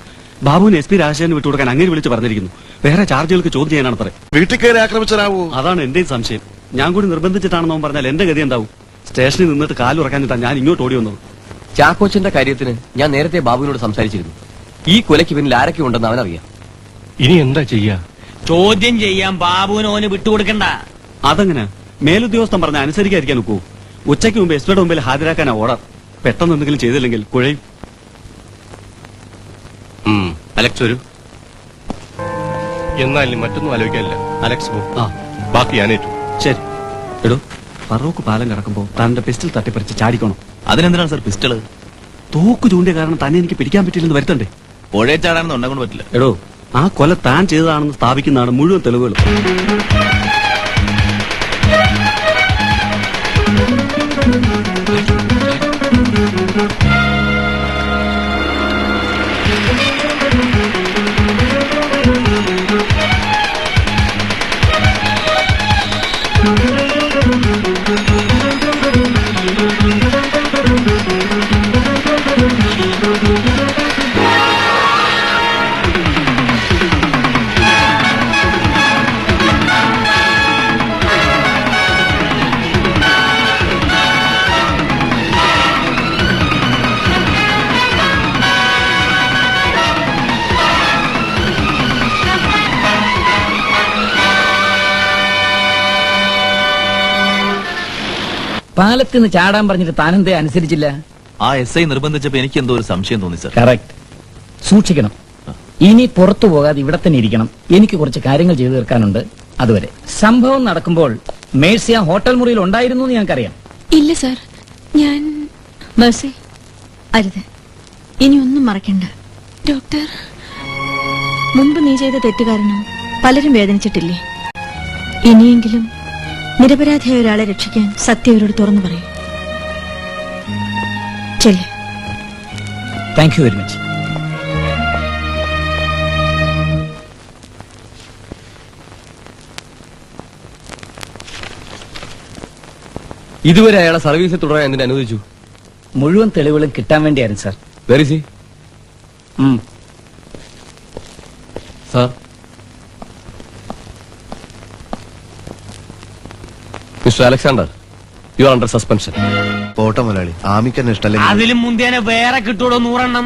ബാബുവിന് SP രാജശേഖരന് വിട്ടുകൊടുക്കാൻ അങ്ങനെ വിളിച്ച് പറഞ്ഞിരിക്കുന്നു. വേറെ ചാർജുകൾക്ക് ചോദ്യം ചെയ്യാനാണ് പറയാം. വീട്ടിൽ കയറി ആക്രമിച്ചാവൂ? അതാണ് എന്റെയും സംശയം. ഞാൻ കൂടി നിർബന്ധിച്ചിട്ടാണെന്ന് അവൻ പറഞ്ഞാൽ എന്റെ ഗതി എന്താവും? സ്റ്റേഷനിൽ നിന്നിട്ട് കാലുറക്കാനിട്ടാ ഞാൻ ഇങ്ങോട്ട് ഓടി വന്നത്. ചാക്കോച്ചന്റെ കാര്യത്തിന് ഞാൻ നേരത്തെ ബാബുവിനോട് സംസാരിച്ചിരുന്നു. ഈ കൊലയ്ക്ക് പിന്നിൽ ആരൊക്കെ ഉണ്ടെന്ന് അവനറിയാം. ഇനി എന്താ ചെയ്യാ? ചോദ്യം ചെയ്യാൻ ബാബുവിന് ഓന് വിട്ടുകൊടുക്കണ്ട. അതെങ്ങനെ? മേലുദ്യോഗസ്ഥൻ പറഞ്ഞ അനുസരിക്കാതിരിക്കാൻ നോക്കൂ. ഉച്ചയ്ക്ക് മുമ്പ് എസ്പിയുടെ മുമ്പിൽ ഹാജരാക്കാനാ ഓർഡർ. പെട്ടെന്ന് എന്തെങ്കിലും ചെയ്തില്ലെങ്കിൽ കുഴയും. അലക്സ് വരൂ. എന്നാൽ ഇനി മറ്റൊന്നും ആലോചിക്കാനില്ല. അലക്സ് പോ. ബാക്കി ഞാനേറ്റു. ശരി. എടോ, ഫറൂഖ് പാലം കിടക്കുമ്പോ തന്റെ പിസ്റ്റൽ തട്ടിപ്പറിച്ച് ചാടിക്കണം. അതിനെന്തിനാണ് സാർ പിസ്റ്റള്? തോക്ക് ചൂണ്ടിയ കാരണം തന്നെ എനിക്ക് പിടിക്കാൻ പറ്റില്ലെന്ന് വരുത്തണ്ടേ? പുഴയെ ചാടാനൊന്നും ഉണ്ടാകൊണ്ട് പറ്റില്ല. എടോ, ആ കൊല താൻ ചെയ്തതാണെന്ന് സ്ഥാപിക്കുന്നതാണ് മുഴുവൻ തെളിവുകളും. പാലത്തിൽ നിന്ന് ചാടാൻ പറഞ്ഞിട്ട് താനെന്തേ അനുസരിച്ചില്ല? ആ SI നിർബന്ധിച്ചപ്പോ എനിക്ക് എന്തോ ഒരു സംശയം തോന്നി സാർ. കറക്റ്റ്. സൂക്ഷിക്കണം. ഇനി പുറത്തു പോകാതെ ഇവിടെ തന്നെ ഇരിക്കണം. എനിക്ക് കുറച്ച് കാര്യങ്ങൾ ചെയ്തു തീർക്കാനുണ്ട്. അതുവരെ. സംഭവം നടക്കുമ്പോൾ മേഴ്സി ആ ഹോട്ടൽ മുറിയിൽ ഉണ്ടായിരുന്നു എന്ന് ഞങ്ങൾക്കറിയാം. ഇല്ല സാർ, ഞാൻ മേഴ്സി അരുത്. ഇനി ഒന്നും മറക്കണ്ട. ഡോക്ടർ, മുമ്പ് നീ ചെയ്ത തെറ്റുകാരണം പലരും വേദനിച്ചിട്ടില്ലേ? ഇനിയെങ്കിലും നിരപരാധിയായ ഒരാളെ രക്ഷിക്കാൻ സത്യം അവരോട് തുറന്നു പറയും. ചെല്ലേ. Thank you very much. ഇതുവരെ അയാളെ സർവീസിൽ തുടരാൻ എന്തിനു അനുവദിച്ചു? മുഴുവൻ തെളിവുകളും കിട്ടാൻ വേണ്ടിയായിരുന്നു sir. Very C sir. Mister Alexander, you are under suspension. പോട്ടെ മുതലാളി, ആമിക്കെന്നെ ഇഷ്ടമല്ലെങ്കിൽ അതിലും മുന്തിയനെ വേറെ കിട്ടൂടോ 100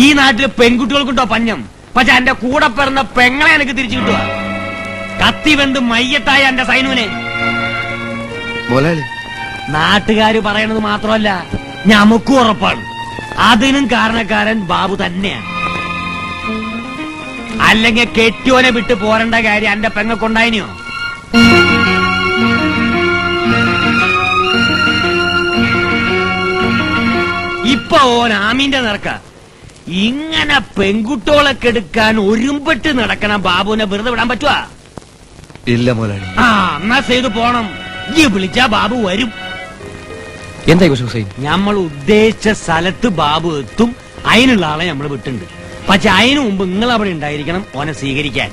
ഈ നാട്ടില് പെൺകുട്ടികൾ കിട്ടോ പഞ്ഞം. പക്ഷെ എന്റെ കൂടെ പിറന്ന പെങ്ങളെ എനിക്ക് തിരിച്ചു കിട്ടുക. കത്തി വെന്ത് മയ്യത്തായ എന്റെ സൈനുവിനെ മുതലാളി. നാട്ടുകാര് പറയണത് മാത്രമല്ല, ഞമ്മക്കും ഉറപ്പാണ്. അതിനും കാരണക്കാരൻ ബാബു തന്നെയാണ്. അല്ലെങ്കിൽ കെട്ടിയോനെ വിട്ട് പോരേണ്ട കാര്യം എന്റെ പെങ്ങൾക്കുണ്ടായിനോ? ഇപ്പൊ ഓൻ ആമീന്റെ നിറക്ക. ഇങ്ങനെ പെൺകുട്ടികളെ കെടുക്കാൻ ഒരുമ്പെട്ട് നടക്കണ ബാബുവിനെ വെറുതെ വിടാൻ പറ്റുവാ? ഇല്ല മുതലാളി. എന്നാ ചെയ്തു പോണം. ഈ വിളിച്ചാ ബാബു വരും. എന്താ ഹുസൈൻ? നമ്മൾ ഉദ്ദേശിച്ച സ്ഥലത്ത് ബാബു എത്തും. അതിനുള്ള ആളെ നമ്മൾ വിട്ടുണ്ട്. പക്ഷെ അതിനു മുമ്പ് നിങ്ങൾ അവിടെ ഉണ്ടായിരിക്കണം ഓനെ സ്വീകരിക്കാൻ.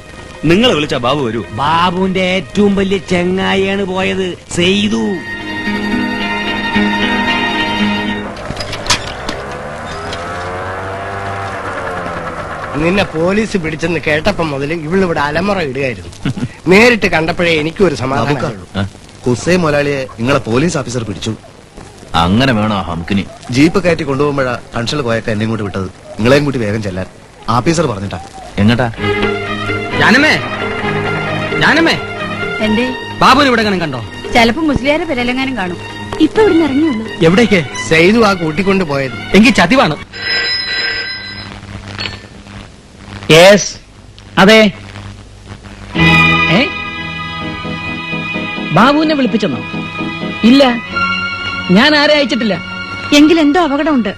നിങ്ങൾ വിളിച്ചാ ബാബു വരൂ? ബാബുവിന്റെ ഏറ്റവും വലിയ ചെങ്ങായിയാണ് പോയത്, സെയ്തു. നിന്നെ പോലീസ് പിടിച്ചെന്ന് കേട്ടപ്പം മുതൽ ഇവളിവിടെ അലമുറ ഇടുകയായിരുന്നു. നേരിട്ട് കണ്ടപ്പോഴേ എനിക്കും ഒരു സമാധാനം. ഹുസൈൻ മുതലാളിയെ നിങ്ങളെ പോലീസ് ഓഫീസർ പിടിച്ചു. അങ്ങനെ വേണോ ഹംകിനി? ജീപ്പ് കയറ്റി കൊണ്ടുപോകുമ്പോഴാ കൺഷൽ പോയക്ക എന്നെ ഇങ്ങോട്ട് വിട്ടത്. നിങ്ങളെയും കൂട്ടി വേഗം ചെല്ലാൻ ഓഫീസർ പറഞ്ഞിട്ടാ. എങ്ങട്ടാ? ഞാനമ്മേ, ഞാനമ്മേ, എന്തേ ബാബുവിനെ ഇവിടെ കണ്ടോ? ചിലപ്പോ മുസ്ലിയാരെ പെരലെങ്ങാനും കാണും. ഇപ്പൊ ഇവിടുന്ന് ഇറങ്ങിയുള്ളൂ. എവിടേക്ക്? സെയ്തു ആ കൂട്ടിക്കൊണ്ട് പോയത്. എങ്കിൽ ചതിവാണ്. അതെ. ബാബുവിനെ വിളിപ്പിച്ചെന്നോ? ഇല്ല, ഞാൻ ആരെ അയച്ചിട്ടില്ല. എങ്കിൽ എന്തോ അപകടമുണ്ട്.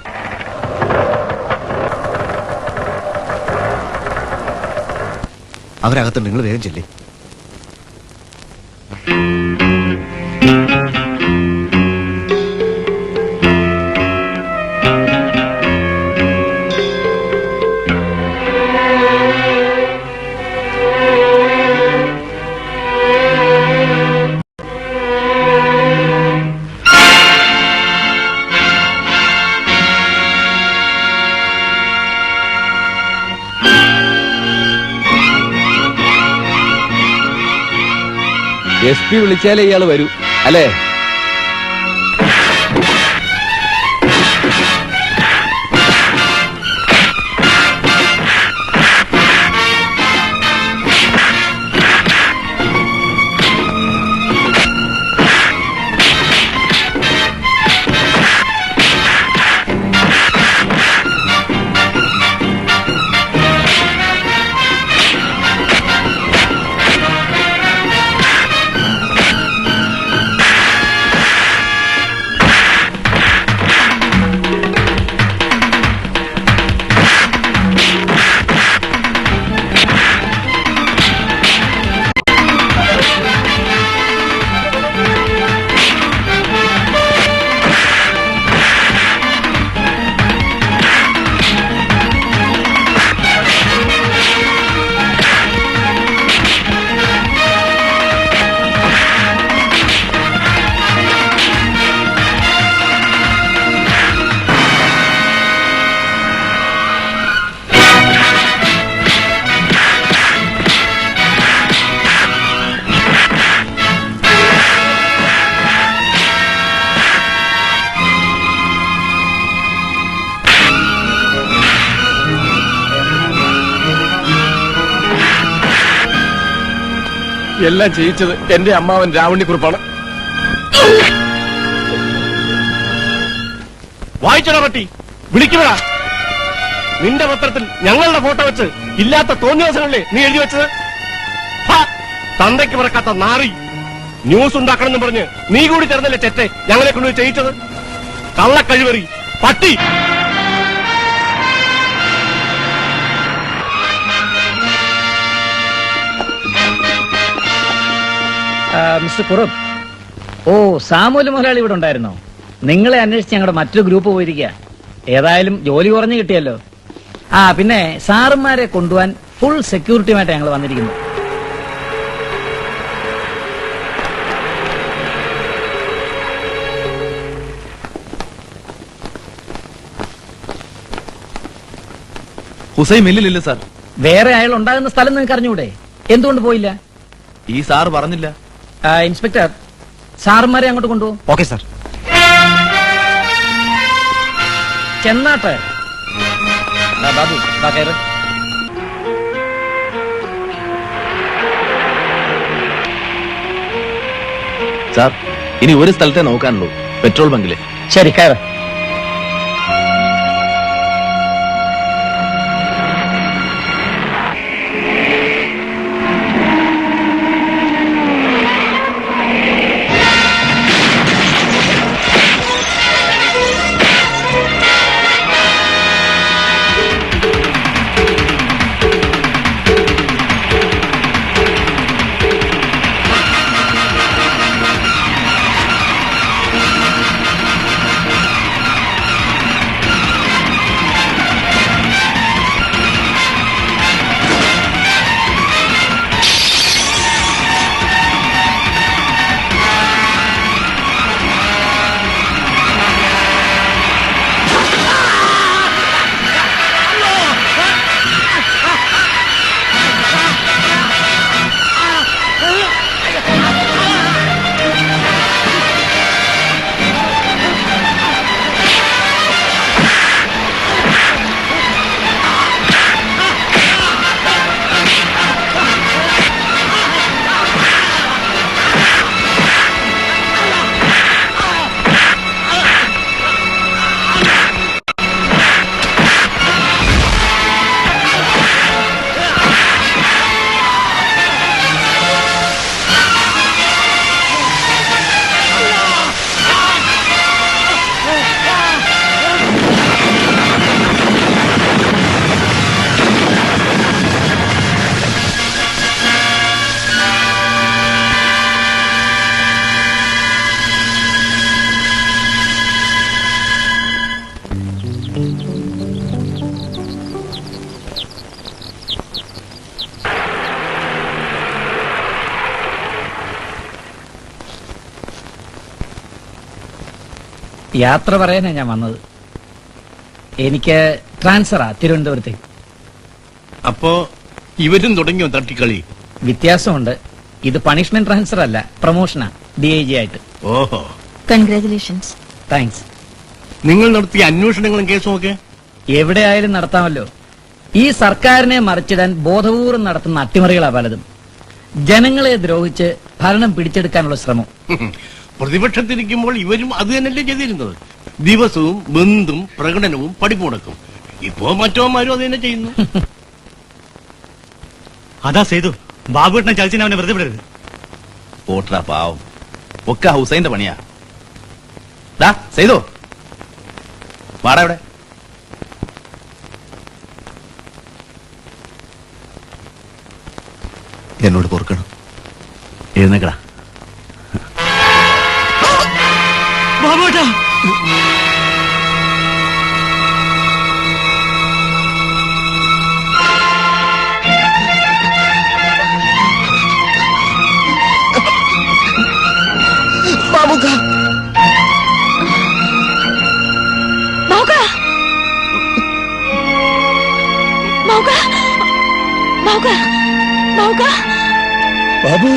അവരകത്തുണ്ട്, നിങ്ങൾ വേഗം ചെല്ലേ. SP വിളിച്ചാലേ ഇയാള് വരൂ അല്ലേ? എല്ലാം ചെയ്യിച്ചത് എന്റെ അമ്മാവൻ രാവണിക്കുറുപ്പാണ്. വായിച്ചോടാ പട്ടി, വിളിക്കണടാ. നിന്റെ പത്രത്തിൽ ഞങ്ങളുടെ ഫോട്ടോ വെച്ച് ഇല്ലാത്ത തോന്നിയവസരമല്ലേ നീ എഴുതി വെച്ചത്? തന്തയ്ക്ക് പറക്കാത്ത നാറി. ന്യൂസ് ഉണ്ടാക്കണമെന്ന് പറഞ്ഞ് നീ കൂടി ചേർന്നല്ലേ ചെറ്റെ ഞങ്ങളെ കൊണ്ടുപോയി ചെയ്യിച്ചത്? കള്ളക്കഴിവറി പട്ടി. മിസ്റ്റർ കുറുപ്പ്, ഓ സാമൂല് മുതലാളി ഇവിടെ ഉണ്ടായിരുന്നോ? നിങ്ങളെ അന്വേഷിച്ച് ഞങ്ങളുടെ മറ്റൊരു ഗ്രൂപ്പ് പോയിരിക്കുക. ഏതായാലും ജോലി കുറഞ്ഞു കിട്ടിയല്ലോ. പിന്നെ സാറുമാരെ കൊണ്ടുപോകാൻ ഫുൾ സെക്യൂരിറ്റിയുമായിട്ട് ഞങ്ങൾ വന്നിരിക്കുന്നു. ഹുസൈൻ മില്ലിലില്ല സാർ. വേറെ അയാൾ ഉണ്ടാകുന്ന സ്ഥലം നിങ്ങൾക്ക് അറിഞ്ഞൂടെ? എന്തുകൊണ്ട് പോയില്ല? ഈ സാർ പറഞ്ഞില്ല. ഇൻസ്പെക്ടർ, സാറുമാരെ അങ്ങോട്ട് കൊണ്ടുപോകും. Okay sir. ചെന്നാട്ട് ബാബു കയറ്. സാർ, ഇനി ഒരു സ്ഥലത്തെ നോക്കാനുള്ളൂ, പെട്രോൾ ബങ്കില്. ശരി, കയറ്. യാത്ര പറയാനാ ഞാൻ വന്നത്. എനിക്ക് ട്രാൻസ്ഫറാ തിരുവനന്തപുരത്തേക്ക്. അപ്പോ ഇവരും തുടങ്ങിയോ തട്ടിക്കളി? വ്യത്യാസമുണ്ട്. ഇത് പണിഷ്മെന്റ് ട്രാൻസ്ഫർ അല്ല, പ്രൊമോഷനാ DIG ആയിട്ട്. ഓഹോ, കൺഗ്രാറ്റുലേഷൻസ്. താങ്ക്സ്. നിങ്ങൾ നടത്തിയ അന്വേഷണങ്ങളും കേസും ഒക്കെ എവിടെയായാലും നടത്താമല്ലോ. ഈ സർക്കാരിനെ മറിച്ചിടാൻ ബോധപൂർവ്വം നടത്തുന്ന അട്ടിമറികളാ പലതും. ജനങ്ങളെ ദ്രോഹിച്ച് ഭരണം പിടിച്ചെടുക്കാനുള്ള ശ്രമം. പ്രതിപക്ഷത്തിരിക്കുമ്പോൾ ഇവരും അത് തന്നെയല്ലേ ചെയ്തിരുന്നത്. ദിവസവും ബന്ധും പ്രകടനവും പഠിപ്പുമുടക്കും. ഇപ്പോ മറ്റോമാരും അത് തന്നെ ചെയ്യുന്നു. അതാ സേതു, ബാബുവേട്ടനെ ചതിച്ചിന് അവനെ വെറുതെ വിടരുത്. പോട്ടാ പാവം, ഒക്കെ ഹുസൈന്റെ പണിയാ. ചെയ്തോ വാടാ ഇവിടെ. എന്നോട് പൊറുക്കണം. എഴുന്നേക്കടാ. ബാബുവേട്ടാ, ബാബുക്ക, ബാബുക്ക, ബാബുക്ക, ബാബുക്ക, ബാബുക്ക, ബാബു